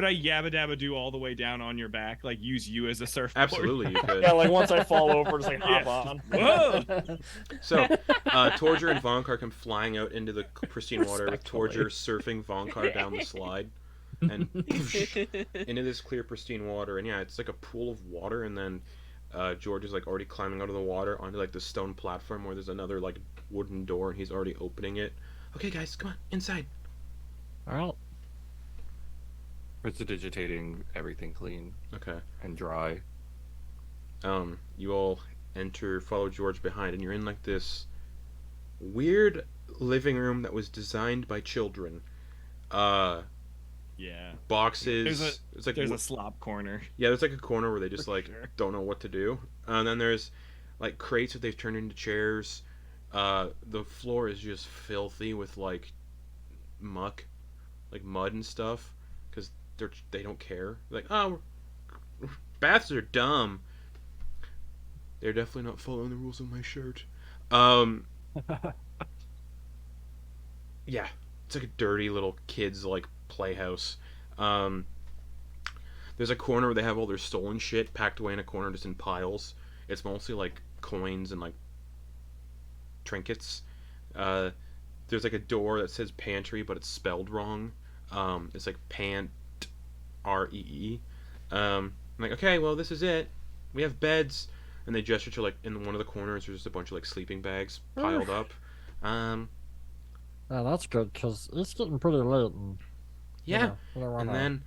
I yabba dabba do all the way down on your back, like use you as a surfboard? Absolutely, you could. Yeah, like once I fall over, just like hop Yeah. on. Whoa! So, Torger and Vonkar come flying out into the pristine water with Torger surfing Vonkar down the slide and into this clear, pristine water. And yeah, it's like a pool of water. And then George is like already climbing out of the water onto like the stone platform where there's another like wooden door, and he's already opening it. Okay, guys, come on, inside. All right. Prestidigitating everything clean Okay. and dry. You all follow George behind, and you're in like this weird living room that was designed by children. Yeah. Boxes. There's a slop corner. Yeah, there's like a corner where they just like sure. don't know what to do. And then there's like crates that they've turned into chairs. The floor is just filthy with like muck, like mud and stuff, because they don't care. Like, oh, baths are dumb. They're definitely not following the rules of my shirt. Yeah, it's like a dirty little kids like playhouse. There's a corner where they have all their stolen shit packed away in a corner just in piles. It's mostly like coins and like trinkets. There's like a door that says pantry, but it's spelled wrong. It's like pant REE. I'm like, okay, well, this is it. We have beds. And they gesture to like in one of the corners there's just a bunch of like sleeping bags piled up. Yeah, that's good because it's getting pretty late. And, Yeah. And then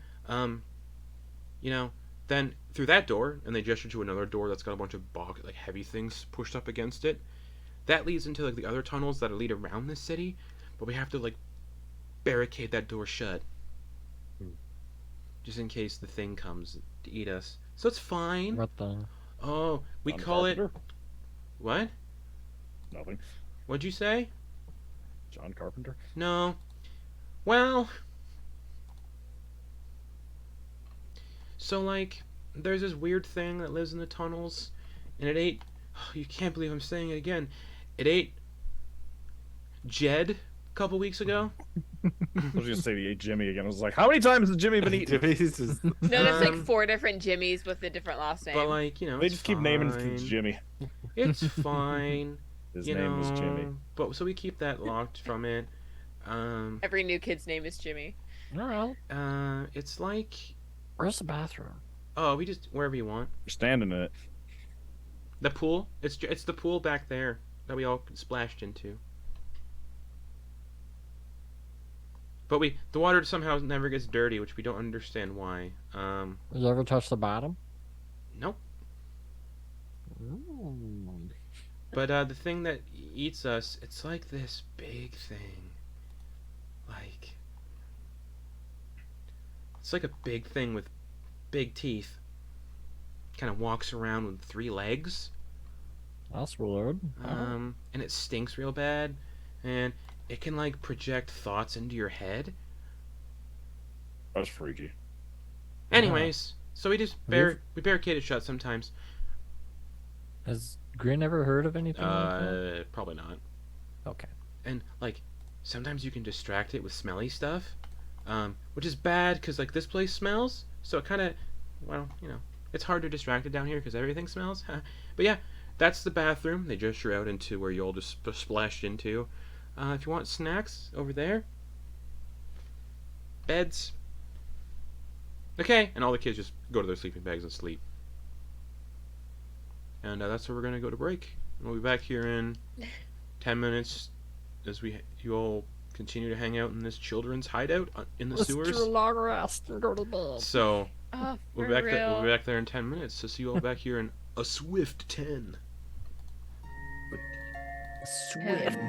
then through that door, and they gesture to another door that's got a bunch of like heavy things pushed up against it. That leads into like the other tunnels that lead around the city, but we have to like barricade that door shut, just in case the thing comes to eat us. So it's fine. What thing? Oh, we call it what? Nothing. What'd you say? John Carpenter. No. Well, so like there's this weird thing that lives in the tunnels, and it ate. Oh, you can't believe I'm saying it again. It ate Jed a couple weeks ago. I was gonna say he ate Jimmy again. I was like, how many times has Jimmy been eaten? No, there's like 4 different Jimmys with a different last name. But like They it's just keep naming fine. kids Jimmy. It's fine. His you name know, is Jimmy. But so we keep that locked from it. Every new kid's name is Jimmy. All right. It's like Where's the bathroom? we just wherever you want. You're standing in it. The pool. It's the pool back there that we all splashed into. But the water somehow never gets dirty, which we don't understand why. You ever touch the bottom? Nope. Ooh. But the thing that eats us, it's like this big thing. Like it's like a big thing with big teeth. Kind of walks around with 3 legs. That's weird. And it stinks real bad, and it can like project thoughts into your head. That's freaky. Anyways, so we just we barricade it shut sometimes. Has Grin ever heard of anything like that? Probably not. Okay. And like sometimes you can distract it with smelly stuff, which is bad because like this place smells, so it kind of well, it's hard to distract it down here because everything smells. But yeah, that's the bathroom. They gesture out into where you all just splashed into. If you want snacks, over there. Beds. Okay, and all the kids just go to their sleeping bags and sleep. And that's where we're gonna go to break. We'll be back here in 10 minutes as you all continue to hang out in this children's hideout in the sewers. Let's do a long rest and go to bed. So Oh, we'll for be real. back there in 10 minutes. So see you all back here in a swift 10. Swift.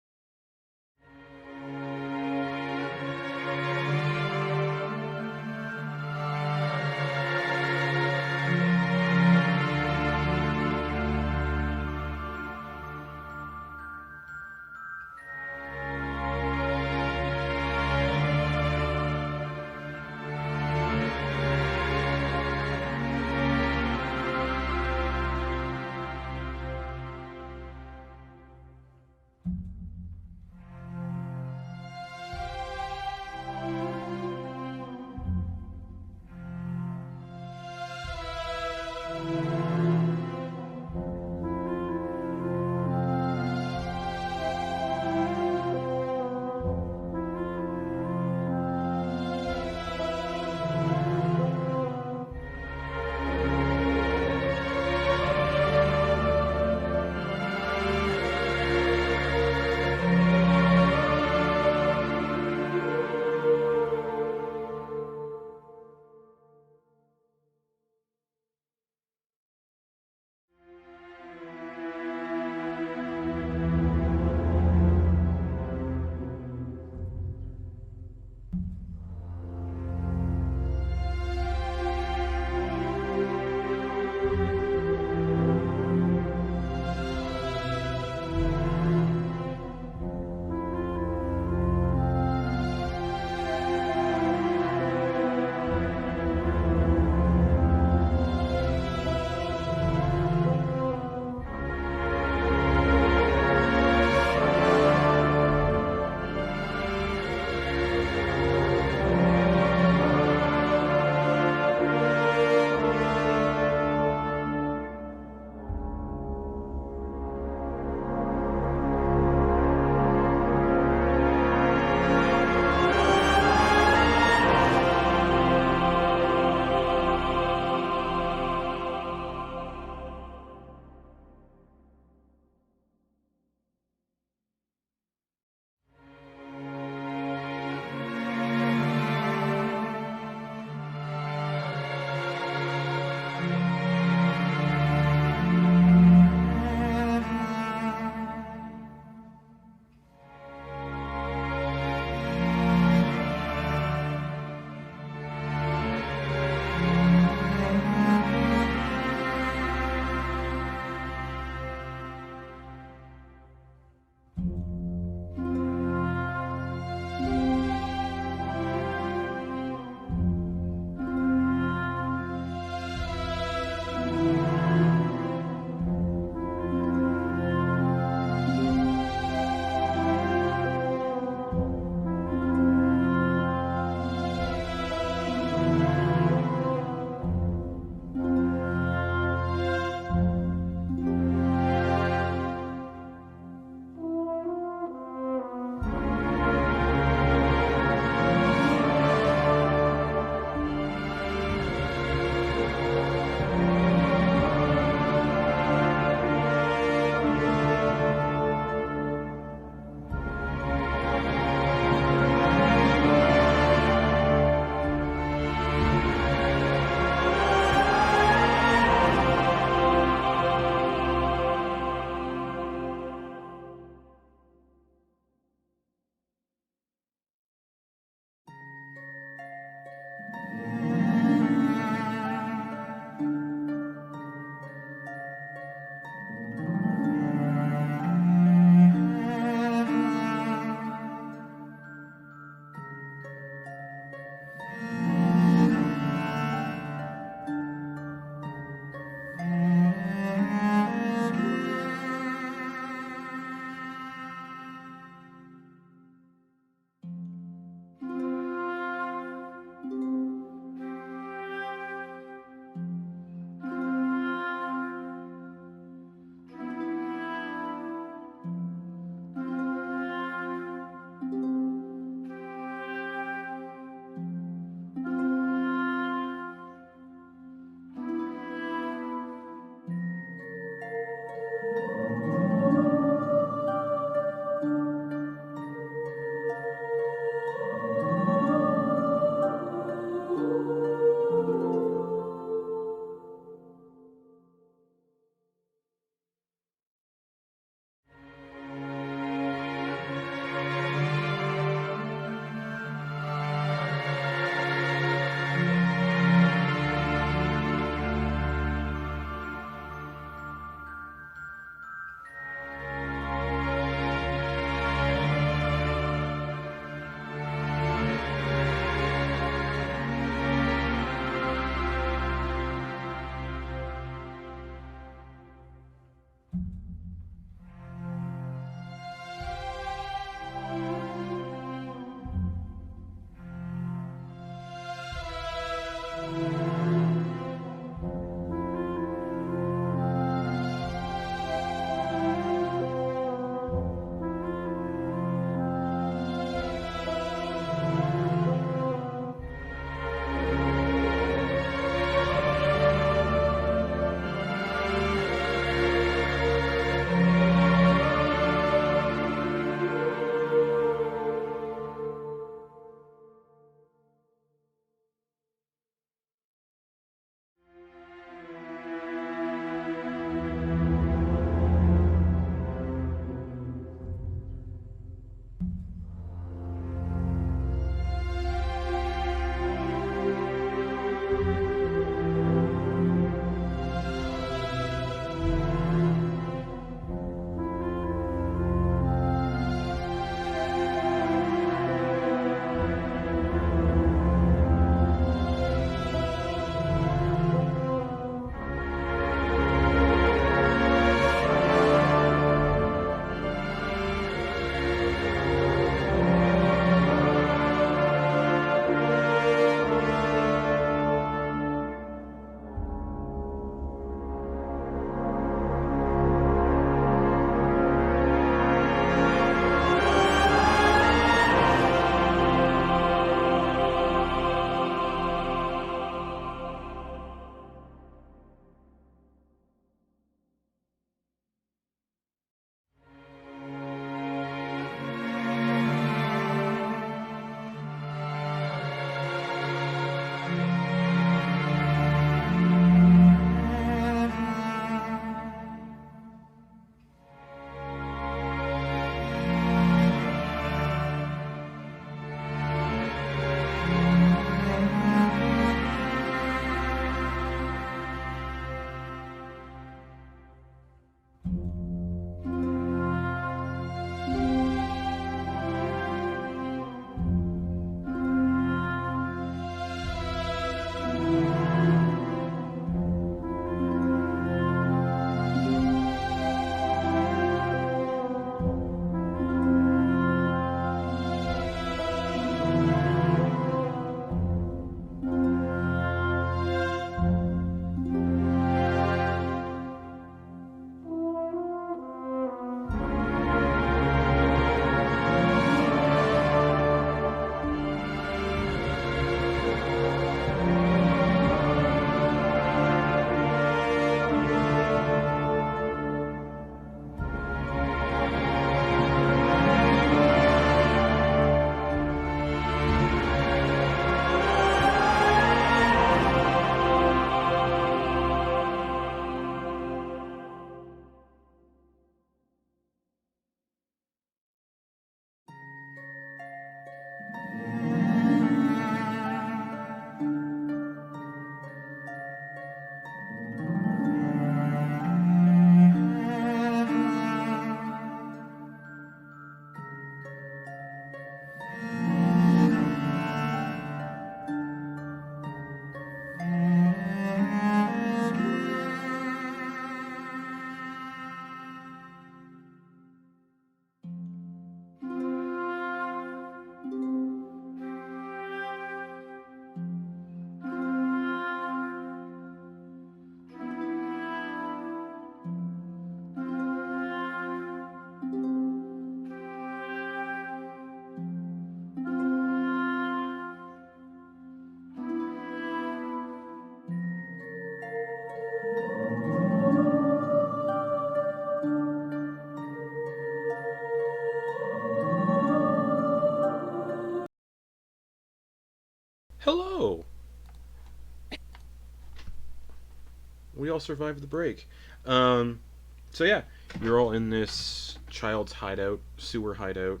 all survived the break. So yeah, you're all in this child's hideout, sewer hideout.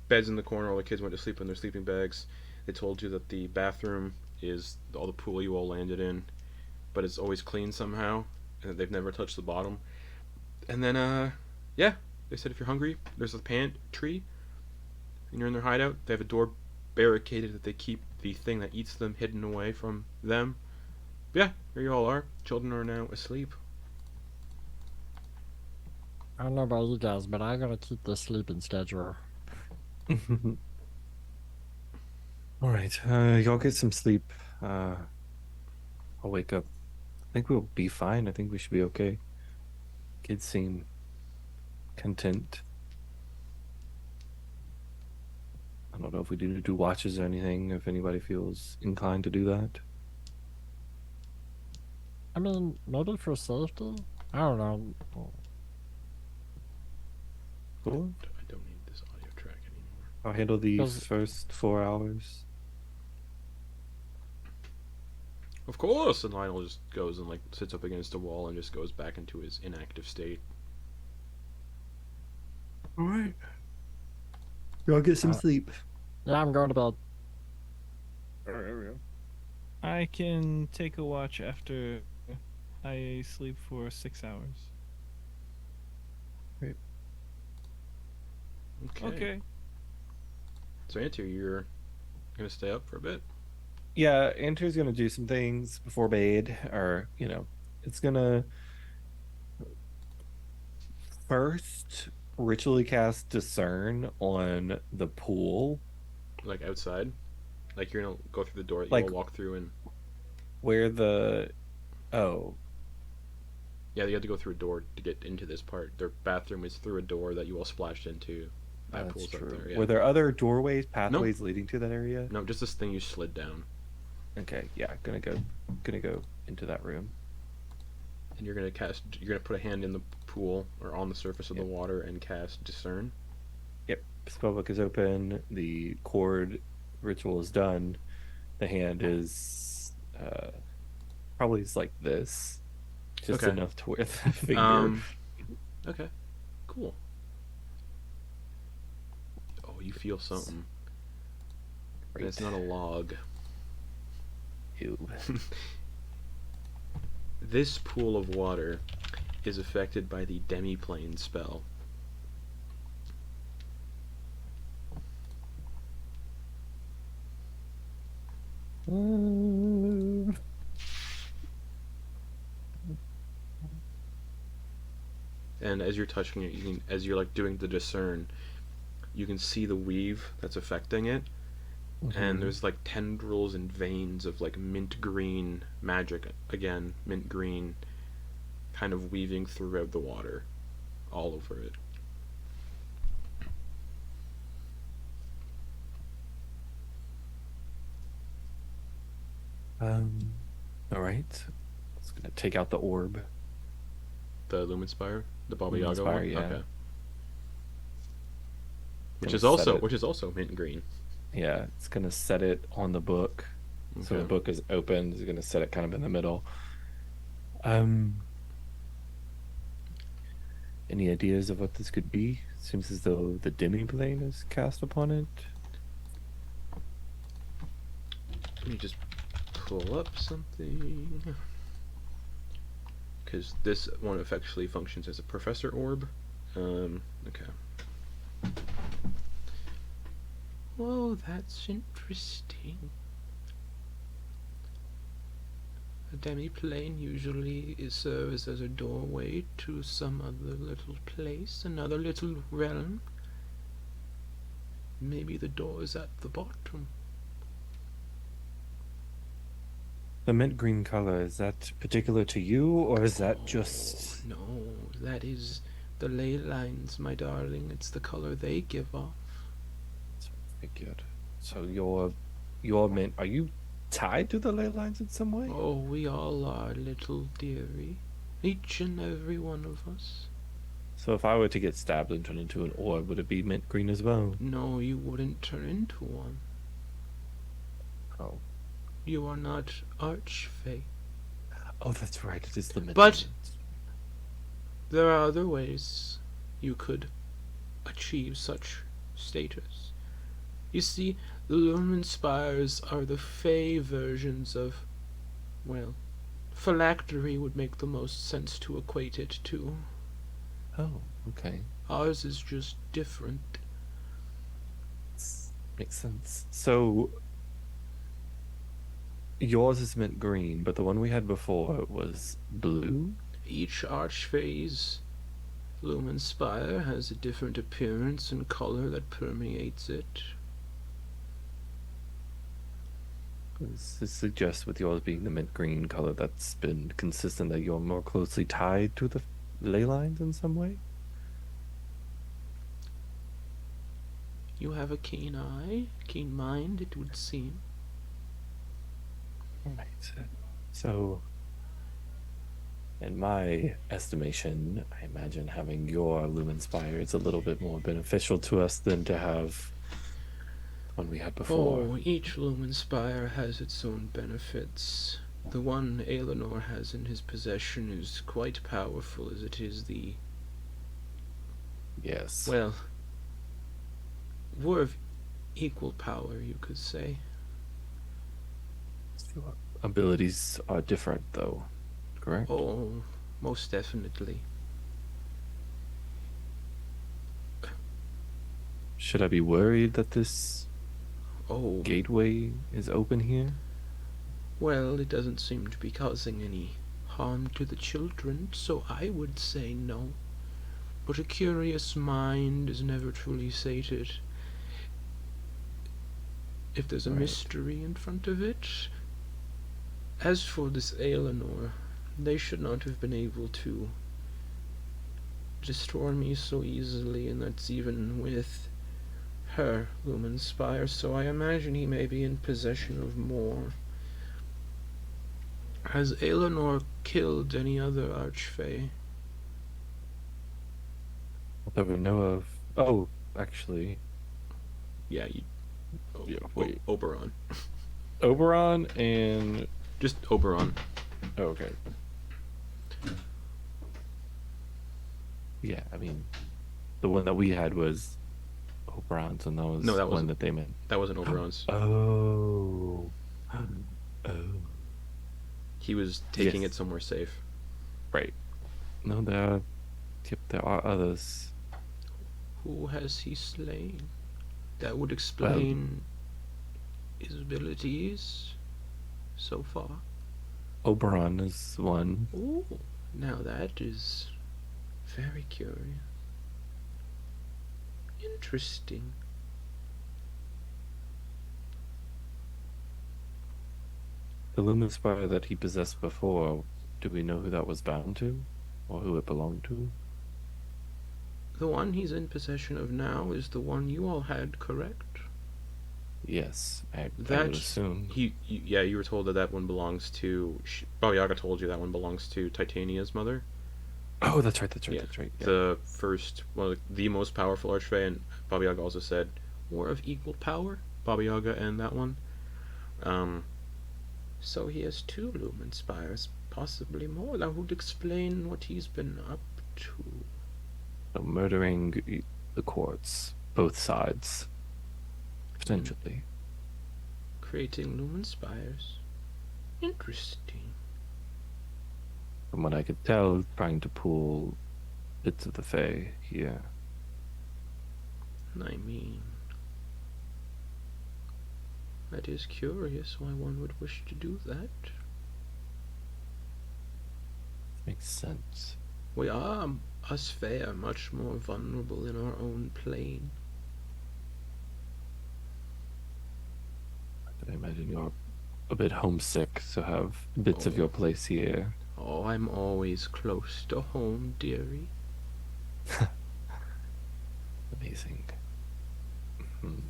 Beds in the corner. All the kids went to sleep in their sleeping bags. They told you that the bathroom is all the pool you all landed in, but it's always clean somehow, and they've never touched the bottom. And then, yeah, they said if you're hungry, there's a pantry, and you're in their hideout. They have a door barricaded that they keep the thing that eats them hidden away from them. But yeah, here you all are. Children are now asleep. I don't know about you guys, but I gotta keep the sleeping schedule. All right, y'all get some sleep. I'll wake up. I think we'll be fine. I think we should be okay. Kids seem content. I don't know if we need to do watches or anything, if anybody feels inclined to do that. I mean, maybe for safety? I don't know. Cool. I don't need this audio track anymore. I'll handle the Does- first 4 hours. Of course! And Lionel just goes and, like, sits up against a wall and just goes back into his inactive state. All right. Y'all get some Uh, sleep. Yeah, I'm going to bed. All right, there we go. I can take a watch after I sleep for 6 hours. Okay. So, Antyr, you're gonna stay up for a bit? Yeah, Antyr's gonna do some things before bed, or it's gonna first ritually cast Discern on the pool, Like, outside? Like, you're gonna go through the door that you Like- all walk through and... where the Yeah, you have to go through a door to get into this part. Their bathroom is through a door that you all splashed into. That that's pool's true. up there, yeah. Were there other doorways, pathways leading to that area? No, just this thing you slid down. Okay, yeah, gonna go into that room. And you're gonna put a hand in the pool or on the surface of the Yep. water and cast Discern. Yep, spellbook is open. The cord ritual is done. The hand is probably is like this, just Okay. enough to where the finger. Okay, cool. Oh, you feel something. And it's not a log. Ew. This pool of water is affected by the demiplane spell. And as you're touching it, as you're like doing the discern, you can see the weave that's affecting it, and there's like tendrils and veins of like mint green magic, again mint green, kind of weaving throughout the water, all over it. All right. It's gonna take out the orb. The Luminspire, the Baba Yaga Luminspire, one. yeah. Okay. Which Gonna is set also mint green. Yeah, it's gonna set it on the book. So the Okay. book is open. It's gonna set it kind of in the middle. Any ideas of what this could be? Seems as though the demi-plane is cast upon it. Let me just pull up something. Because this one effectively functions as a professor orb. Okay. Whoa, that's interesting. A demi-plane usually serves as a doorway to some other little place, another little realm. Maybe the door is at the bottom. The mint green color, is that particular to you, or is that just... No, that is the ley lines, my darling. It's the color they give off. That's what I figured. So you're mint... Are you tied to the ley lines in some way? Oh, we all are, little dearie. Each and every one of us. So if I were to get stabbed and turn into an orb, would it be mint green as well? No, you wouldn't turn into one. Oh. you are not Archfey. Oh, that's right. It is the But there are other ways you could achieve such status. You see, the Lumen Spires are the Fey versions of, well, phylactery would make the most sense to equate it to. Oh, okay. Ours is just different. Makes sense. So yours is mint green, but the one we had before was blue? Each Archfey's Lumen Spire has a different appearance and color that permeates it. This suggests with yours being the mint green color that's been consistent that you're more closely tied to the ley lines in some way? You have a keen eye, keen mind, it would seem. Right. So, in my estimation, I imagine having your Lumen Spire is a little bit more beneficial to us than to have the one we had before. Oh, each Lumen Spire has its own benefits. The one Aelinor has in his possession is quite powerful, as it is the, Yes. well, war of equal power, you could say. Your abilities are different, though, correct? Oh, most definitely. Should I be worried that this Oh, gateway is open here? well, it doesn't seem to be causing any harm to the children, so I would say no. But a curious mind is never truly sated. If there's a Right. mystery in front of it. As for this Aelinor, they should not have been able to destroy me so easily, and that's even with her Lumen Spire, so I imagine he may be in possession of more. Has Aelinor killed any other Archfey? That we know of. Oh, actually, Yeah, you. Oh, Yeah, wait. Oberon. Oberon and. Just Oberon. Oh, okay. Yeah, I mean, the one that we had was Oberon's, and that was No, that one wasn't. that they meant. That wasn't Oberon's. Oh. Oh. He was taking Yes. it somewhere safe. Right. No, there. Yep, there are others. Who has he slain? That would explain his abilities so far. Oberon is one. Oh, now that is very curious. Interesting. The Lumen Spire that he possessed before, do we know who that was bound to? Or who it belonged to? The one he's in possession of now is the one you all had, correct? Yes, I would That's- assume. Yeah, you were told that that one belongs to. Baba Yaga told you that one belongs to Titania's mother. Oh, that's right, that's right, Yeah, that's right. Yeah. The first, well, the most powerful Archfey, and Baba Yaga also said, war of equal power, Baba Yaga and that one. So he has two Lumen Spires, possibly more. That would explain what he's been up to. So murdering the courts, both sides. Potentially. Creating Lumen Spires. Interesting. From what I could tell, trying to pull bits of the Fae here. I mean, that is curious why one would wish to do that. Makes sense. We are, us Fae, are much more vulnerable in our own plane. I imagine you're a bit homesick to have bits of Oh. your place here. Oh, I'm always close to home, dearie. Amazing. Mhm.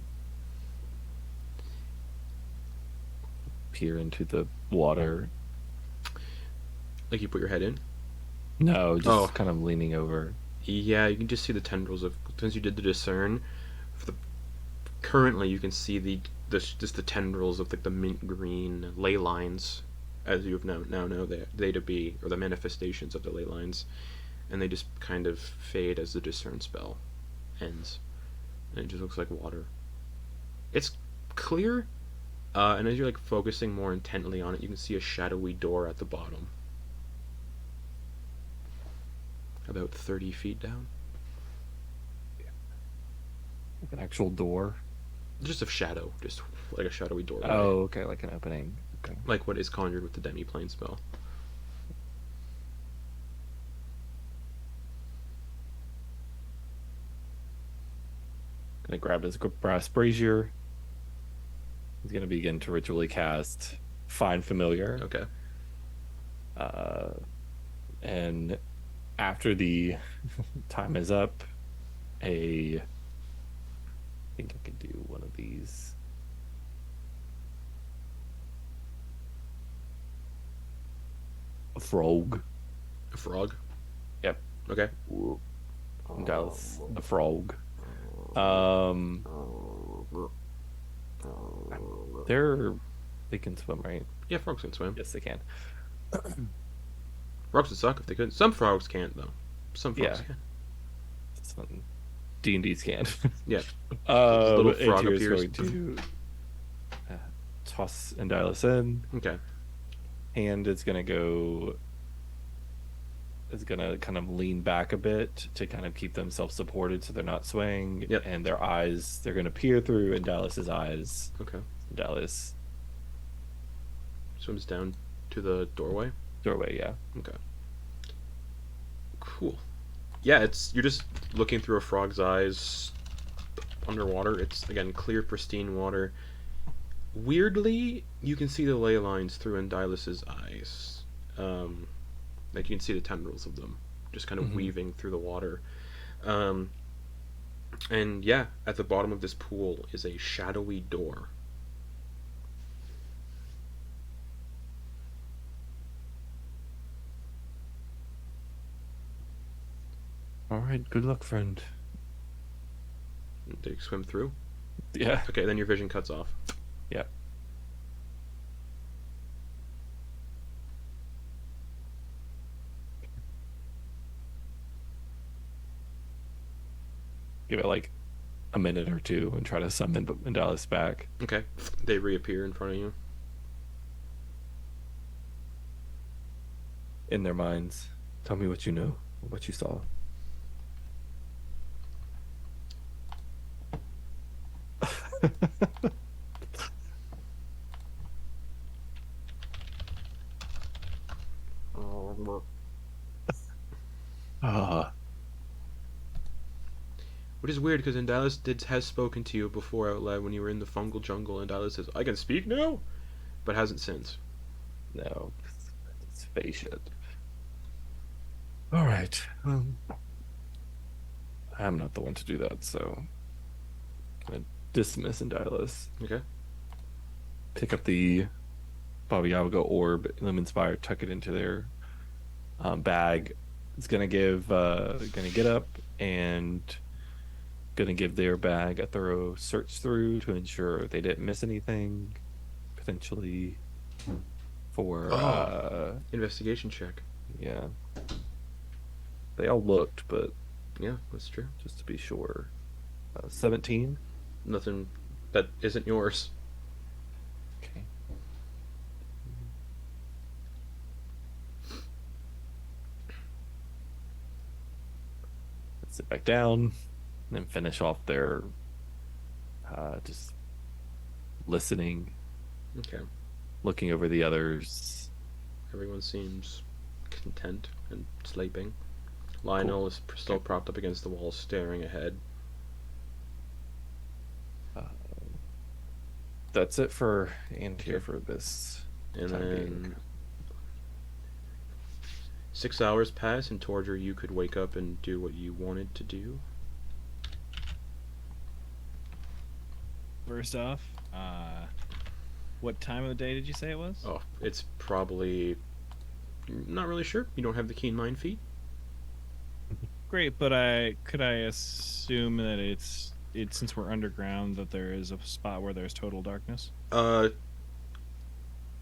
Peer into the water. Like you put your head in? No, just Oh. kind of leaning over. Yeah, you can just see the tendrils of, since you did the discern, for the, currently you can see the just the tendrils of like the mint green ley lines, as you now know they to be, or the manifestations of the ley lines, and they just kind of fade as the discern spell ends, and it just looks like water. It's clear, and as you're like focusing more intently on it, you can see a shadowy door at the bottom, about 30 feet down. An actual door. Just a shadow, just like a shadowy doorway. Oh, okay, like an opening. Okay. Like what is conjured with the demi-plane spell. Gonna grab his brass brazier. He's gonna begin to ritually cast Find Familiar. Okay. And after the time is up, I think I can do one of these. A frog. A frog? Yep. Okay. Dallas, a frog. They can swim, right? Yeah, frogs can swim. Yes, they can. Frogs would suck if they couldn't. Some frogs can't, though. Some frogs Yeah. can. Some D&D's can. Yeah. Little frog Antyr's appears. going to toss Endylus in. Okay. And it's gonna kind of lean back a bit to kind of keep themselves supported so they're not swaying. Yep. And their eyes, they're gonna peer through Endylus's eyes. Okay. Endylus Swims down to the doorway. doorway, yeah. Okay. Cool. Yeah, you're just looking through a frog's eyes underwater. It's again clear, pristine water. Weirdly, you can see the ley lines through Endylus's eyes. Like you can see the tendrils of them just kind of weaving through the water. And yeah, at the bottom of this pool is a shadowy door. All right, good luck, friend. Did you swim through? Yeah. Okay, then your vision cuts off. Yeah. Give it like a minute or two and try to summon Endylus back. Okay, they reappear in front of you. In their minds, tell me what you know, what you saw. Which is weird because Endylus has spoken to you before out loud when you were in the fungal jungle. And Endylus says, "I can speak now," but hasn't since. No, it's face it. All right. I'm not the one to do that, so I'm gonna dismiss Endylus. Okay. Pick up the Baba Yaga orb, Lemon Spire, tuck it into their bag. It's gonna get up and gonna give their bag a thorough search through to ensure they didn't miss anything, potentially for Investigation check. yeah. They all looked, but Yeah, that's true. just to be sure. 17. Nothing that isn't yours. Okay. Let's sit back down and then finish off their just listening, Okay. looking over the others. Everyone seems content and sleeping. Lionel is still propped up against the wall, staring ahead. That's it for Antyr for this And time then being. 6 hours pass, and Torger, you could wake up and do what you wanted to do. First off, what time of the day did you say it was? Oh, it's probably... Not really sure. You don't have the keen mind feat? Great, but could I assume that it's since we're underground that there is a spot where there's total darkness?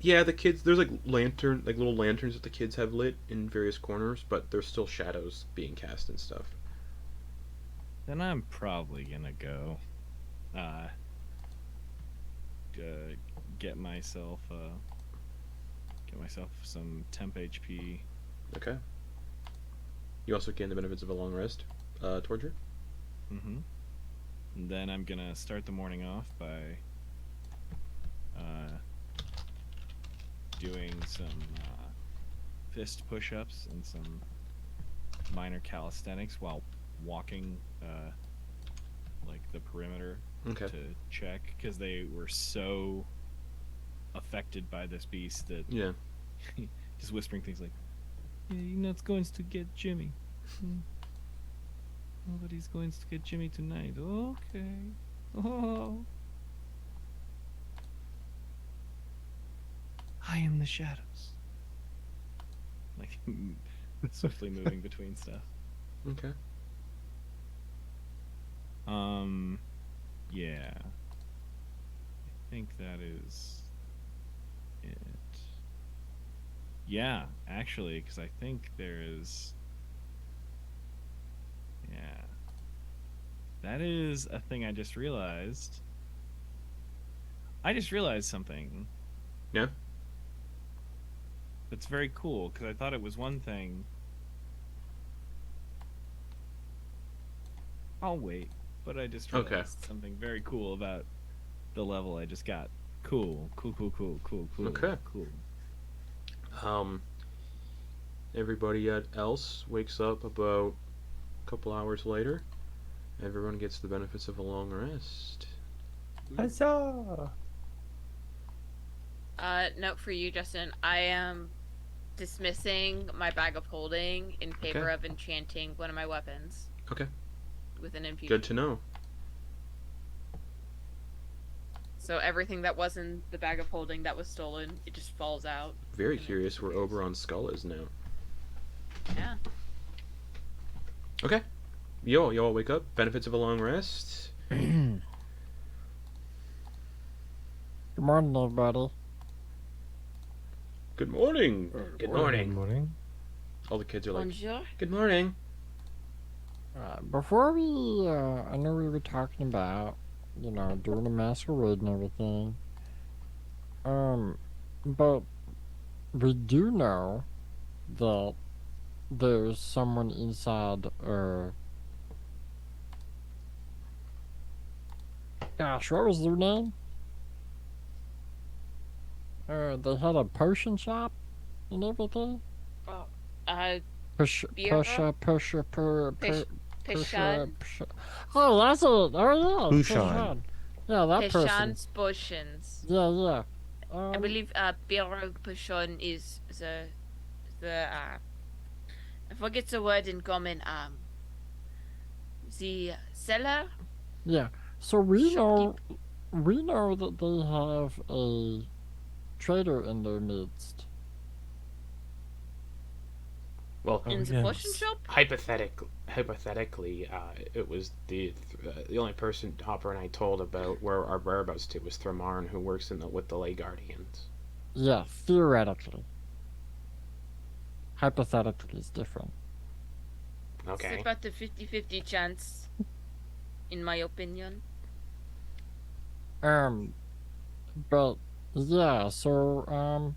Yeah, the kids. There's like little lanterns that the kids have lit in various corners, but there's still shadows being cast and stuff. Then I'm probably gonna go, get myself some temp HP. Okay. You also gain the benefits of a long rest, Torger. Mm-hmm. And then I'm gonna start the morning off by doing some fist push-ups and some minor calisthenics while walking like the perimeter Okay. to check, because they were so affected by this beast that Yeah. just whispering things like, "Yeah, you're not going to get Jimmy. Nobody's going to get Jimmy tonight. Okay. Oh. I am the shadows." Like swiftly moving between stuff. Okay. Yeah. I think that is it. Yeah, actually, because I think there is. Yeah. That is a thing I just realized. I just realized something. Yeah. That's very cool, because I thought it was one thing. I'll wait, but I just realized something very cool about the level I just got. Cool. Okay. Cool. Everybody else wakes up about a couple hours later. Everyone gets the benefits of a long rest. Huzzah! Note for you, Justin. I am dismissing my bag of holding in favor of enchanting one of my weapons. Okay. With an infusion. Good to know. So everything that was in the bag of holding that was stolen, it just falls out. Very curious where Oberon's skull is now. Yeah. Okay. Y'all wake up. Benefits of a long rest. Good morning, everybody. Good morning. Good morning. morning. All the kids are like, Bonjour. good morning. Before we, I know we were talking about, doing a masquerade and everything. But we do know that there's someone inside, gosh, what was their name? They had a potion shop and everything. Bira? Pishan. Oh, that's it. Oh, yeah. Pushan. Yeah, that person. Pishan's potions. Yeah. I believe Bira Pishan is the I forget the word in common. The seller. Yeah. So we know that they have a trader in their midst. Well, In the potion shop? hypothetically, it was the only person Hopper and I told about where our whereabouts to was Thermarn, who works with the Lay Guardians. Yeah, theoretically. Hypothetically is different. Okay. It's about a 50-50 chance, in my opinion. But yeah, so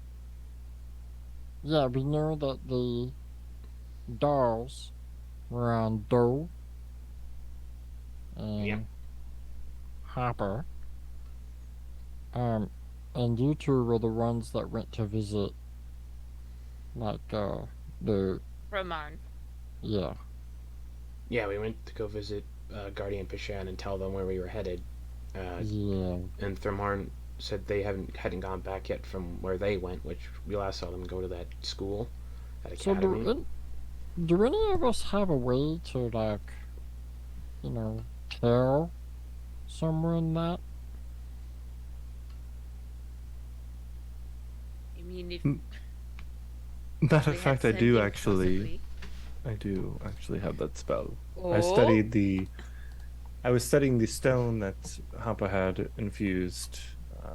yeah, we know that the dolls were on Doe and Yep. Hopper. And you two were the ones that went to visit, like, the, Roman. yeah. Yeah, we went to go visit Guardian Pishan and tell them where we were headed. Yeah. And Thermarn said they hadn't gone back yet from where they went, which we last saw them go to that school, that So academy. do any of us have a way to, like, tell someone that? I mean, if Matter we of had fact, I sent do him actually. possibly. I do actually have that spell. Oh? I studied the I was studying the stone that Hampa had infused,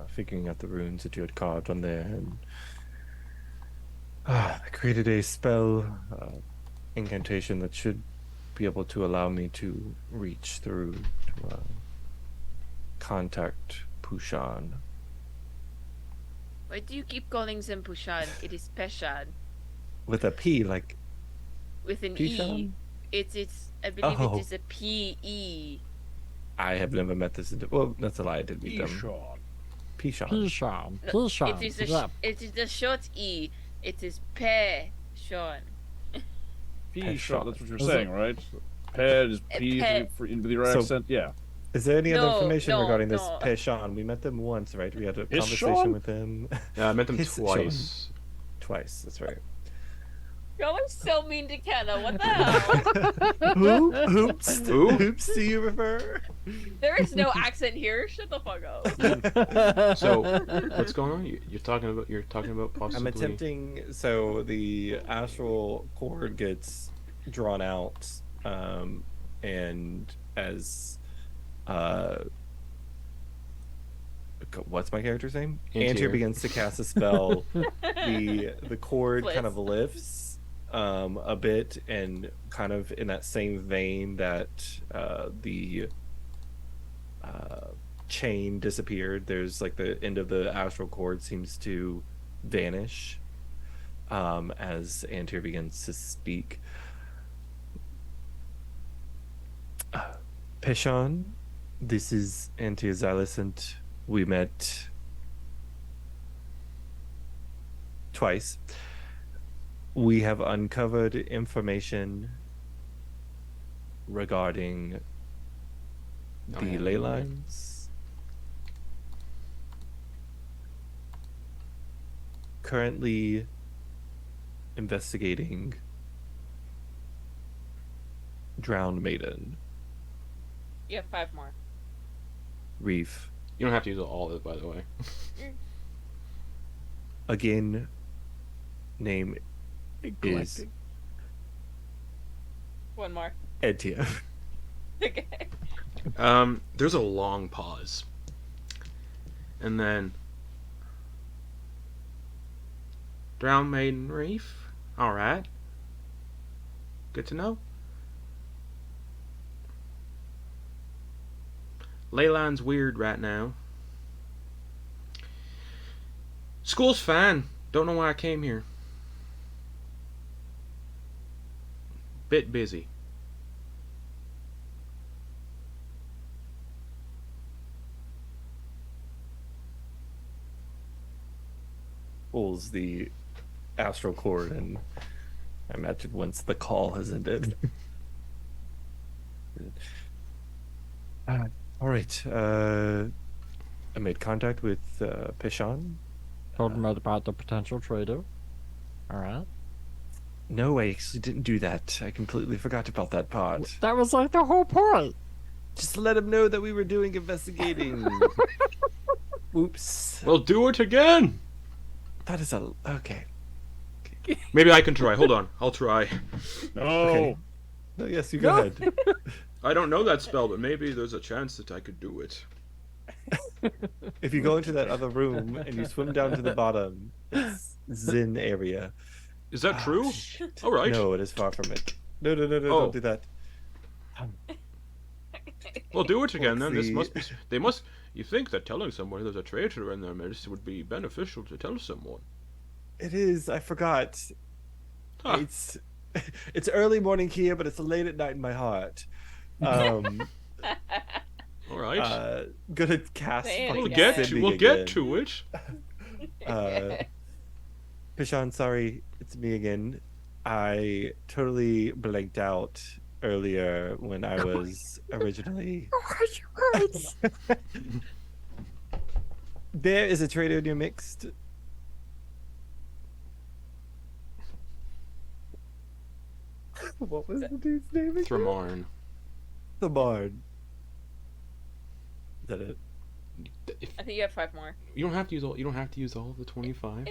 figuring out the runes that you had carved on there, and I created a spell, incantation that should be able to allow me to reach through to contact Pushan. Why do you keep calling them Pushan? It is Peshan. With a P, like With an Pishan? E. It's I believe Oh. it is a P-E. I have never met this. Well, that's a lie. I did meet them. Eshawn. Pishan. Pishan. No, Pishan. it is a short E. It is Peshan. Eshawn. That's what you're Is saying, right? Ped is P Pe- with your So- accent. Yeah. Is there any other No, information no, regarding this no. Peshan? We met them once, right? We had a Pishan? conversation with them Yeah, I met them His- twice. twice. That's right. Y'all are so mean to Kenna. What the hell? Oops. Who? Oops. Do you refer? There is no accent here. Shut the fuck up. So, what's going on? You're talking about possibly. I'm attempting. So the astral cord gets drawn out, and as what's my character's name? Antyr. Antyr begins to cast a spell. the cord kind of Blitz. lifts a bit, and kind of in that same vein that the chain disappeared. There's like the end of the astral cord seems to vanish as Antyr begins to speak. Peshan, this is Antyr Xiloscient. We met twice. We have uncovered information regarding Oh, the yeah. ley lines. Currently investigating Drowned Maiden, You have 5 more. Reef. You don't have to use all of it, by the way. Again, name is 1 more. Etia. Okay. There's a long pause, and then Drowned Maiden Reef. All right. Good to know. Leyline's weird right now. School's fine. Don't know why I came here. Bit busy. Pulls the astral cord, and I imagine once the call has ended. All right. I made contact with Peshan. Told him about the potential trader. Alright. No, I actually didn't do that. I completely forgot about that part. That was like the whole point. Just to let him know that we were doing investigating. Oops. Well, do it again. That is a okay. Maybe I can try. Hold on. I'll try. No. Okay. No, yes, you go ahead. I don't know that spell, but maybe there's a chance that I could do it. If you go into that other room and you swim down to the bottom, it's Zen area. Is that Oh, true? shit. All right. No, it is far from it. No, Oh. don't do that. Well, do it again then. This See. must be. They must. You think that telling someone there's a traitor in their midst would be beneficial to tell someone? It is. I forgot. Huh. It's early morning here, but it's late at night in my heart. All right. Gonna cast. Say it fucking we'll again. get to. Cindy We'll again. get to it. Pishan, sorry, it's me again. I totally blanked out earlier when I was originally. There is a trader in your mixed. What was the dude's name? again? Thramarn. The Bard. Is that it? If, I think you have 5 more. you don't have to use all. You don't have to use all of the 25.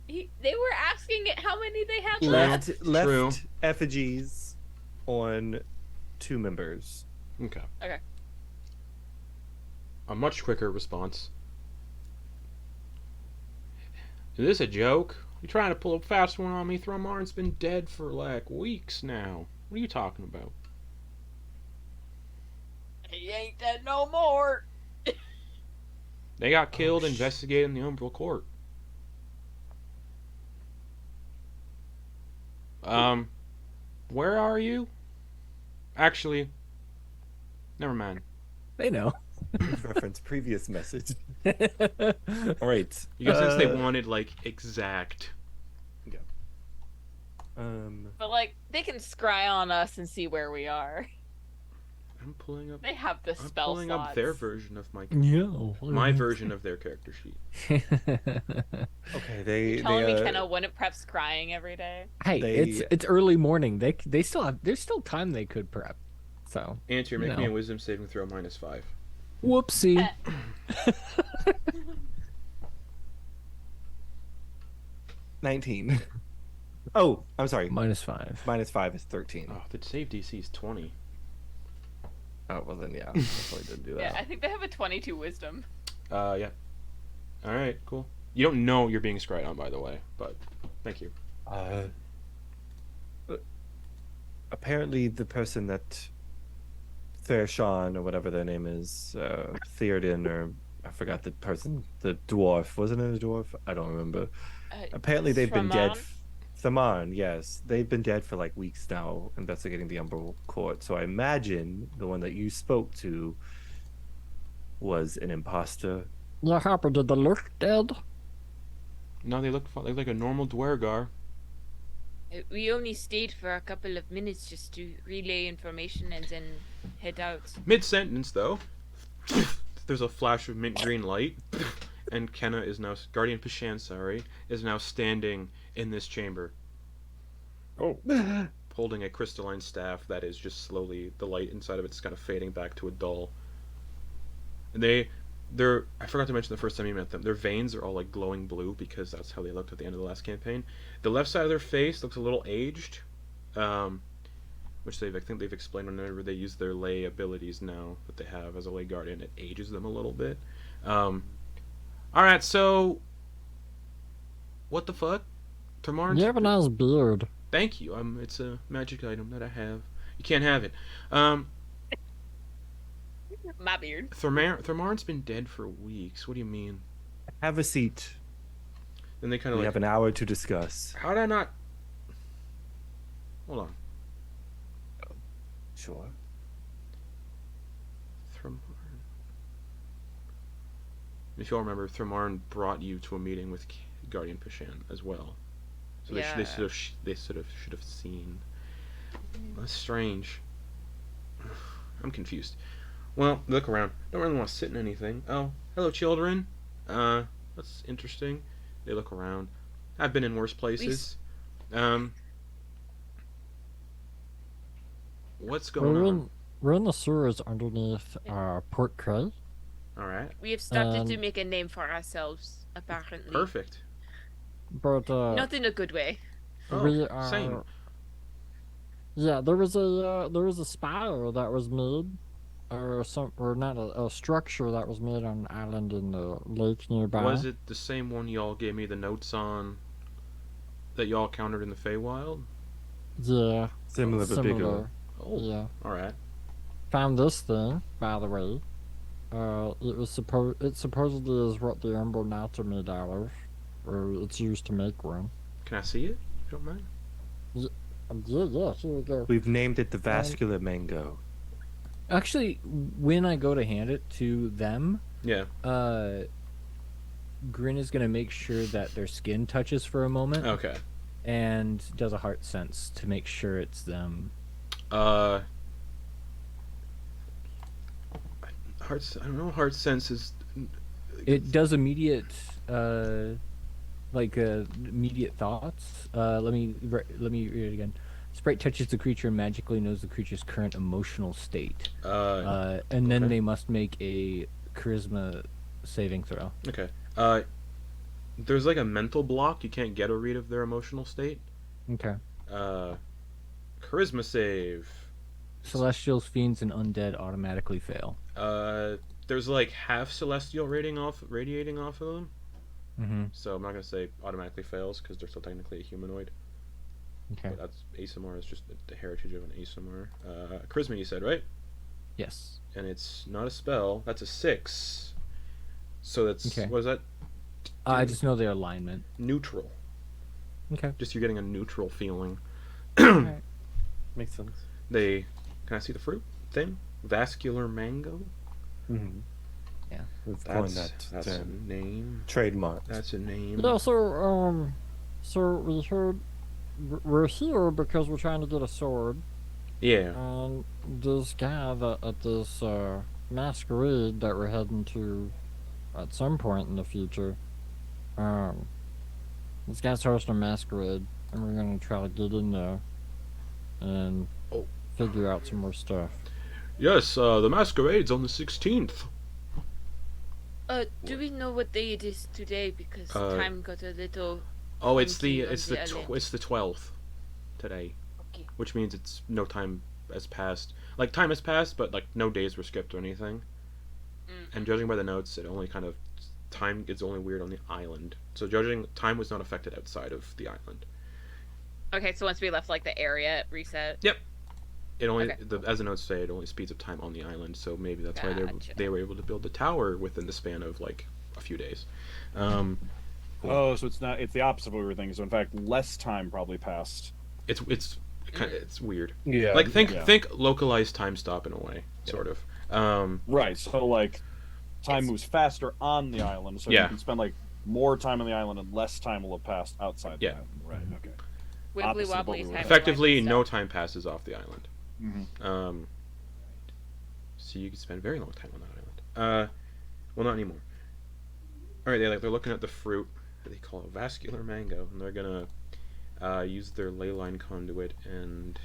They were asking it how many they had True. left. Left True. effigies on 2 members. Okay. Okay. A much quicker response. Is this a joke? You trying to pull a fast one on me? Thromarn's been dead for like weeks now. What are you talking about? He ain't dead no more. They got killed investigating the Umbral Court. Where are you? Actually, never mind. They know. Reference previous message. All right. You guys, since they wanted like exact. But like, they can scry on us and see where we are. I'm pulling up. They have the I'm spell pulling slots. up their version of Yeah. my version of their character sheet. Okay, they Telling me Kenna wouldn't prep scrying every day. Hey, it's early morning. They still have. There's still time they could prep. So. Antyr, make No. me a wisdom saving throw -5. Whoopsie. 19. Oh, I'm sorry. -5. -5 is 13. Oh, the save DC is 20. Oh, well then, yeah. I probably did do that. Yeah, I think they have a 22 wisdom. Yeah. All right, cool. You don't know you're being scryed on, by the way, but thank you. Apparently, the person that Fairsean or whatever their name is, Theoden, or I forgot the person, the dwarf. Wasn't it a dwarf? I don't remember. Apparently, they've been dead. Thamarn, yes, they've been dead for like weeks now, investigating the Umbral Court. So I imagine the one that you spoke to was an imposter. Yeah, Harper, did they look dead? No, they look like a normal Duergar. We only stayed for a couple of minutes just to relay information and then head out. Mid-sentence, though, there's a flash of mint green light, and Kenna is now Guardian Pishan, is now standing in this chamber. Oh. Holding a crystalline staff that is just slowly, the light inside of it's kind of fading back to a dull. And they're I forgot to mention the first time you met them, their veins are all like glowing blue because that's how they looked at the end of the last campaign. The left side of their face looks a little aged, which I think they've explained whenever they use their lay abilities now that they have as a lay guardian, it ages them a little bit. Alright, so what the fuck? Thermarn's... You have a nice beard. Thank you. It's a magic item that I have. You can't have it. My beard. Thermarn's been dead for weeks. What do you mean? Have a seat. Then they kind of We like... have an hour to discuss. How did I not... Hold on. Sure. Thermarn... If you all remember, Thermarn brought you to a meeting with Guardian Pishan as well. So Yeah. they should have seen. That's strange. I'm confused. Well, look around. Don't really want to sit in anything. Oh, hello, children. That's interesting. They look around. I've been in worse places. What's going on? We're in the sewers underneath Port Cray. All right. We have started to make a name for ourselves, apparently. Perfect. But Not in a good way. we Oh, are. same. Yeah, there was a spire that was made, or not a structure that was made on an island in the lake nearby. Was it the same one y'all gave me the notes on that y'all encountered in the Feywild? Yeah, Similar but bigger. similar. Oh, Yeah, all right. found this thing, by the way. It supposedly is what the Umbral Knights are made out of, or it's used to make one. Can I see it? If you don't mind. Yeah, here we go. We've named it the Vascular Mango. Actually, when I go to hand it to them, Yeah. Grin is gonna make sure that their skin touches for a moment, Okay. and does a heart sense to make sure it's them. Heart. I don't know. Heart sense is. It does immediate, immediate thoughts. Let me read it again. Sprite touches the creature and magically knows the creature's current emotional state. And then okay. they must make a charisma saving throw. Okay. There's like a mental block. You can't get a read of their emotional state. Okay. Charisma save. Celestials, fiends, and undead automatically fail. There's like half celestial radiating off of them. Mm-hmm. So I'm not gonna say automatically fails because they're still technically a humanoid. Okay. But that's ASMR is just the heritage of an ASMR. Charisma, you said, right? Yes. And it's not a spell. That's a 6. So that's Okay. what is that? I just know their alignment. Neutral. Okay. Just you're getting a neutral feeling. Alright. Makes sense. They can I see the fruit thing? Vascular mango. Mm-hmm. Yeah. We've coined That's that a name. trademark. That's a name. Yeah, so we heard we're here because we're trying to get a sword, Yeah. and this guy that at this masquerade that we're heading to at some point in the future, this guy's hosting a masquerade, and we're gonna try to get in there and figure out some more stuff. Yes. The masquerade's on the 16th. Do we know what day it is today? Because time got a little. Oh, it's the funky on the it's the 12th today, Okay. which means it's no time has passed. Like time has passed, but like no days were skipped or anything. And judging by the notes, it only kind of time is only weird on the island. So judging time was not affected outside of the island. Okay, so once we left like the area, it reset. Yep. It only Okay. as the notes say, it only speeds up time on the island. So maybe that's why Gotcha. they were able to build the tower within the span of like a few days. Oh, so it's not. It's the opposite of what we were thinking. So in fact, less time probably passed. It's it's weird. Yeah. Like think yeah. localized time stop in a way, sort of. Right. So like, time moves faster on the island, so Yeah. you can spend like more time on the island and less time will have passed outside the Yeah. island. Right. Okay. Wibbly Opposite of what wobbly. we were- Effectively, no time passes off the island. Mm-hmm. So you can spend a very long time on that island. Well, not anymore. All right, they're looking at the fruit that they call a vascular mango, and they're gonna use their ley line conduit, and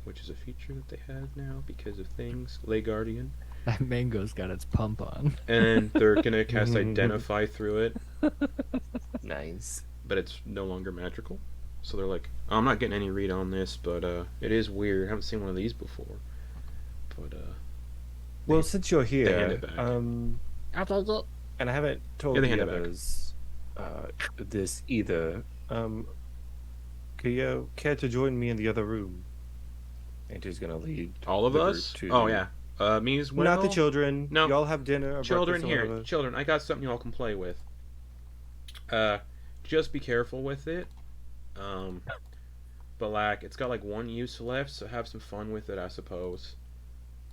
which is a feature that they have now because of things, Ley Guardian, That mango's got its pump on. and they're gonna cast Identify through it, Nice. but it's no longer magical. So they're like, I'm not getting any read on this, but it is weird. I haven't seen one of these before. But Well, since you're hand here, it back. I take it. and I haven't told Yeah, they the hand it back. others this either, could you care to join me in the other room? Antyr's gonna lead all of the us? group to- Oh yeah. Me as well. Not the children. No. Y'all have dinner. Or Children breakfast or here. whatever. Children, I got something y'all can play with. Just be careful with it. But like, it's got like one use left, so have some fun with it, I suppose.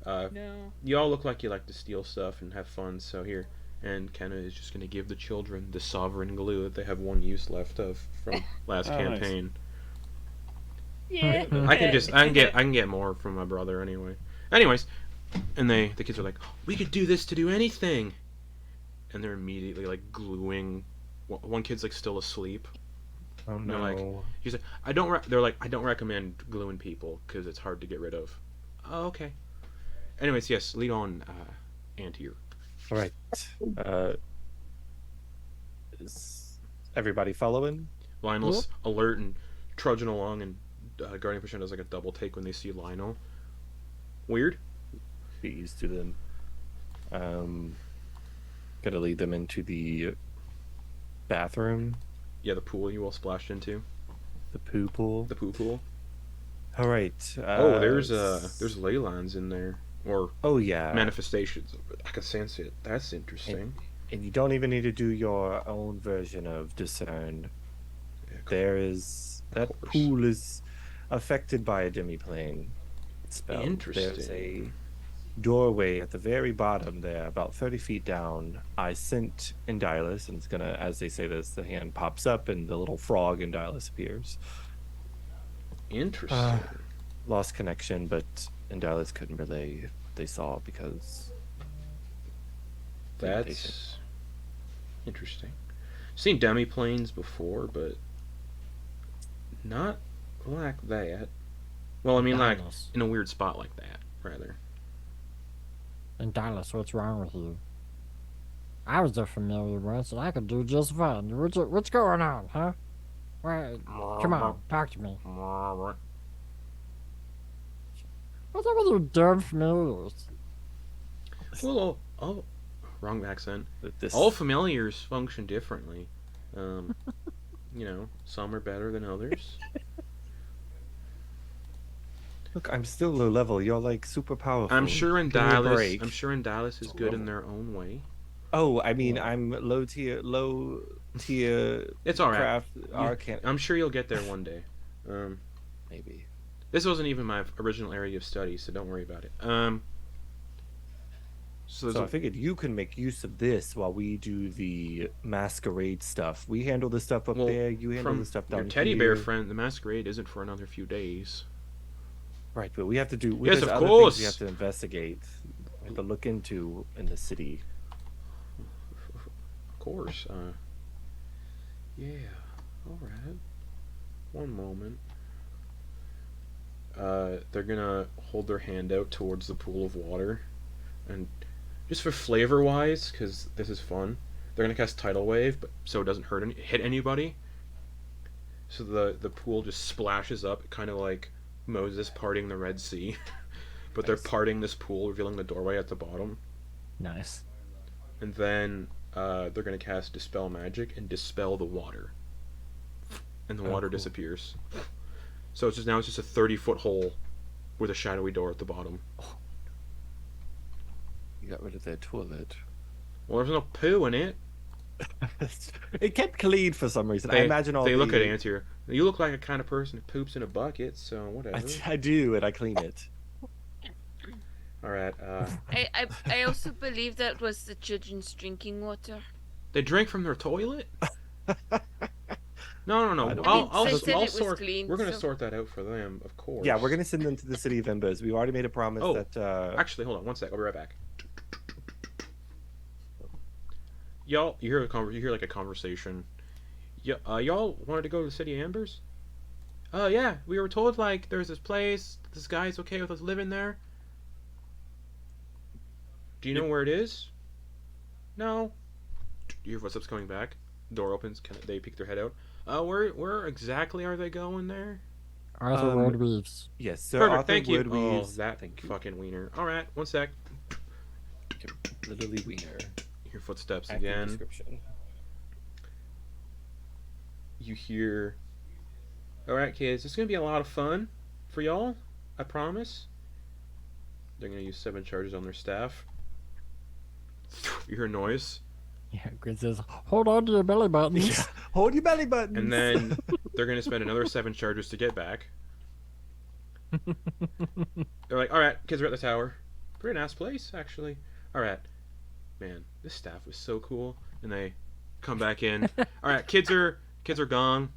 No. You all look like you like to steal stuff and have fun, so here. And Kenna is just gonna give the children the sovereign glue that they have one use left of from last Oh, nice. campaign. Yeah. I can get more from my brother anyway. Anyways, and the kids are like, we could do this to do anything, and they're immediately like gluing. One kid's like still asleep. Oh they're no. like- He's like, they're like, I don't recommend gluing people because it's hard to get rid of. Oh, okay. Anyways, yes, lead on, Antyr. All right. Is everybody following? Lionel's alert and trudging along, and Guardian Percent does like a double take when they see Lionel. Weird. Be used to them. Gotta lead them into the bathroom, Yeah, the pool you all splashed into. the poo pool. The poo pool. All right. Oh, there's ley lines in there. Or Oh yeah. manifestations. I can sense it. That's interesting. And you don't even need to do your own version of discern. Yeah, There is that course. pool is affected by a demiplane spell. There's a Interesting. doorway at the very bottom there, about 30 feet down. I sent Indylus, and it's gonna, as they say this, the hand pops up and the little frog Indylus appears. Interesting. Lost connection, but Indylus couldn't relay if they saw because That's interesting. Seen demiplanes before, but not like that. Well, I mean, like Dallas. in a weird spot like that, rather. And Dallas, what's wrong with you? I was a familiar once, and I could do just fine. What's going on, huh? Why, come on, talk to me. What's up with your dumb familiars? Well, wrong accent. This All familiars function differently. Some are better than others. Look, I'm still low level. You're like super powerful. I'm sure in Give me a Dallas. break. I'm sure in Dallas is good in their own way. Oh, I mean, I'm low tier. It's all right. Craft Arcane. I'm sure you'll get there one day. Maybe. This wasn't even my original area of study, so don't worry about it. So I figured you can make use of this while we do the masquerade stuff. We handle the stuff up there. You handle the stuff down your teddy bear here. friend. The masquerade isn't for another few days. Right, but we have to do. Yes, there's of other course. things we have to investigate. We have to look into in the city. Of course. Yeah. All right. One moment. They're gonna hold their hand out towards the pool of water, and just for flavor wise, because this is fun, they're gonna cast Tidal Wave, but so it doesn't hit anybody. So the pool just splashes up, kind of like Moses parting the Red Sea, but they're parting this pool, revealing the doorway at the bottom. Nice. And then they're gonna cast Dispel Magic and dispel the water, and the water disappears. So it's just a 30-foot hole with a shadowy door at the bottom. You got rid of their toilet. Well, there's no poo in it. It kept clean for some reason. I imagine all they look at Antyr. You look like a kind of person who poops in a bucket, so whatever. I do, and I clean it. All right. I also believe that was the children's drinking water. They drank from their toilet? No. They said it was sort. clean, We're gonna so- sort that out for them, of course. Yeah, we're gonna send them to the city of Embers. We've already made a promise that. Actually, hold on one sec. I'll be right back. Y'all, you hear like a conversation. Y'all wanted to go to the city of Embers? Yeah. We were told like there's this place. This guy's okay with us living there. Do you know where it is? No. You hear footsteps coming back. Door opens. They peek their head out. Where exactly are they going there? Arthur Woodweaves. Yes, Sir Perfect. Arthur Thank you. Woodweaves. That fucking wiener. All right. One sec. Literally wiener. You hear footsteps Accurate again. description. You hear. All right, kids. It's gonna be a lot of fun for y'all. I promise. They're gonna use 7 charges on their staff. You hear a noise. Yeah, Grin says, Hold on to your belly buttons. Yeah. Hold your belly buttons. And then they're going to spend another 7 charges to get back. They're like, alright, kids are at the tower. Pretty nice place, actually. Alright. Man, this staff was so cool. And they come back in. Alright, kids are gone.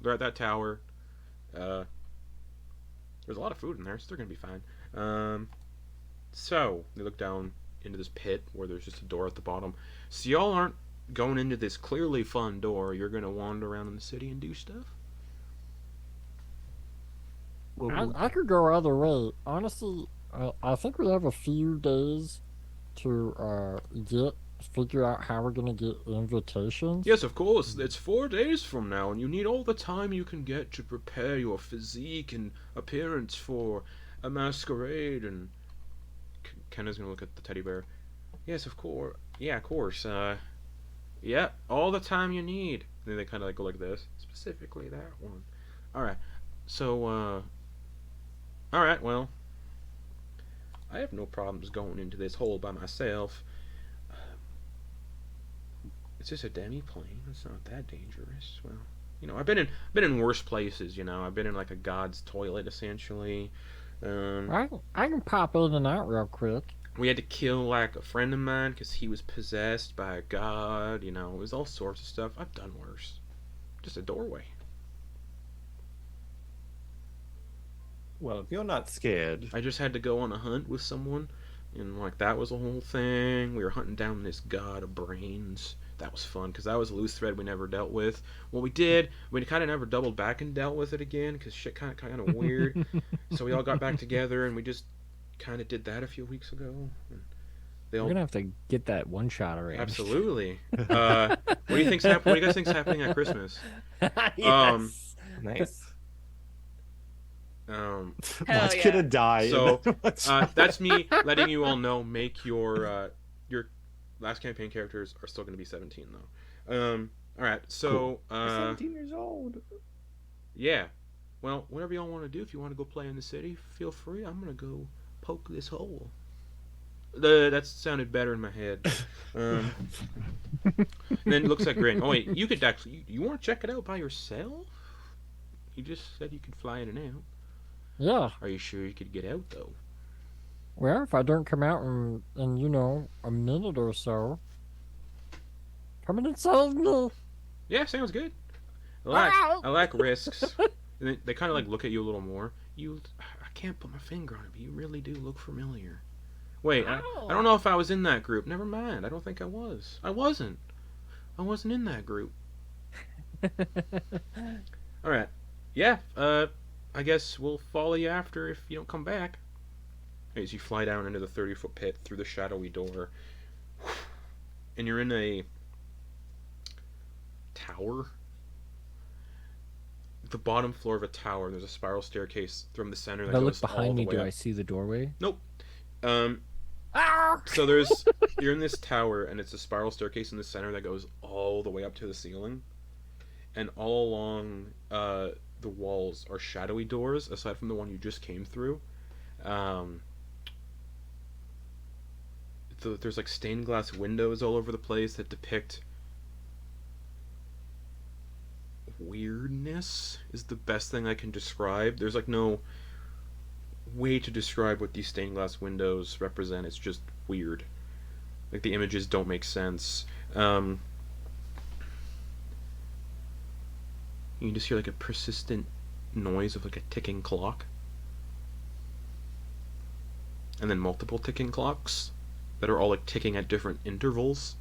They're at that tower. There's a lot of food in there, so they're going to be fine. So, they look down into this pit where there's just a door at the bottom. So y'all aren't going into this clearly fun door. You're gonna wander around in the city and do stuff. I could go either way. Honestly, I think we have a few days to figure out how we're gonna get invitations. Yes, of course. It's 4 days from now, and you need all the time you can get to prepare your physique and appearance for a masquerade. And Kenna's gonna look at the teddy bear. Yes, of course. Yeah, of course. Yeah, all the time you need. And then they kind of like go like this. Specifically that one. Alright. So, alright, well. I have no problems going into this hole by myself. It's just a demi-plane. It's not that dangerous. Well, I've been in worse places, I've been in like a god's toilet, essentially. I can pop in and out real quick. We had to kill like a friend of mine because he was possessed by a god. It was all sorts of stuff. I've done worse. Just a doorway. Well, if you're not scared, I just had to go on a hunt with someone, and like that was the whole thing. We were hunting down this god of brains. That was fun because that was a loose thread we never dealt with. What we did, we kind of never doubled back and dealt with it again because shit kind of weird. So we all got back together and we just kind of did that a few weeks ago. And we're gonna have to get that one shot arranged. Absolutely. What do you think's What do you guys think's happening at Christmas? Yes. nice. Hell Watch yeah. Kidda die. and So, then watch- that's me letting you all know. Make your last campaign characters are still going to be 17 though. All right. So, You're 17 years old. yeah. Well, whatever y'all want to do. If you want to go play in the city, feel free. I'm gonna go poke this hole. That sounded better in my head. And then looks at Grin. Oh wait, you could actually. You want to check it out by yourself? You just said you could fly in and out. Yeah. Are you sure you could get out though? Well, if I don't come out in you know, a minute or so, come and save me. Yeah, sounds good. I like risks. And they kind of like look at you a little more. I can't put my finger on it, but you really do look familiar. Wait, I don't know if I was in that group. Never mind. I don't think I was. I wasn't in that group. All right. Yeah. I guess we'll follow you after if you don't come back. As you fly down into the 30-foot pit through the shadowy door, and you're in a tower. The bottom floor of a tower. There's a spiral staircase from the center that If I goes look all behind the me, way do up. I see the doorway? Nope. So you're in this tower, and it's a spiral staircase in the center that goes all the way up to the ceiling, and all along the walls are shadowy doors, aside from the one you just came through. There's like stained glass windows all over the place that depict weirdness. Is the best thing I can describe. There's like no way to describe what these stained glass windows represent. It's just weird. Like the images don't make sense. You can just hear like a persistent noise of like a ticking clock, and then multiple ticking clocks that are all like ticking at different intervals.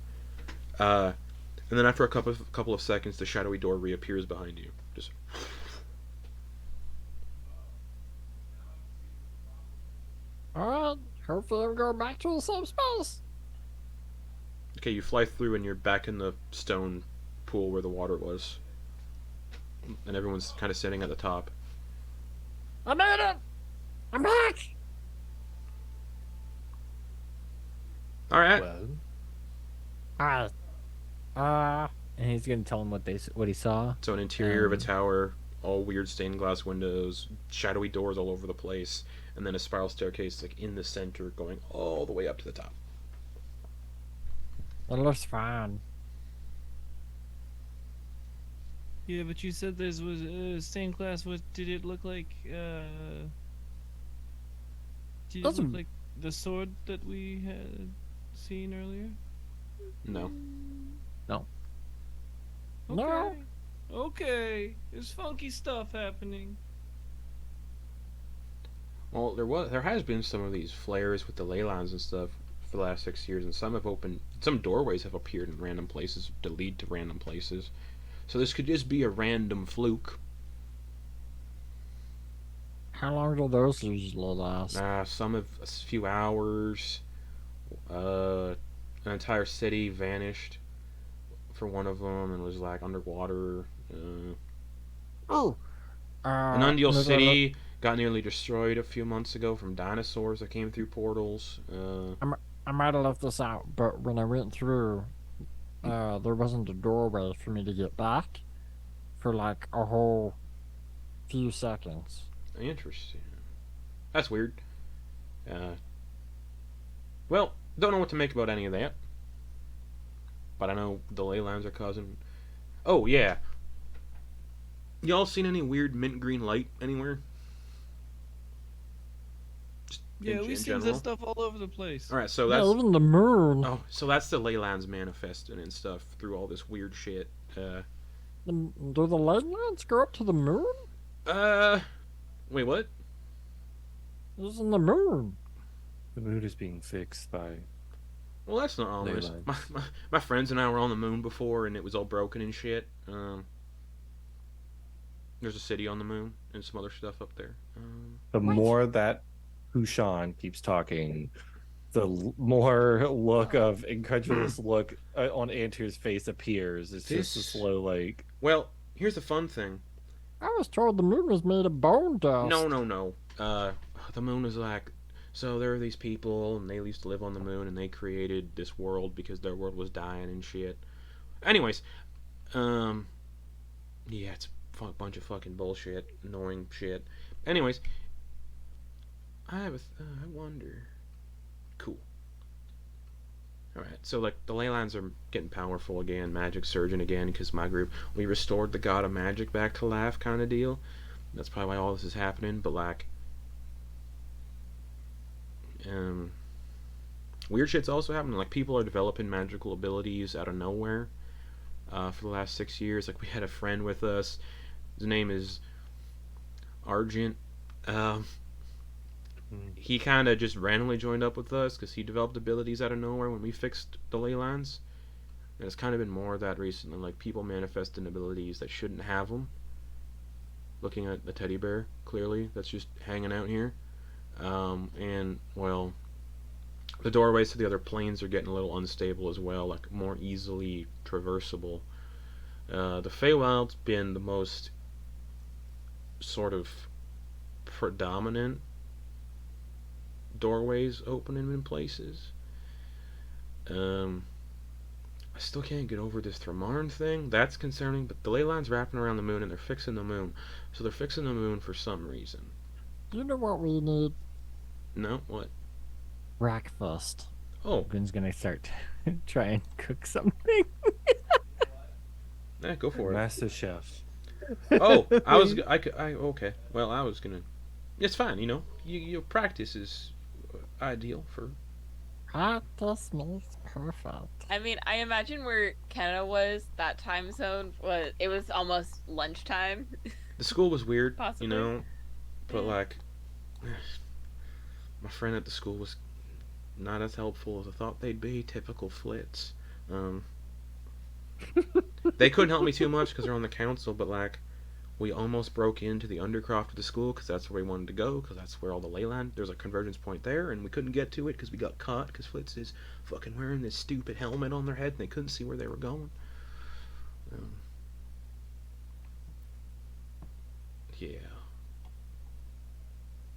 And then after a couple of seconds, the shadowy door reappears behind you. Just. Alright, hopefully I'm going back to the same space. Okay, you fly through and you're back in the stone pool where the water was. And everyone's kind of sitting at the top. I made it! I'm back! Alright. Well, Alright. And he's gonna tell him what he saw. So an interior of a tower, all weird stained glass windows, shadowy doors all over the place, and then a spiral staircase like in the center going all the way up to the top. It looks fine. Yeah, but you said this was stained glass. What did it look like? Did it look Doesn't- like the sword that we had seen earlier? No. No. Okay. Okay. There's funky stuff happening. Well, there has been some of these flares with the ley lines and stuff for the last 6 years, and some doorways have appeared in random places to lead to random places. So this could just be a random fluke. How long do those usually last? Some of a few hours. An entire city vanished for one of them and was like underwater. Oh! An Undeal City got nearly destroyed a few months ago from dinosaurs that came through portals. I might have left this out, but when I went through, there wasn't a doorway for me to get back for like a whole few seconds. Interesting. That's weird. Well, don't know what to make about any of that. But I know the ley lines are causing... Oh, yeah. Y'all seen any weird mint green light anywhere? Just Yeah, in we've seen general? that stuff all over the place. Alright, so Yeah, that's... even the moon. Oh, so that's the ley lines manifesting and stuff through all this weird shit. Do the ley lines go up to the moon? Wait, what? Isn't the moon? the mood is being fixed by. Well, that's not always. lines. My friends and I were on the moon before, and it was all broken and shit. There's a city on the moon and some other stuff up there. The more that Hushan keeps talking, the more look of incredulous look on Antyr's face appears. It's just a This- slow, like, Well, here's the fun thing. I was told the moon was made of bone dust. No. The moon is like. So there are these people, and they used to live on the moon, and they created this world because their world was dying and shit. Anyways, yeah, it's a bunch of fucking bullshit, annoying shit. Anyways, I wonder. Cool. Alright, so like the Leylands are getting powerful again, magic surging again, because my group, we restored the god of magic back to life kind of deal. That's probably why all this is happening, but like, weird shit's also happening. Like, people are developing magical abilities out of nowhere for the last 6 years. Like, we had a friend with us, his name is Argent. He kind of just randomly joined up with us because he developed abilities out of nowhere when we fixed the Leylands. And it's kind of been more of that recently, like people manifesting abilities that shouldn't have them. Looking at the teddy bear, clearly, that's just hanging out here. And, well, the doorways to the other planes are getting a little unstable as well, like more easily traversable. The Feywild's been the most sort of predominant doorways opening in places. I still can't get over this Thramarn thing. That's concerning, but the ley line's wrapping around the moon and they're fixing the moon. So they're fixing the moon for some reason. You know what we need? No? What? Breakfast. Oh. Grin's gonna start try and cook something. Yeah, go for it. Master Chef. Oh, okay. Well, I was gonna. It's fine, you know. Your practice is ideal for. Practice makes perfect. I mean, I imagine where Canada was, that time zone was, it was almost lunchtime. The school was weird, Possibly. you know, but like, my friend at the school was not as helpful as I thought they'd be. Typical flits. They couldn't help me too much because they're on the council, but like, we almost broke into the undercroft of the school because that's where we wanted to go, because that's where all the leyland, there's a convergence point there, and we couldn't get to it because we got caught because Flitz is fucking wearing this stupid helmet on their head and they couldn't see where they were going. Yeah.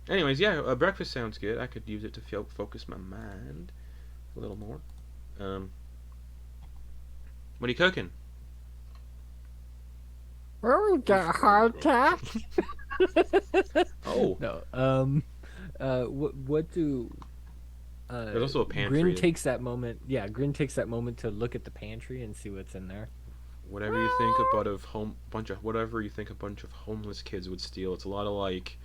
Anyways, yeah, breakfast sounds good. I could use it to focus my mind a little more. What are you cooking? Well, we got hardtack. Oh. No. What do? There's also a pantry. Grin takes that moment. Yeah, Grin takes that moment to look at the pantry and see what's in there. Whatever you think whatever you think a bunch of homeless kids would steal. It's a lot of like.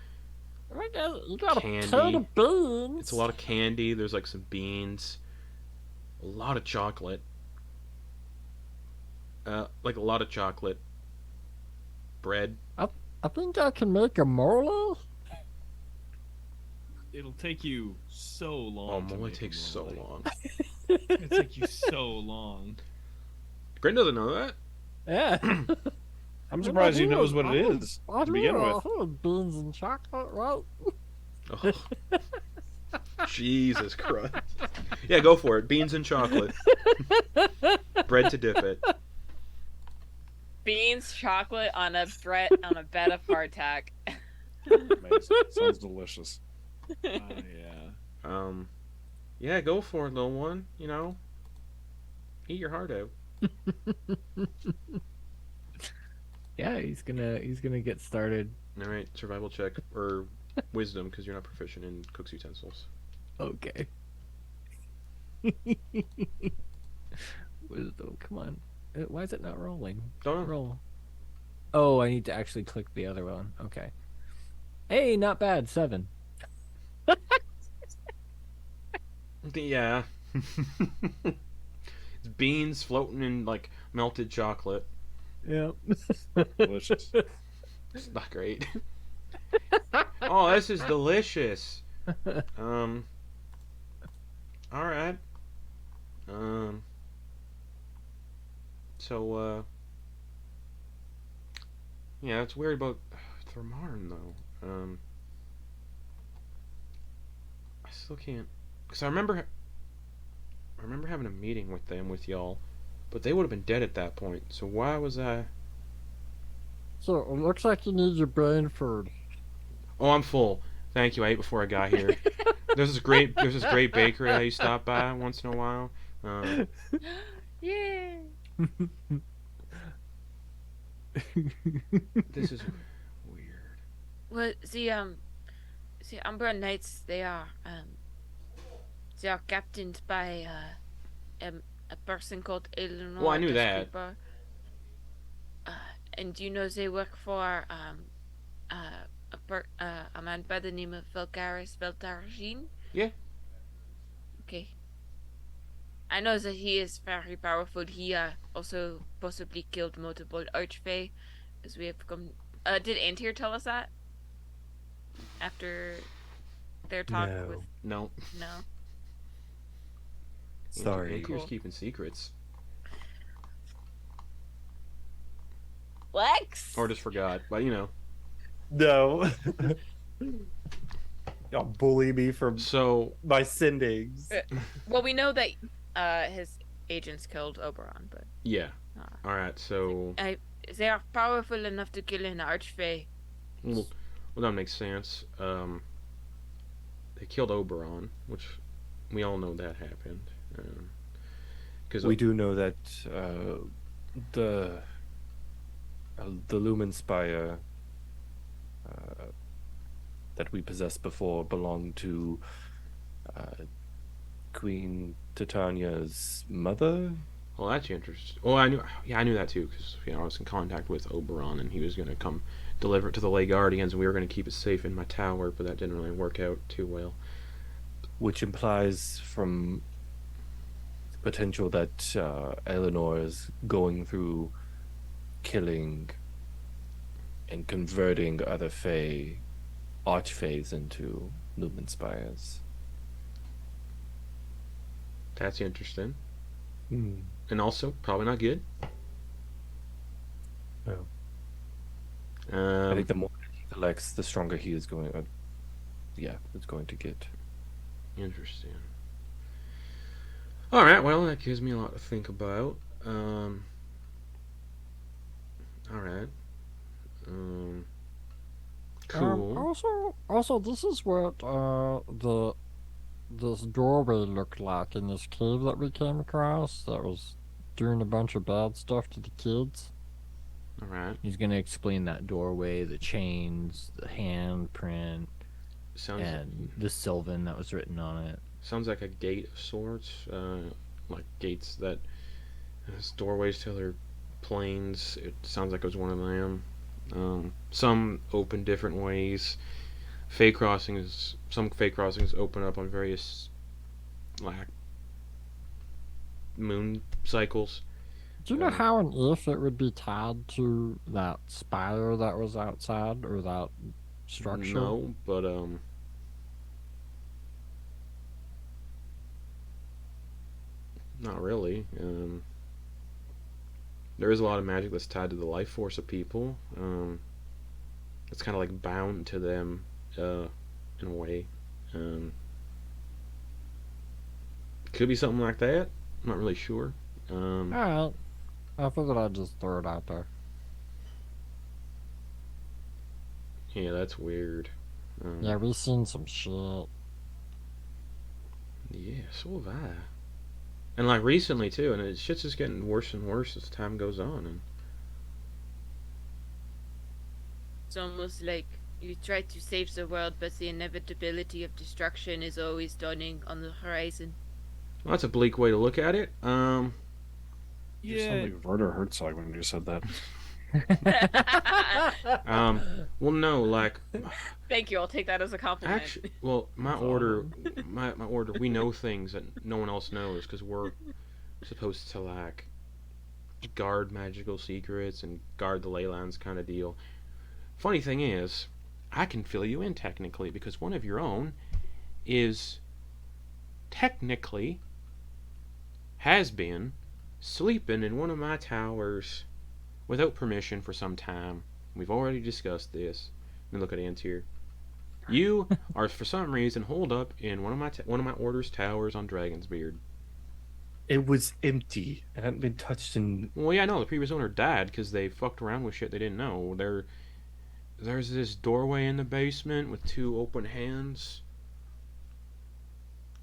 You got Candy. a ton of beans. It's a lot of candy. There's like some beans. A lot of chocolate. Like a lot of chocolate. Bread. I think I can make a mole. It'll take you so long. Oh, to mole make a takes so mole. long. It'll take you so long. Grin doesn't know that. Yeah. I'm surprised he knows what it is I to begin with. Beans and chocolate, right? Oh. Jesus Christ. Yeah, go for it. Beans and chocolate. Bread to dip it. Beans, chocolate on a bed of hardtack. Amazing. Sounds delicious. Yeah. Yeah, go for it, little one. You know, eat your heart out. Yeah, he's gonna get started. All right, survival check or wisdom because you're not proficient in cook's utensils. Okay. Wisdom, come on. Why is it not rolling? Don't know. Roll. Oh, I need to actually click the other one. Okay. Hey, not bad. 7. Yeah. It's beans floating in like melted chocolate. Yep. Delicious. It's not great. Oh, this is delicious. All right. So, yeah, it's weird about Thramarn, though. I still can't, because I remember having a meeting with them, with y'all, but they would have been dead at that point, so why was I So it looks like you need your brain food. Oh, I'm full. Thank you. I ate before I got here. There's this great bakery I used to stop by once in a while. Yeah. This is weird. Well, the Umbra Knights, they are captained by a person called Eleanor. Well, I knew the that. Scooper. And you know they work for a man by the name of Velgaris Veltargine? Yeah. Okay. I know that he is very powerful. He also possibly killed multiple archfey, as we have come. Did Antyr tell us that? After their talk No. with. No. No. Sorry. Antyr's Cool. keeping secrets. Lex? Or just forgot, but you know. No. Y'all bully me from So my sendings. Well, we know that his agents killed Oberon, but yeah. Alright, so they are powerful enough to kill an archfey. well that makes sense. They killed Oberon, which we all know that happened. Because We do know that the Lumen Spire that we possessed before belonged to Queen Titania's mother. well, that's interesting. Well, I knew that too because I was in contact with Oberon and he was going to come deliver it to the Lay Guardians and we were going to keep it safe in my tower, but that didn't really work out too well. Which implies from the potential that Eleanor is going through killing and converting other Fae, Archfays into Lumen Spires. That's interesting. Hmm. And also, probably not good. No. I think the more he collects, the stronger he is going. It's going to get. Interesting. All right. Well, that gives me a lot to think about. All right. Cool. Also, this is what this doorway looked like in this cave that we came across. That was doing a bunch of bad stuff to the kids. All right. He's gonna explain that doorway, the chains, the handprint, and the Sylvan that was written on it. Sounds like a gate of sorts, like gates that has doorways to other planes. It sounds like it was one of them. Some open different ways. Some Fey crossings open up on various like moon cycles. Do you know how and if it would be tied to that spire that was outside or that structure? No, but not really. There is a lot of magic that's tied to the life force of people. It's kind of like bound to them in a way. Could be something like that. I'm not really sure. Alright. I figured I'd just throw it out there. Yeah, that's weird. Yeah, we've seen some shit. Yeah, so have I. And like recently too, and shit's just getting worse and worse as time goes on. And It's almost like you try to save the world, but the inevitability of destruction is always dawning on the horizon. well, that's a bleak way to look at it. You sound like Werner Herzog when you said that. Well, no, like Thank you. I'll take that as a compliment. actually, well, my order, we know things that no one else knows because we're supposed to like guard magical secrets and guard the ley lines kind of deal. Funny thing is, I can fill you in technically because one of your own is technically has been sleeping in one of my towers without permission for some time. We've already discussed this. Let me look at Antyr. You are for some reason holed up in one of my order's towers on Dragonsbeard. It was empty. It hadn't been touched in. Well, yeah, no, the previous owner died because they fucked around with shit they didn't know. There's this doorway in the basement with 2 open hands.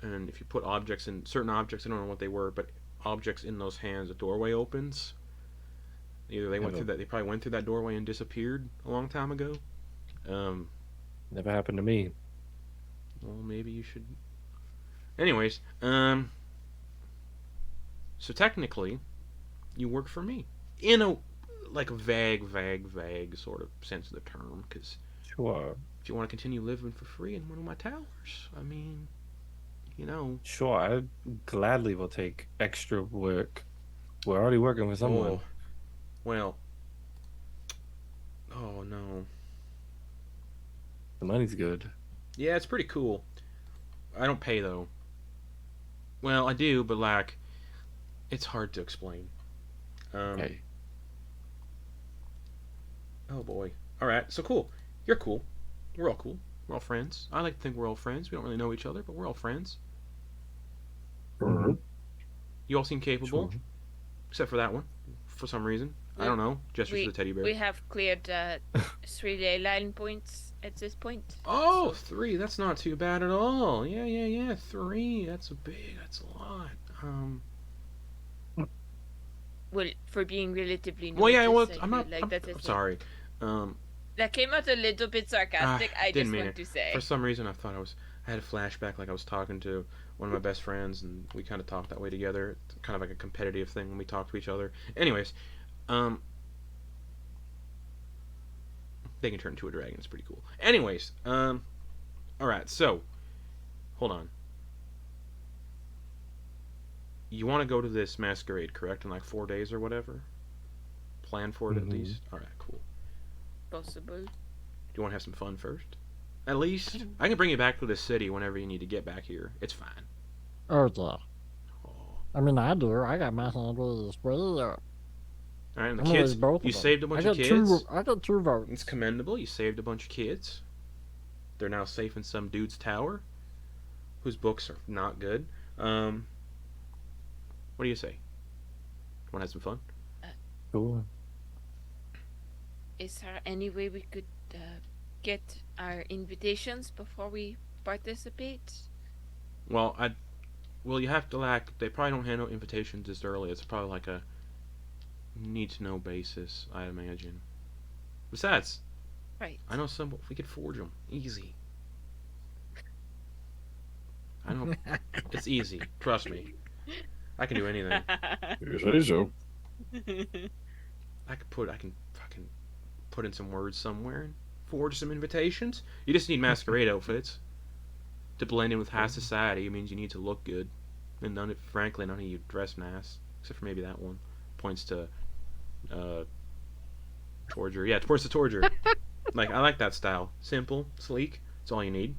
And if you put objects in, certain objects, I don't know what they were, but objects in those hands, the doorway opens. Either they went through that, they probably went through that doorway and disappeared a long time ago. Never happened to me. Well, maybe you should. Anyways, so technically, you work for me in a like vague sort of sense of the term. Because Sure. if you want to continue living for free in one of my towers, I mean, you know. Sure, I gladly will take extra work. We're already working with someone. Oh, well. Oh no. The money's good. Yeah, it's pretty cool. I don't pay though. Well, I do, but like, it's hard to explain. Hey. Oh boy. All right. So cool. You're cool. We're all cool. We're all friends. I like to think we're all friends. We don't really know each other, but we're all friends. Mhm. You all seem capable, Sure. except for that one, for some reason. I don't know. Gestures to the teddy bear. We have cleared 3 ley line points at this point. Oh, so- 3. That's not too bad at all. Yeah. 3. That's a lot. Well, for being relatively new. Well, yeah. at Well, this, I I'm feel not. like I'm that is sorry. That came out a little bit sarcastic. I didn't just mean want it. to say. For some reason, I thought I had a flashback, like I was talking to one of my best friends, and we kind of talked that way together. It's kind of like a competitive thing when we talk to each other. Anyways, they can turn into a dragon. It's pretty cool. Anyways, all right. So, hold on. You want to go to this masquerade, correct? In like 4 days or whatever. Plan for it at least. All right, cool. Possible. Do you want to have some fun first? At least I can bring you back to the city whenever you need to get back here. It's fine. Oh, yeah. Oh. I mean, I do. I got my hand raised way up. All right, and the I'm gonna kids. raise both of You them. saved a bunch I of got kids. I got 2 votes. It's commendable. You saved a bunch of kids. They're now safe in some dude's tower, whose books are not good. What do you say? Want to have some fun? Cool. Is there any way we could get our invitations before we participate? Well, you have to like. They probably don't handle invitations this early. It's probably like a need-to-know basis, I imagine. Besides, Right. I know some. We could forge them easy. I know it's easy. Trust me. I can do anything. You say so. I can fucking put in some words somewhere and forge some invitations. You just need masquerade outfits to blend in with high society. It means you need to look good, and frankly, none of you dress nice, except for maybe that one. Points to, Torger. Yeah, points to Torger. Like I like that style. Simple, sleek. That's all you need.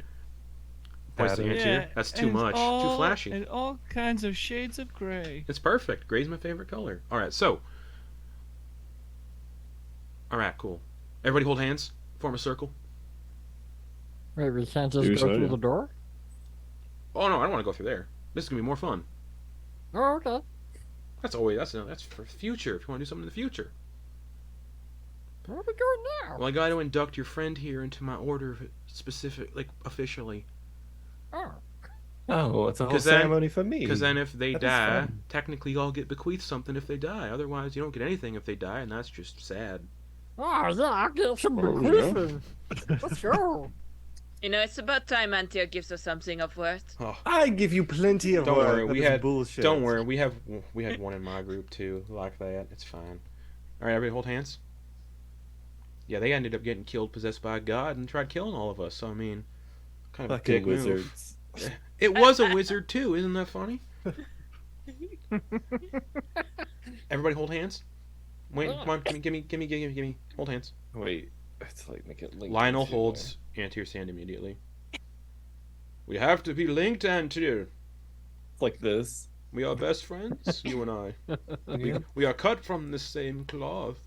Points to Pattern. Antyr. That's too and much. Too all- flashy. And all kinds of shades of gray. It's perfect. Gray's my favorite color. All right, so. All right, cool. Everybody hold hands. Form a circle. Wait, we can't just You go say, through yeah. the door? Oh no, I don't want to go through there. This is gonna be more fun. Oh, okay. That's for the future. If you want to do something in the future. Where are we going now? Well, I got to induct your friend here into my order, officially. Oh. Oh, it's a whole 'Cause then- ceremony for me. Because then, if they That is die, fun. technically y'all get bequeathed something if they die. Otherwise, you don't get anything if they die, and that's just sad. Oh, yeah, I'll get some Oh, yeah. bequeathing. Let's go. You know, it's about time Antyr gives us something of worth. Oh, I give you plenty of Don't work. worry, That we is had- bullshit. don't worry. We had one in my group too, like that. It's fine. All right, everybody, hold hands. Yeah, they ended up getting killed, possessed by a god, and tried killing all of us. So I mean, kind of a Fucking dick move. wizards. It was a wizard too. Isn't that funny? Everybody, hold hands. Wait, come on, give me. Hold hands. Wait, it's like make it link. Lionel to- holds Antyr's hand immediately. We have to be linked, Antyr. like this. We are best friends, you and I. We are cut from the same cloth.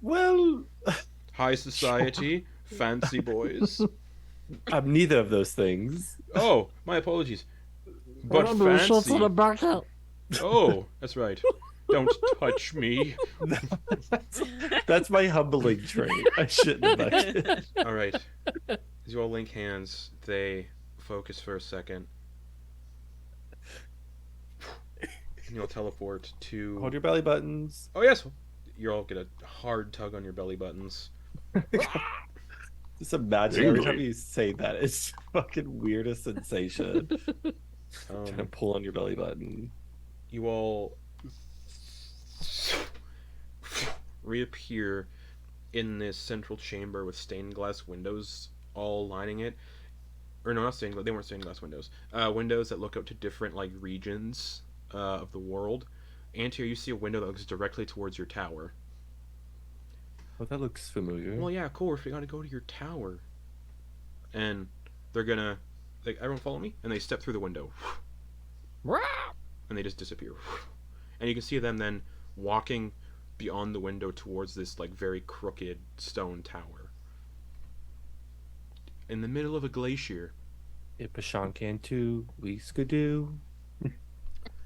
Well, High society, fancy boys. I'm neither of those things. Oh, my apologies. But Shit to the fancy. bucket. Oh, that's right. Don't touch me. That's my humbling trait. I shouldn't have acted. All right. As you all link hands, they focus for a second. And you'll teleport to... Hold your belly buttons. Oh, yes. You all get a hard tug on your belly buttons. Just imagine every time you say that, it's fucking weirdest sensation. Trying to pull on your belly button. You all reappear in this central chamber with stained glass windows all lining it. Or no, not stained glass. They weren't stained glass windows. Windows that look out to different like regions of the world. Antyr, you see a window that looks directly towards your tower. Oh, that looks familiar. Well, yeah, of course. We gotta go to your tower. And they're gonna... Like, everyone follow me? And they step through the window. And they just disappear. And you can see them then walking beyond the window towards this, like, very crooked stone tower. In the middle of a glacier. Ipashankantu, we skadoo.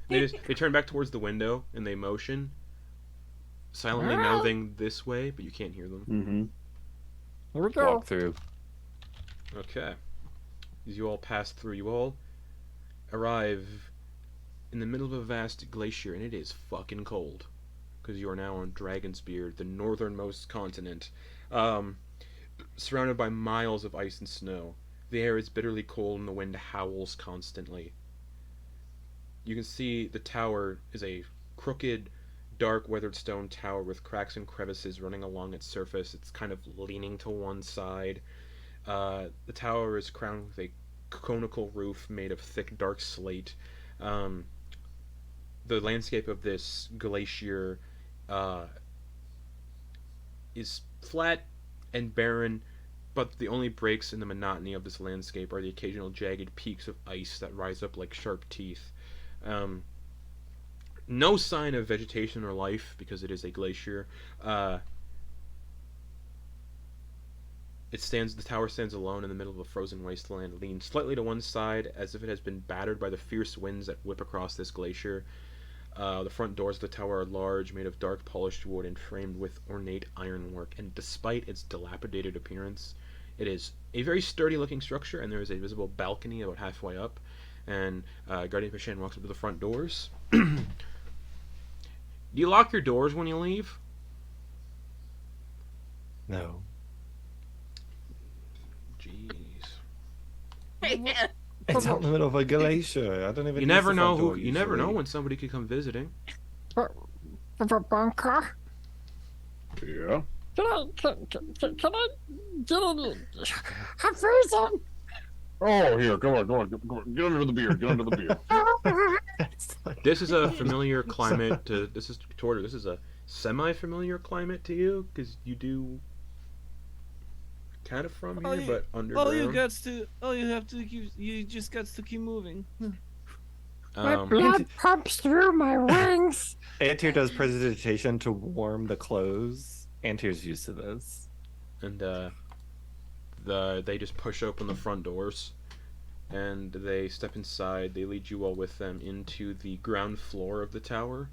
They turn back towards the window and they motion, silently mouthing this way, but you can't hear them. Mm-hmm. Here we go. Walk through. Okay. As you all pass through, you all arrive in the middle of a vast glacier, and it is fucking cold. Because you are now on Dragonsbeard, the northernmost continent. Surrounded by miles of ice and snow. The air is bitterly cold and the wind howls constantly. You can see the tower is a crooked, dark, weathered stone tower with cracks and crevices running along its surface. It's kind of leaning to one side. The tower is crowned with a conical roof made of thick, dark slate. The landscape of this glacier is flat and barren, but the only breaks in the monotony of this landscape are the occasional jagged peaks of ice that rise up like sharp teeth. No sign of vegetation or life because it is a glacier. The tower stands alone in the middle of a frozen wasteland, leaned slightly to one side as if it has been battered by the fierce winds that whip across this glacier. The front doors of the tower are large, made of dark polished wood and framed with ornate ironwork, and despite its dilapidated appearance, it is a very sturdy looking structure, and there is a visible balcony about halfway up. And Guardian Pashan walks up to the front doors. Do you lock your doors when you leave? No. Jeez. It's out in the middle of a glacier. I don't even. You never know who. You never know when somebody could come visiting. Vonkar? Yeah. Can I get in? I'm freezing. Oh, here, come on. Get under the beer. This is a familiar climate to. This is Torger. This is a semi-familiar climate to you because you do. Kind of from here, but underground. You just got to keep moving. My blood pumps through my wings. Antyr does prestidigitation to warm the clothes. Antyr's used to this. And they just push open the front doors, and they step inside. They lead you all with them into the ground floor of the tower.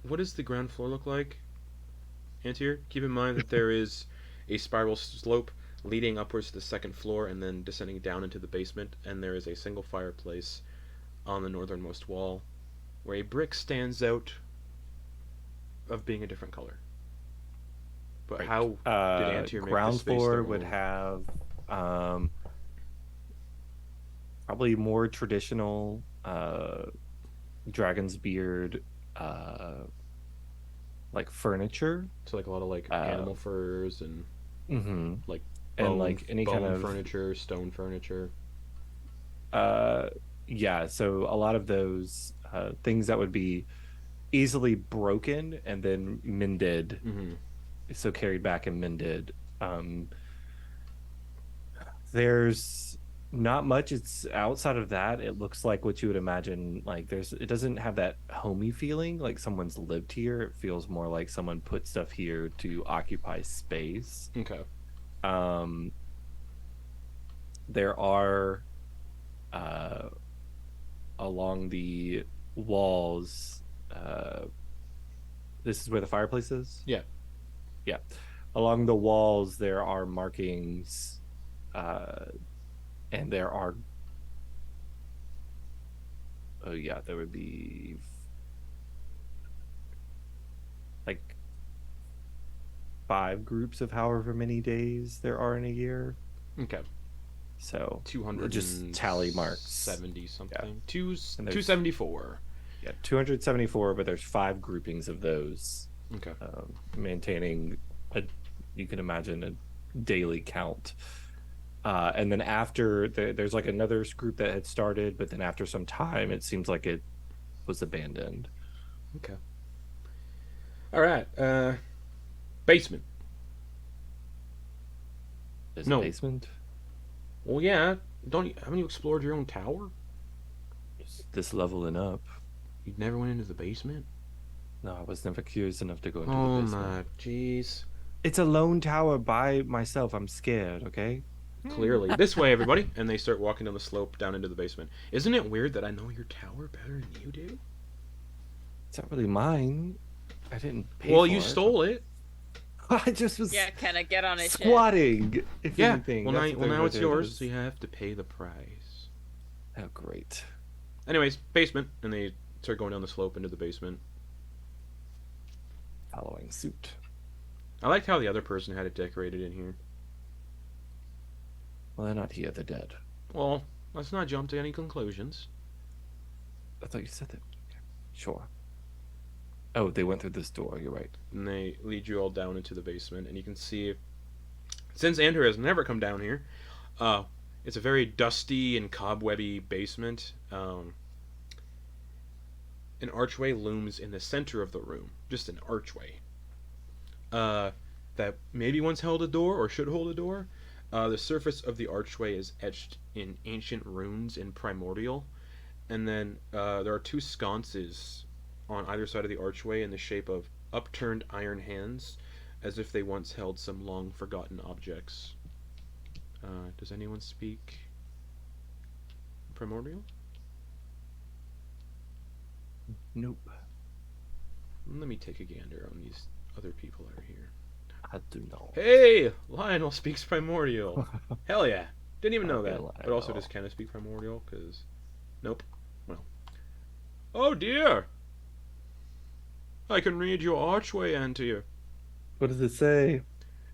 What does the ground floor look like, Antyr? Keep in mind that there is a spiral slope leading upwards to the second floor and then descending down into the basement, and there is a single fireplace on the northernmost wall where a brick stands out of being a different color. But Right. how did Antyr make ground this space floor their would own? have probably more traditional dragon's beard like furniture. So like a lot of like animal furs and like and bone, like any bone kind of furniture, stone furniture. Yeah, so a lot of those things that would be easily broken and then mended, so carried back and mended. There's not much. It's outside of that. It looks like what you would imagine. Like it doesn't have that homey feeling. Like someone's lived here. It feels more like someone put stuff here to occupy space. Okay. there are along the walls. This is where the fireplace is? Yeah. Yeah. Along the walls, there are markings, and there are. Oh, yeah, there would be like 5 groups of however many days there are in a year. Okay. So 200 just tally marks. 70 something. Yeah. 274. Yeah, 274, but there's 5 groupings of those, Okay. maintaining you can imagine a daily count. And then after there's like another group that had started, but then after some time, it seems like it was abandoned. Okay. All right. Basement. There's No. a basement. Well, yeah. Haven't you explored your own tower? Is this leveling up? You never went into the basement? No, I was never curious enough to go into Oh the basement. my, jeez. It's a lone tower by myself. I'm scared. Okay. Clearly. This way, everybody. And they start walking down the slope down into the basement. Isn't it weird that I know your tower better than you do? It's not really mine. I didn't pay Well, for you it. stole it. I just was Yeah, kind of get on it. squatting. If Yeah. anything. Well, That's now what it's it yours, is. so you have to pay the price. Oh, great. Anyways, basement. And they start going down the slope into the basement. Following suit. I liked how the other person had it decorated in here. Well, they're not here. They're dead. Well, let's not jump to any conclusions. I thought you said that. Okay. Sure. Oh, they went through this door. You're right. And they lead you all down into the basement, and you can see, since Antyr has never come down here, it's a very dusty and cobwebby basement. An archway looms in the center of the room, just an archway. That maybe once held a door or should hold a door. The surface of the archway is etched in ancient runes in Primordial, and then there are 2 sconces on either side of the archway in the shape of upturned iron hands, as if they once held some long forgotten objects. Does anyone speak Primordial? Nope. Let me take a gander on these other people that are here. I do know. Hey! Lionel speaks Primordial. Hell yeah. Didn't even know Okay, that. But also, Lionel. does Kenna speak Primordial? Because... Nope. Well. Oh dear! I can read your archway, Antyr. What does it say?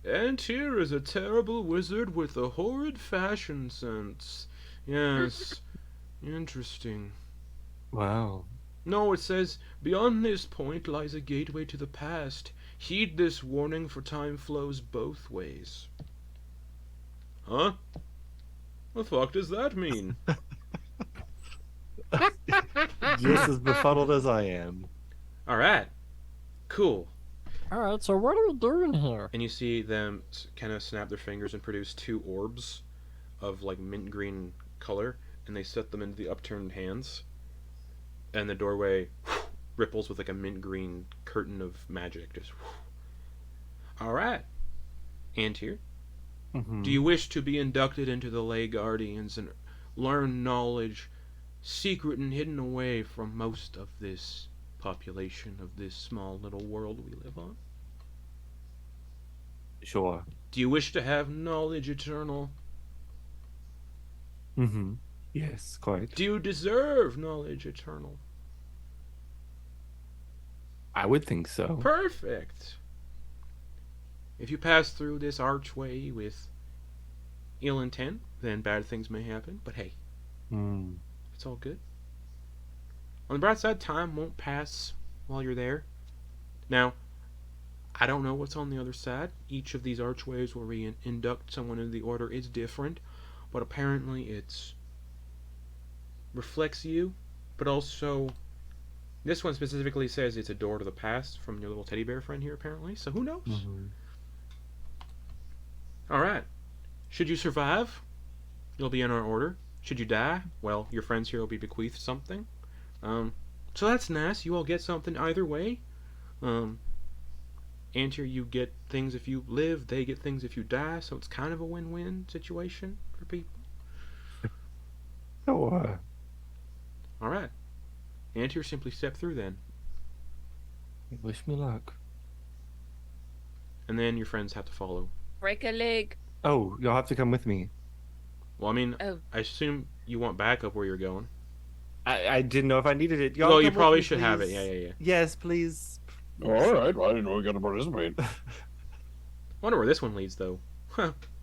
Antyr is a terrible wizard with a horrid fashion sense. Yes. Interesting. Wow. No, it says, beyond this point lies a gateway to the past. Heed this warning, for time flows both ways. Huh? The fuck does that mean? Just as befuddled as I am. Alright. Cool. Alright, so what are we doing here? And you see them kind of snap their fingers and produce 2 orbs of like mint green color, and they set them into the upturned hands. And the doorway ripples with like a mint green curtain of magic. Just alright. Antyr, Mhm. do you wish to be inducted into the Lay Guardians and learn knowledge secret and hidden away from most of this population of this small little world we live on? Sure. Do you wish to have knowledge eternal? Mm-hmm. Yes, quite. Do you deserve knowledge eternal? I would think so. Perfect. If you pass through this archway with ill intent, then bad things may happen. But hey, Hmm. it's all good. On the bright side, time won't pass while you're there. Now, I don't know what's on the other side. Each of these archways where we induct someone into the order is different, but apparently it's reflects you, but also this one specifically says it's a door to the past from your little teddy bear friend here, apparently. So who knows? Mhm. All right. Should you survive, you'll be in our order. Should you die, well, your friends here will be bequeathed something. So that's nice. You all get something either way. Antyr, you get things if you live. They get things if you die. So it's kind of a win-win situation for people. Oh, All right. Antyr, simply step through then, wish me luck. and then your friends have to follow. Break a leg. Oh, you'll have to come with me. Well, I mean, Oh. I assume you want backup where you're going. I didn't know if I needed it. Y'all Well, you come with probably me, should have it. please. Yeah. Yes, please. All right. Well, I didn't know we got to participate. Wonder where this one leads, though.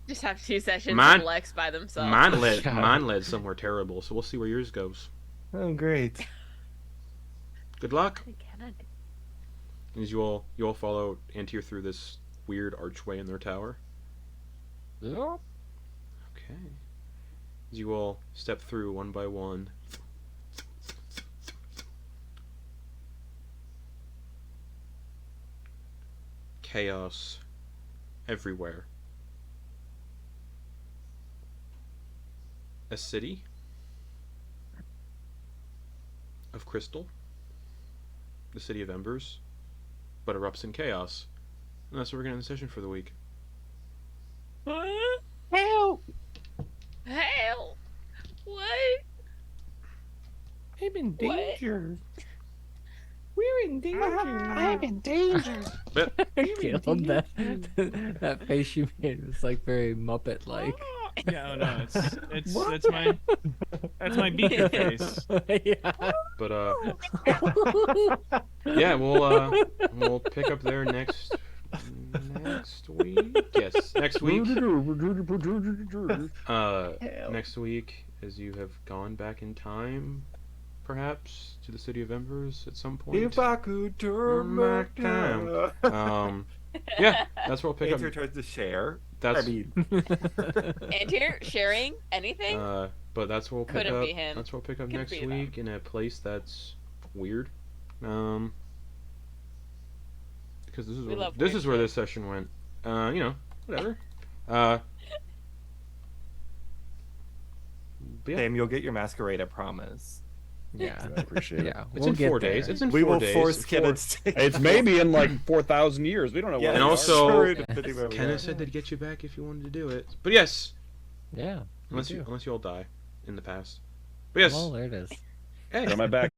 Just have 2 sessions Mine- of Lex by themselves. Mine led somewhere terrible, so we'll see where yours goes. Oh, great. Good luck. Canada. As you all follow Antyr through this weird archway in their tower. Yeah. Okay. As you all step through one by one. Chaos everywhere. A city of crystal. The city of embers. But erupts in chaos. And that's what we're going to end the session for the week. Help! Help! What? I'm in What? danger. We're in danger. I'm in danger. Caleb, that face you made was like very Muppet like. No, that's my beacon face. Yeah. But yeah, we'll pick up there next week. Yes, next week. Next week, as you have gone back in time, perhaps to the city of embers at some point. If I could turn back time. Yeah, that's where we'll pick It's your up. turn to share. That's I mean, Antyr, sharing anything? but that's where we'll pick Couldn't up. be him. That's where we'll pick up Couldn't next be them. week in a place that's weird. Because this is We love this weird is where shit. this session went. Whatever. But yeah, Sam, you'll get your masquerade, I promise. Yeah. I appreciate it. Yeah. it's we'll in get 4 days. there. It's in We 4 will days. force Four- Kevin to It's maybe in like 4,000 years. We don't know Yeah, where And we also- sure, depending where we are. Kenneth said they'd get you back if you wanted to do it. But yes, Yeah. unless do. you all die in the past. But yes, Well, there it is. hey, are. Got my back.